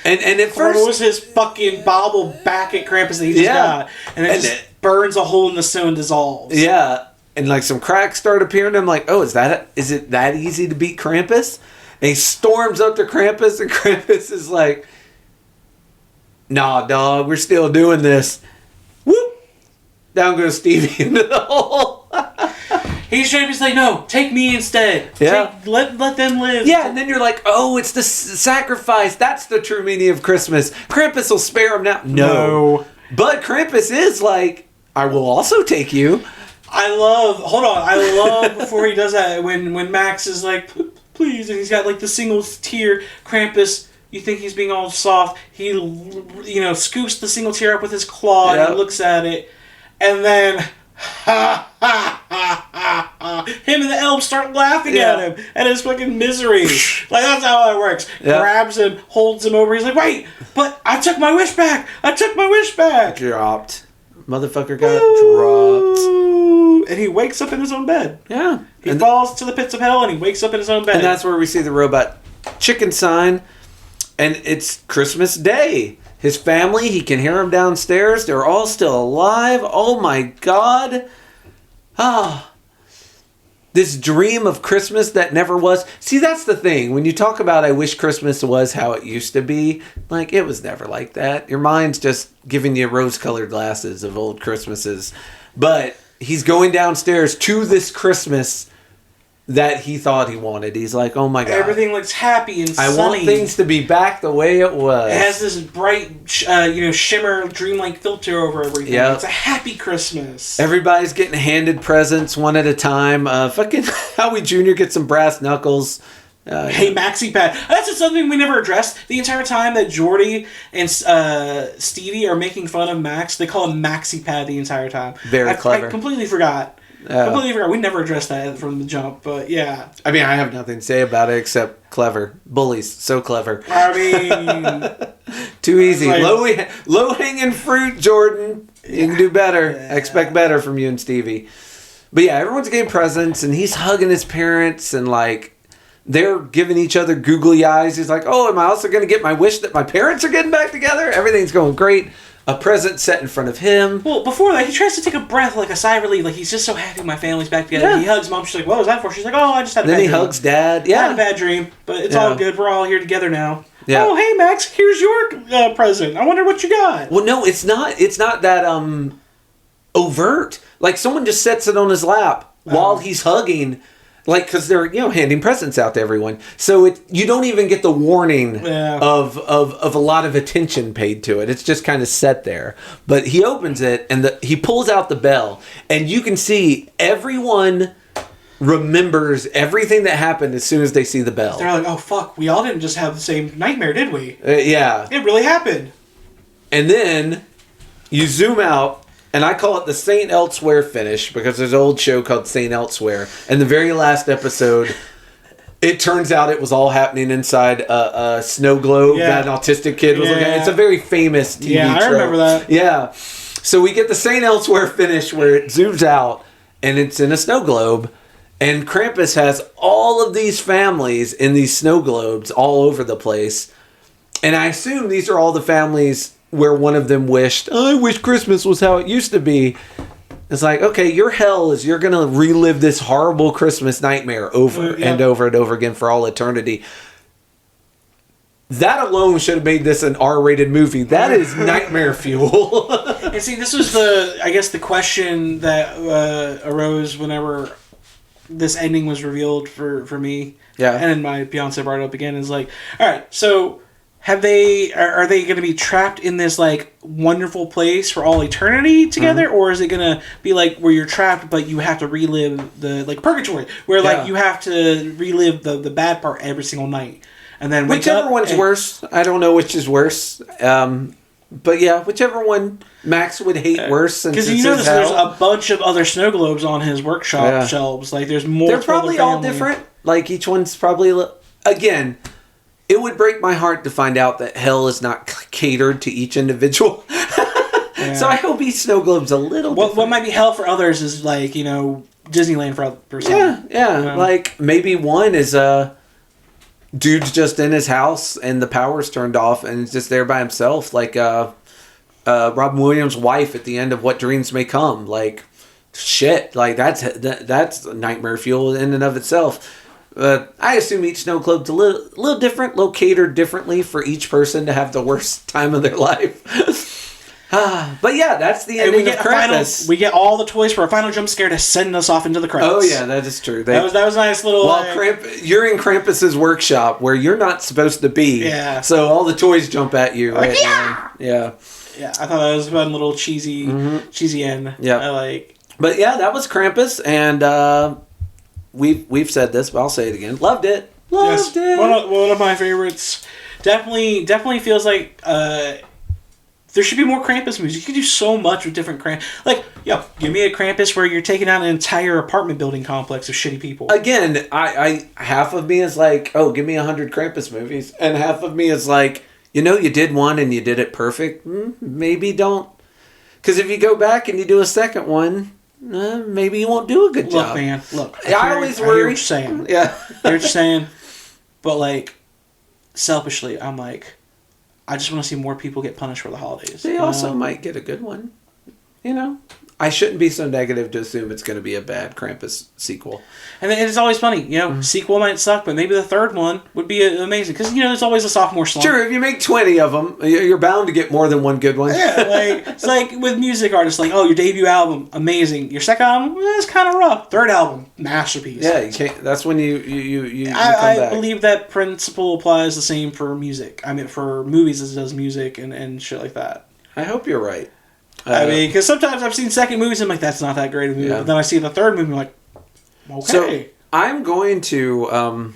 And at first... throws his fucking bauble back at Krampus that he just got. And it just burns a hole in the snow and dissolves. Yeah. And like some cracks start appearing. I'm like, oh, is it that easy to beat Krampus? And he storms up to Krampus and Krampus is like... Nah, dog, we're still doing this. Whoop! Down goes Stevie into the hole. He's trying to be like, no, take me instead. Yeah. Let them live. Yeah, and then you're like, oh, it's the sacrifice. That's the true meaning of Christmas. Krampus will spare him now. No. But Krampus is like, I will also take you. I love before he does that, when Max is like, please, and he's got like the single tear, Krampus... You think he's being all soft. He, scoops the single tear up with his claw and he looks at it. And then, him and the elves start laughing at him. At his fucking misery. Like, that's how that works. Yeah. Grabs him, holds him over. He's like, wait, but I took my wish back. Dropped. Motherfucker got dropped. And he wakes up in his own bed. Yeah. He falls to the pits of hell and he wakes up in his own bed. And that's where we see the robot chicken sign. And it's Christmas Day. His family, he can hear them downstairs. They're all still alive. Oh my God. This dream of Christmas that never was. See, that's the thing. When you talk about I wish Christmas was how it used to be, like, it was never like that. Your mind's just giving you rose-colored glasses of old Christmases. But he's going downstairs to this Christmas that he thought he wanted. He's like, oh my God. Everything looks happy and sunny. I want things to be back the way it was. It has this bright, shimmer, dreamlike filter over everything. Yep. It's a happy Christmas. Everybody's getting handed presents one at a time. Fucking Howie Jr. gets some brass knuckles. Hey, Maxi Pad. That's just something we never addressed. The entire time that Jordy and Stevie are making fun of Max, they call him Maxi Pad the entire time. Very clever. I completely forgot. We never addressed that from the jump, but yeah. I mean, I have nothing to say about it except clever. Bullies. So clever. I mean... Too easy. Like, low-hanging fruit, Jordan. You can do better. Yeah. I expect better from you and Stevie. But yeah, everyone's getting presents, and he's hugging his parents, and like... They're giving each other googly eyes. He's like, oh, am I also going to get my wish that my parents are getting back together? Everything's going great. A present set in front of him. Well, before that, he tries to take a breath, like a sigh of relief. Like, he's just so happy my family's back together. Yeah. He hugs Mom. She's like, what was that for? She's like, oh, I just had a bad dream. Then he hugs Dad. Yeah. I had a bad dream, but it's all good. We're all here together now. Yeah. Oh, hey, Max, here's your present. I wonder what you got. Well, no, it's not. It's not that overt. Like someone just sets it on his lap while he's hugging, like because they're handing presents out to everyone. So you don't even get the warning of a lot of attention paid to it. It's just kind of set there. But he opens it and he pulls out the bell, and you can see everyone remembers everything that happened as soon as they see the bell. They're like, oh fuck, we all didn't just have the same nightmare, did we? Yeah. It really happened. And then you zoom out, and I call it the Saint Elsewhere finish because there's an old show called Saint Elsewhere. And the very last episode, it turns out it was all happening inside a snow globe that an autistic kid was looking at. It's a very famous TV trope. I remember that. Yeah. So we get the Saint Elsewhere finish where it zooms out, and it's in a snow globe. And Krampus has all of these families in these snow globes all over the place. And I assume these are all the families where one of them wished, I wish Christmas was how it used to be. It's like, okay, your hell is you're going to relive this horrible Christmas nightmare over and over and over again for all eternity. That alone should have made this an R-rated movie. That is nightmare fuel. And see, this was the question that arose whenever this ending was revealed for me. Yeah. And then my fiance brought it up again. Is like, all right, so are they going to be trapped in this like wonderful place for all eternity together, or is it going to be like where you're trapped but you have to relive the like purgatory, where like you have to relive the bad part every single night, and then whichever one's worse. I don't know which is worse. But yeah, whichever one Max would hate worse. Because there's a bunch of other snow globes on his workshop shelves. Like there's more. They're probably all different. Like each one's probably again. It would break my heart to find out that hell is not catered to each individual. So I hope each snow globe's a little. What might be hell for others is like Disneyland for some. Yeah. Like maybe one is dude's just in his house and the power's turned off and he's just there by himself, like Robin Williams' wife at the end of What Dreams May Come. Like shit, like that's nightmare fuel in and of itself. I assume each snow globe's a little different, catered differently for each person to have the worst time of their life. But yeah, that's the ending of Krampus. We get all the toys for a final jump scare to send us off into the credits. Oh yeah, that is true. That was a nice little. Well, you're in Krampus's workshop where you're not supposed to be. Yeah. So all the toys jump at you. Right? Yeah. I thought that was a fun little cheesy end. Yeah. I like. But yeah, that was Krampus, and we've said this, but I'll say it again. Loved it. Loved it. One of my favorites. Definitely feels like. There should be more Krampus movies. You can do so much with different Krampus. Like, give me a Krampus where you're taking out an entire apartment building complex of shitty people. Again, I half of me is like, oh, give me 100 Krampus movies. And half of me is like, you did one and you did it perfect. Maybe don't. Because if you go back and you do a second one, maybe you won't do a good job. Look, man. I always worry. I hear what you're saying. Yeah. I hear what you're saying. But, like, selfishly, I'm like, I just want to see more people get punished for the holidays. They also might get a good one. I shouldn't be so negative to assume it's going to be a bad Krampus sequel. And it's always funny, sequel might suck, but maybe the third one would be amazing. Because, there's always a sophomore slump. Sure, if you make 20 of them, you're bound to get more than one good one. Yeah, it's like with music artists, like, oh, your debut album, amazing. Your second album, it's kind of rough. Third album, masterpiece. Yeah, you can't. That's when you come I back. believe that principle applies the same for music. I mean, for movies as it does music and shit like that. I hope you're right. Because sometimes I've seen second movies and I'm like, that's not that great a movie. Yeah. But then I see the third movie and I'm like, okay. So I'm going to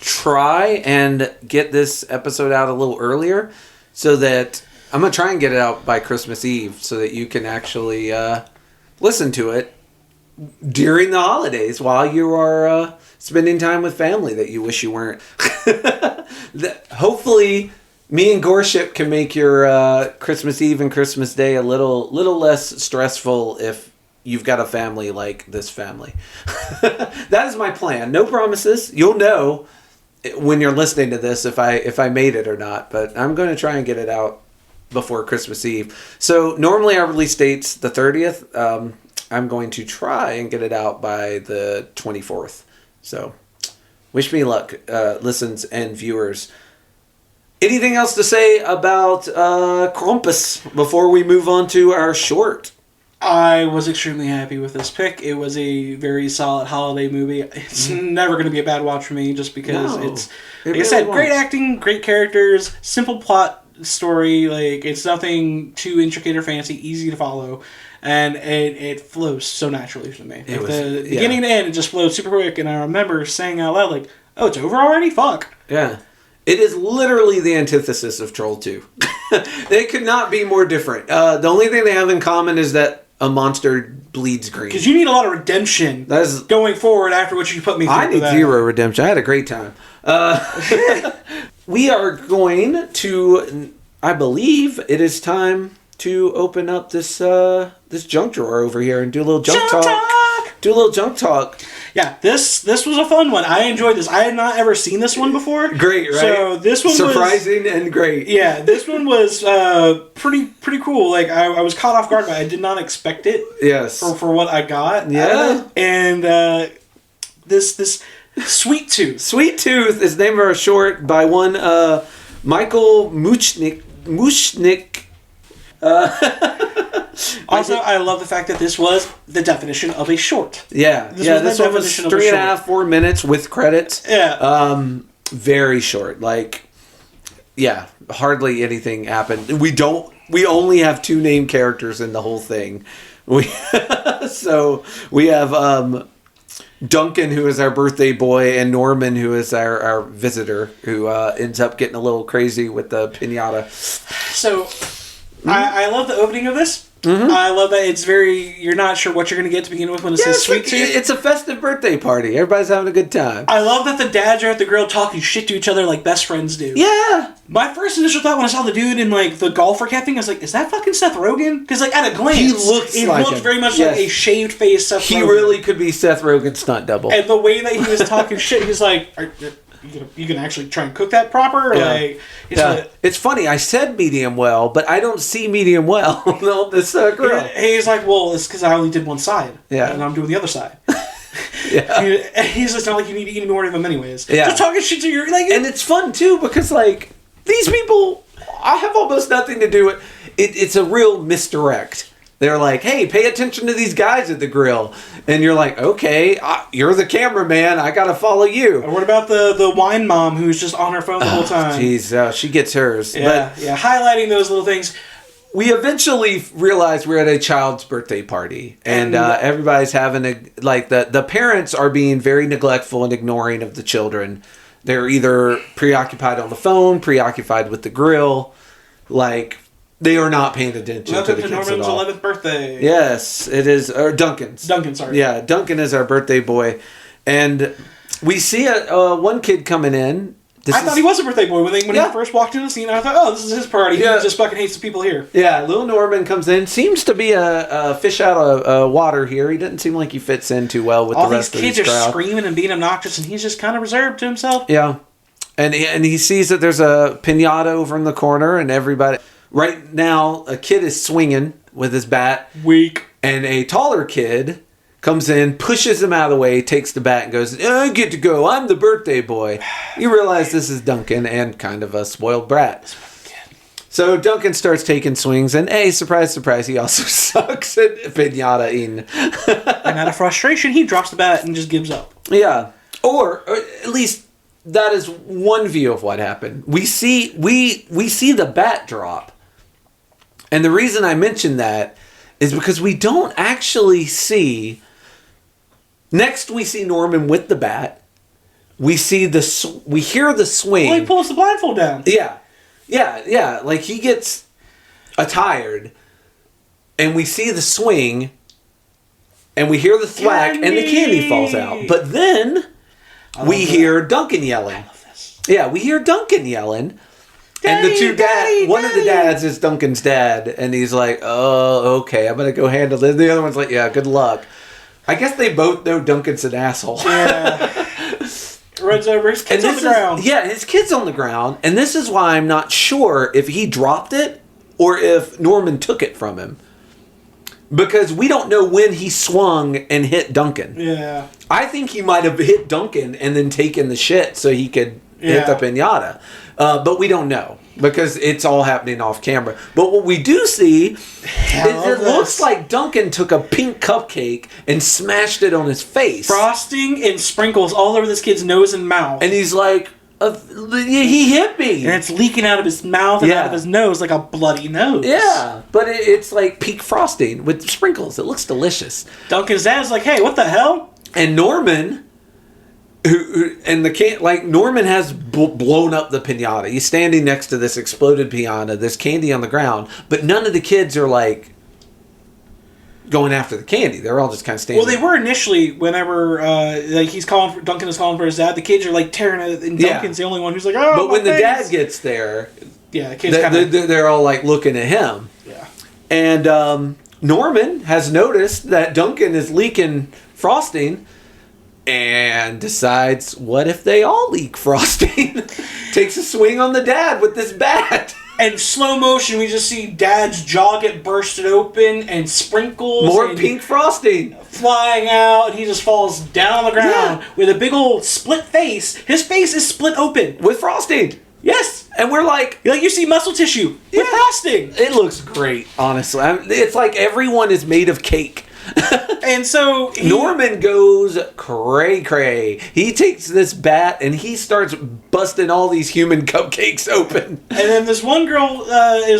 try and get this episode out a little earlier so that I'm going to try and get it out by Christmas Eve so that you can actually listen to it during the holidays while you are spending time with family that you wish you weren't. Hopefully me and Gorship can make your Christmas Eve and Christmas Day a little less stressful if you've got a family like this family. That is my plan. No promises. You'll know when you're listening to this if I made it or not. But I'm going to try and get it out before Christmas Eve. So normally our release date's the 30th. I'm going to try and get it out by the 24th. So wish me luck, listens and viewers. Anything else to say about Krampus before we move on to our short? I was extremely happy with this pick. It was a very solid holiday movie. It's never going to be a bad watch for me just because it's, like I said, great acting, great characters, simple plot story. Like, it's nothing too intricate or fancy, easy to follow. And it flows so naturally for me. Like the beginning to end, it just flows super quick. And I remember saying out loud, like, oh, it's over already? Fuck. Yeah. It is literally the antithesis of Troll 2. They could not be more different. The only thing they have in common is that a monster bleeds green. Because you need a lot of redemption going forward after what you put me through. I need zero redemption. I had a great time. We are going to, I believe it is time to open up this this junk drawer over here and do a little junk talk. Do a little junk talk. Yeah, this was a fun one. I enjoyed this. I had not ever seen this one before. Great, right? So this one surprising and great. Yeah, this one was pretty cool. Like I was caught off guard, but I did not expect it. Yes. For what I got. Yeah. And this Sweet Tooth. Sweet Tooth is the name of our short by one Michael Muchnick. Also, I love the fact that this was the definition of a short. Yeah, this one was 3.5, 4 minutes with credits. Yeah. Very short. Like, yeah, hardly anything happened. We only have 2 named characters in the whole thing. So we have Duncan, who is our birthday boy, and Norman, who is our visitor, who ends up getting a little crazy with the piñata. So, I love the opening of this. Mm-hmm. I love that it's you're not sure what you're going to get to begin with when it says Sweet Tooth. It's a festive birthday party. Everybody's having a good time. I love that the dads are at the grill talking shit to each other like best friends do. Yeah. My first initial thought when I saw the dude in like the golfer cap thing, I was like, is that fucking Seth Rogen? Because like at a glance, he looks very much like a shaved face Seth Rogen. He really could be Seth Rogen's stunt double. And the way that he was talking shit, he's like, you can actually try and cook that proper? Like, it's funny. I said medium well, but I don't see medium well on this grill. He's like, well, it's because I only did one side. Yeah. And I'm doing the other side. Yeah. He's just not like you need to eat more of them anyways. Yeah. Just talking shit to your... Like, and it's fun, too, because, like, these people, I have almost nothing to do with... It's a real misdirect. They're like, hey, pay attention to these guys at the grill. And you're like, okay, you're the cameraman. I got to follow you. And what about the wine mom who's just on her phone the whole time? Jeez, she gets hers. Yeah, highlighting those little things. We eventually realized we're at a child's birthday party. And everybody's having the parents are being very neglectful and ignoring of the children. They're either preoccupied on the phone, preoccupied with the grill, like... They are not paying attention to the kids Norman's at all. 11th birthday. Yes, it is. Or Duncan's. Duncan, sorry. Yeah, Duncan is our birthday boy. And we see one kid coming in. I thought he was a birthday boy when he first walked into the scene. I thought, oh, this is his party. Yeah. He just fucking hates the people here. Yeah, little Norman comes in. Seems to be a fish out of water here. He doesn't seem like he fits in too well with the rest of the crowd. All these kids are screaming and being obnoxious, and he's just kind of reserved to himself. Yeah. And he sees that there's a piñata over in the corner, and everybody... Right now, a kid is swinging with his bat. Weak. And a taller kid comes in, pushes him out of the way, takes the bat, and goes, I get to go. I'm the birthday boy. You realize this is Duncan and kind of a spoiled brat. So Duncan starts taking swings, and surprise, surprise, he also sucks at piñata eating. And out of frustration, he drops the bat and just gives up. Yeah. Or at least that is one view of what happened. We see the bat drop. And the reason I mention that is because we don't actually see... Next, we see Norman with the bat. We hear the swing. Well, he pulls the blindfold down. Yeah. Like, he gets attired. And we see the swing. And we hear the thwack. And the candy falls out. But then, we hear Duncan yelling. I love this. Yeah, we hear Duncan yelling. Daddy, and the two one of the dads is Duncan's dad, and he's like, oh, okay, I'm going to go handle this. The other one's like, yeah, good luck. I guess they both know Duncan's an asshole. Yeah. Runs over, his kid's on the ground. Yeah, his kid's on the ground, and this is why I'm not sure if he dropped it or if Norman took it from him. Because we don't know when he swung and hit Duncan. Yeah. I think he might have hit Duncan and then taken the shit so he could hit the pinata. But we don't know because it's all happening off camera. But what we do see is it looks like Duncan took a pink cupcake and smashed it on his face. Frosting and sprinkles all over this kid's nose and mouth. And he's like, he hit me. And it's leaking out of his mouth and out of his nose like a bloody nose. Yeah, but it's like pink frosting with sprinkles. It looks delicious. Duncan's dad's like, hey, what the hell? And Norman... Norman has blown up the piñata. He's standing next to this exploded piñata. There's candy on the ground, but none of the kids are like going after the candy. They're all just kind of standing. Well, they were initially whenever Duncan is calling for his dad. The kids are like tearing it, and Duncan's the only one who's like, oh. But when the dad gets there, the kids they're all like looking at him. Yeah. And Norman has noticed that Duncan is leaking frosting. And decides, what if they all leak frosting? Takes a swing on the dad with this bat. And slow motion, we just see Dad's jaw get bursted open and sprinkles. More pink frosting. Flying out, and he just falls down on the ground with a big old split face. His face is split open. With frosting. Yes. And we're like you see muscle tissue with frosting. It looks great, honestly. It's like everyone is made of cake. And so Norman goes cray. He takes this bat and he starts busting all these human cupcakes open. And then this one girl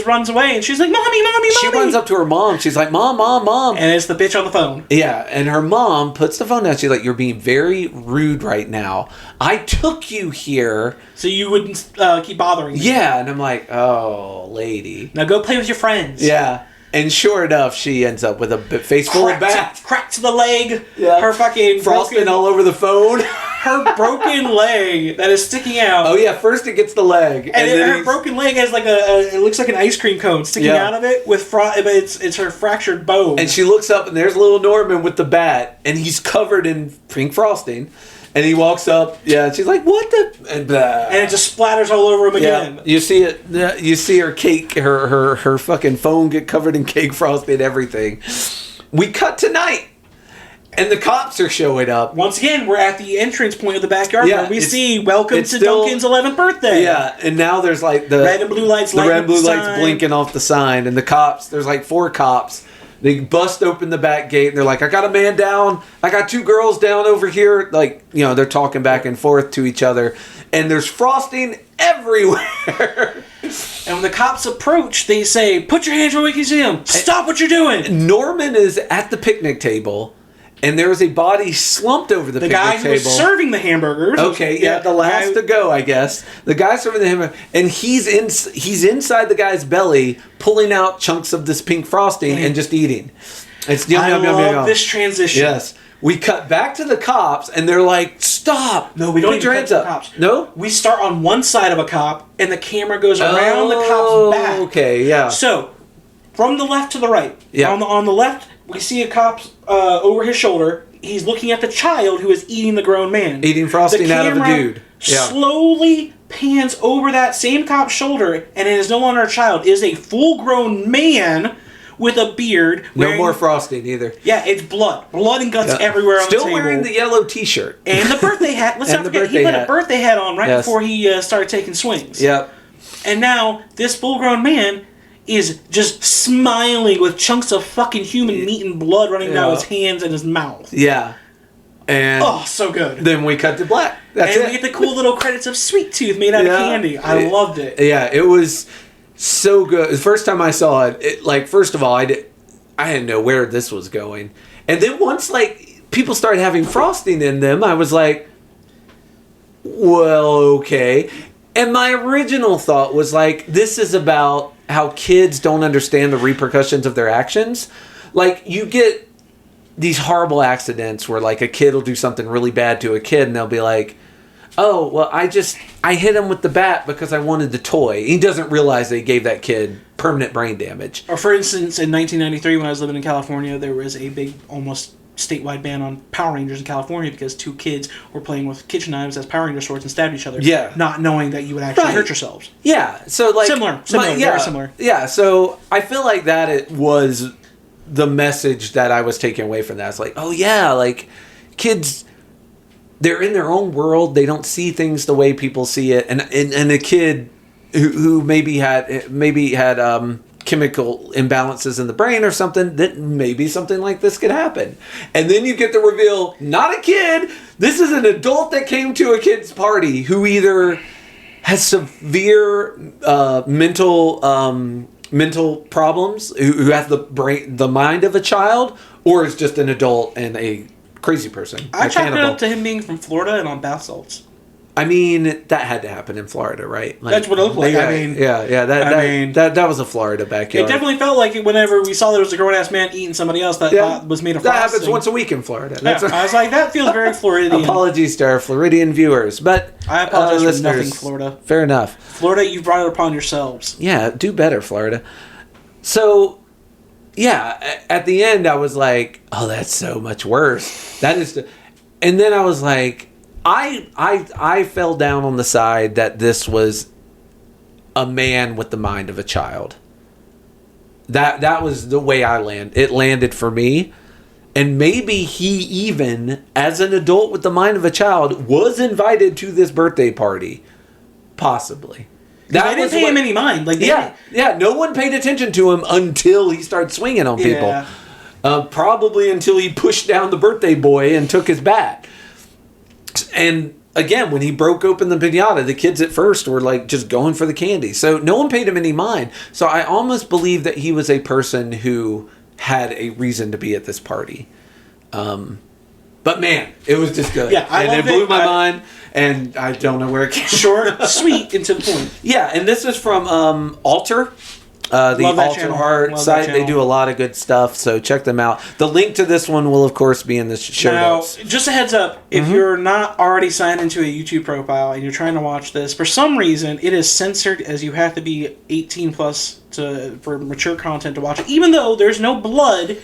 runs away and she's like, Mommy. She runs up to her mom. She's like, Mom. And it's the bitch on the phone. Yeah, and her mom puts the phone down. She's like, you're being very rude right now. I took you here. So you wouldn't keep bothering me. Yeah, and I'm like, oh, lady. Now go play with your friends. Yeah. And sure enough, she ends up with a face full of bats. Crack to the leg. Yeah. Her fucking frosting all over the phone. Her broken leg that is sticking out. Oh yeah, first it gets the leg, and then her broken leg has like it looks like an ice cream cone sticking out of it with but it's her fractured bone. And she looks up and there's little Norman with the bat, and he's covered in pink frosting. And he walks up, and she's like, "What the?" And it just splatters all over him again. Yeah, you see it. You see her cake, her fucking phone get covered in cake frosting and everything. We cut to night, and the cops are showing up. Once again, we're at the entrance point of the backyard where we see "Welcome to Duncan's 11th birthday." Yeah, and now there's like the red and blue lights, blinking off the sign, and the cops. There's like 4 cops. They bust open the back gate, and they're like, I got a man down. I got 2 girls down over here. Like, they're talking back and forth to each other. And there's frosting everywhere. And when the cops approach, they say, put your hands where we can see them. Stop what you're doing. Norman is at the picnic table, and there is a body slumped over the picnic table. The guy who was serving the hamburgers. Okay, the last to go, I guess. The guy serving the hamburger, and he's inside the guy's belly, pulling out chunks of this pink frosting and just eating. It's yum, yum, yum, yum. This transition. Yes. We cut back to the cops, and they're like, stop. No, we don't even cut to the cops. No? We start on one side of a cop, and the camera goes around the cop's back. Okay, yeah. So, from the left to the right. Yeah. On the left, we see a cop over his shoulder. He's looking at the child who is eating the grown man. Eating frosting out of a dude. Yeah. Slowly pans over that same cop's shoulder, and it is no longer a child. It is a full-grown man with a beard. No more frosting either. Yeah, it's blood. Blood and guts everywhere on the table. Still wearing the yellow t-shirt. And the birthday hat. Let's not forget, he put a birthday hat on before he started taking swings. Yep. And now, this full-grown man is just smiling with chunks of fucking human meat and blood running down his hands and his mouth. Yeah. And so good. Then we cut to black. That's it. And we get the cool little credits of Sweet Tooth made out of candy. I loved it. Yeah, it was so good. The first time I saw it, first of all, I didn't know where this was going. And then once, people started having frosting in them, I was like, well, okay. And my original thought was this is about how kids don't understand the repercussions of their actions. You get these horrible accidents where a kid will do something really bad to a kid and they'll be like, oh, well, I hit him with the bat because I wanted the toy. He doesn't realize they gave that kid permanent brain damage. Or for instance, in 1993 when I was living in California, there was a big, almost statewide ban on Power Rangers in California because 2 kids were playing with kitchen knives as Power Ranger swords and stabbed each other. Yeah. Not knowing that you would actually hurt yourselves. Yeah. So Similar. Very similar. Yeah. So I feel like that it was the message that I was taking away from that. It's oh yeah, kids they're in their own world. They don't see things the way people see it. And a kid who maybe had chemical imbalances in the brain or something, that maybe something like this could happen. And then you get the reveal, not a kid. This is an adult that came to a kid's party who either has severe mental problems, who has the mind of a child, or is just an adult and a crazy person. I chalked it up to him being from Florida and on bath salts. I mean, that had to happen in Florida, right? That's what it looked like. That was a Florida backyard. It definitely felt like it whenever we saw there was a grown-ass man eating somebody else that was made of frosting. That happens once a week in Florida. I was like, that feels very Floridian. Apologies to our Floridian viewers, but I apologize for nothing, Florida. Fair enough. Florida, you brought it upon yourselves. Yeah, do better, Florida. So, yeah, at the end I was like, oh, that's so much worse. And then I was like, I fell down on the side that this was a man with the mind of a child. That was the way it landed for me. And maybe he even, as an adult with the mind of a child, was invited to this birthday party. Possibly. They didn't pay him any mind. No one paid attention to him until he started swinging on people. Yeah. Probably until he pushed down the birthday boy and took his bat. And again, when he broke open the piñata, the kids at first were like just going for the candy. So no one paid him any mind. So I almost believe that he was a person who had a reason to be at this party. But man, it was just good. Yeah, it blew my mind. And I don't know where it came from. Short, sweet, and to the point. Yeah, and this is from Alter. The Alter Art site. They do a lot of good stuff, so check them out. The link to this one will, of course, be in the show notes. Just a heads up, if you're not already signed into a YouTube profile and you're trying to watch this, for some reason, it is censored as you have to be 18 plus for mature content to watch it, even though there's no blood.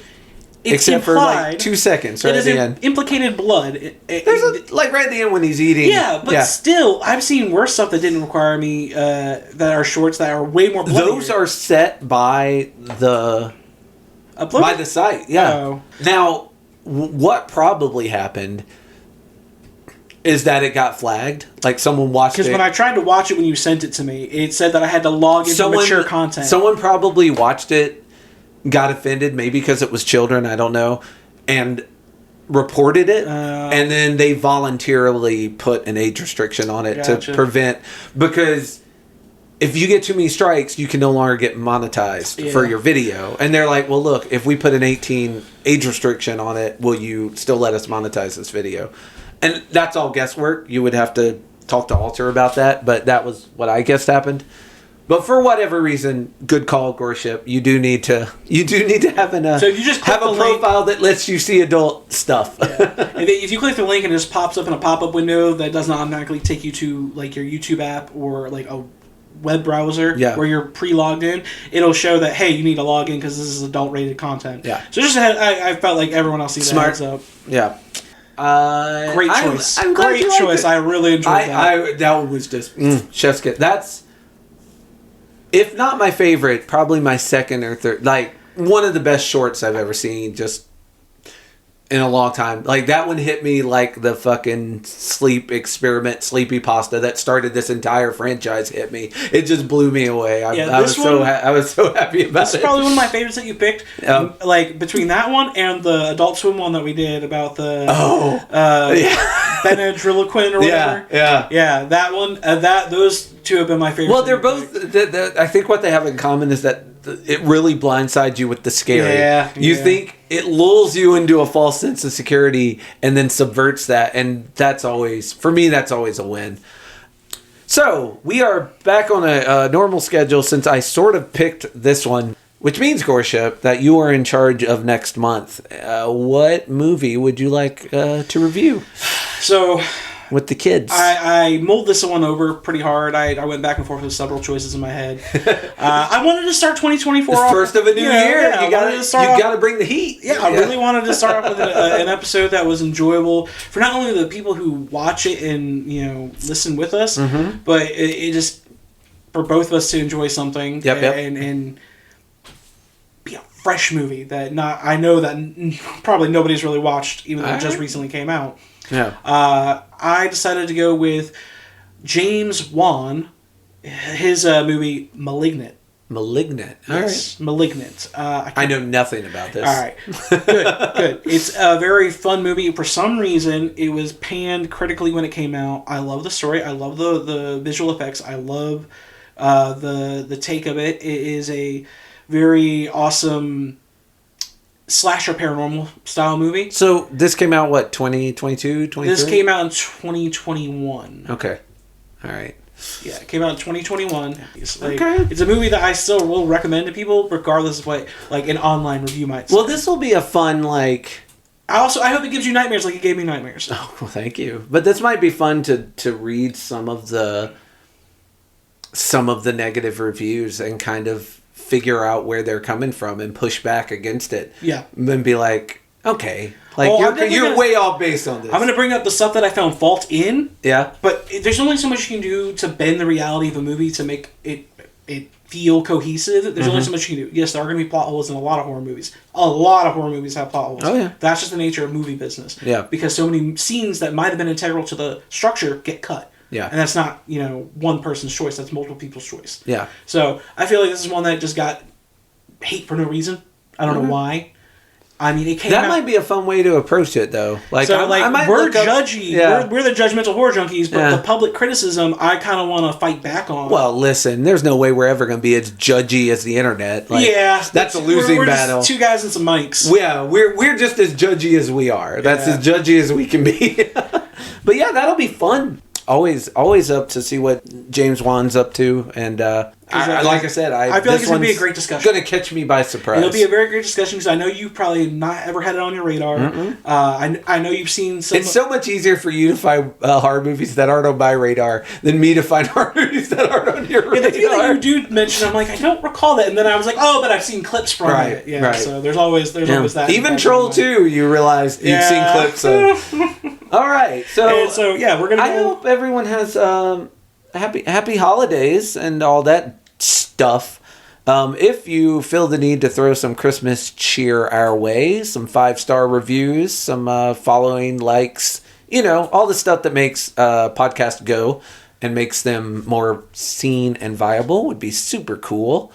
It's except for like 2 seconds right at the end. Implicated blood. There's right at the end when he's eating. Yeah, but still, I've seen worse stuff that didn't require me, that are shorts that are way more bloody. Those are set by the site, yeah. Oh. Now, what probably happened is that it got flagged. Like someone watched it. Because when I tried to watch it when you sent it to me, it said that I had to log into mature content. Someone probably watched it, got offended, maybe because it was children, I don't know, and reported it, and then they voluntarily put an age restriction on it to prevent, because if you get too many strikes, you can no longer get monetized for your video. And they're like, well, look, if we put an 18 age restriction on it, will you still let us monetize this video? And that's all guesswork. You would have to talk to Alter about that, but that was what I guessed happened. But for whatever reason, good call, Gorship. You do need to have a profile that lets you see adult stuff. Yeah. If you click the link and it just pops up in a pop-up window, that does not automatically take you to like your YouTube app or like a web browser where you're pre-logged in. It'll show that, hey, you need to log in because this is adult-rated content. Yeah. So just I felt like everyone else sees that heads up. Yeah. Great choice. I'm Great choice. I really enjoyed that. That one was just chef's kiss. That's, if not my favorite, probably my second or third. Like, one of the best shorts I've ever seen just in a long time. Like, that one hit me like the fucking sleep experiment, Sleepy Pasta, that started this entire franchise hit me. It just blew me away. I was so happy about it. This is probably one of my favorites that you picked. Like, between that one and the Adult Swim one that we did about the Benadryloquine or whatever. Yeah, that one. Those two have been my favorites. Well, they're both. I think what they have in common is that it really blindsides you with the scary. You think it lulls you into a false sense of security and then subverts that, and that's always a win. So we are back on a normal schedule since I sort of picked this one, which means, Gorship, that you are in charge of next month. What movie would you like to review? So, with the kids, I mulled this one over pretty hard. I went back and forth with several choices in my head. I wanted to start 2024 off. First of a new year. You got to bring the heat. Yeah, I really wanted to start off with an episode that was enjoyable for not only the people who watch it and listen with us, but it just for both of us to enjoy something and be a fresh movie that I know that probably nobody's really watched, even though it just recently came out. Yeah. I decided to go with James Wan, his movie Malignant. Malignant. All Yes, right. Malignant. I know nothing about this. All right. Good. It's a very fun movie. For some reason, it was panned critically when it came out. I love the story. I love the visual effects. I love the take of it. It is a very awesome slasher paranormal style movie. So this came out, what, 2022, 23? This came out in 2021. Okay. All right. Yeah, it came out in 2021. It's Okay. It's a movie that I still will recommend to people, regardless of what like an online review might say. Well, this will be a fun, like... I hope it gives you nightmares like it gave me nightmares. Oh, well, thank you. But this might be fun to read some of the negative reviews and kind of figure out where they're coming from and push back against it. Yeah. And then be like, okay, like Well, you're way off based on this. I'm going to bring up the stuff that I found fault in. Yeah. But there's only so much you can do to bend the reality of a movie to make it feel cohesive. There's only so much you can do. Yes, there are going to be plot holes in a lot of horror movies. A lot of horror movies have plot holes. Oh, yeah. That's just the nature of movie business. Yeah. Because so many scenes that might have been integral to the structure get cut. Yeah. And that's not, one person's choice. That's multiple people's choice. Yeah. So I feel like this is one that just got hate for no reason. I don't know why. I mean, it came out... That might be a fun way to approach it, though. Like, So, I might we're look up- judgy. Yeah. We're the judgmental horror junkies, but Yeah. the public criticism, I kind of want to fight back on. Well, listen, there's no way we're ever going to be as judgy as the internet. Like, yeah, that's a losing we're battle. Just two guys and some mics. Yeah, we're just as judgy as we are. That's Yeah. as judgy as we can be. But yeah, that'll be fun. Always up to see what James Wan's up to, and like I said, I feel like it's going to be a great discussion. Going to catch me by surprise. It'll be a very great discussion because I know you've probably not ever had it on your radar. I know you've seen some. It's so much easier for you to find horror movies that aren't on my radar than me to find horror movies that aren't on your radar. The few that you do mention, I'm like, I don't recall that, and then I was like, oh, but I've seen clips from it. Yeah, right. So there's always that. Even Troll 2, you realize you've seen clips of. All right, so yeah, we're gonna. I hope everyone has happy holidays and all that stuff. If you feel the need to throw some Christmas cheer our way, some 5-star reviews, some following, likes, all the stuff that makes podcasts go and makes them more seen and viable would be super cool.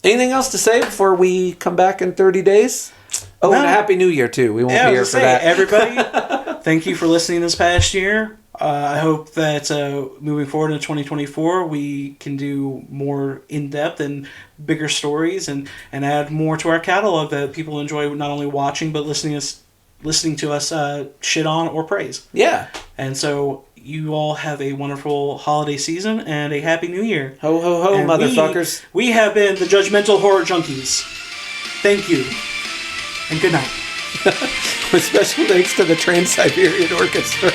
Anything else to say before we come back in 30 days? Oh, and a Happy New Year, too. We won't be here for that. Everybody, thank you for listening this past year. I hope that moving forward in 2024, we can do more in-depth and bigger stories and add more to our catalog that people enjoy not only watching, but listening to us shit on or praise. Yeah. And so you all have a wonderful holiday season and a Happy New Year. Ho, ho, ho, And motherfuckers. We have been the Judgmental Horror Junkies. Thank you. And good night. With special thanks to the Trans-Siberian Orchestra.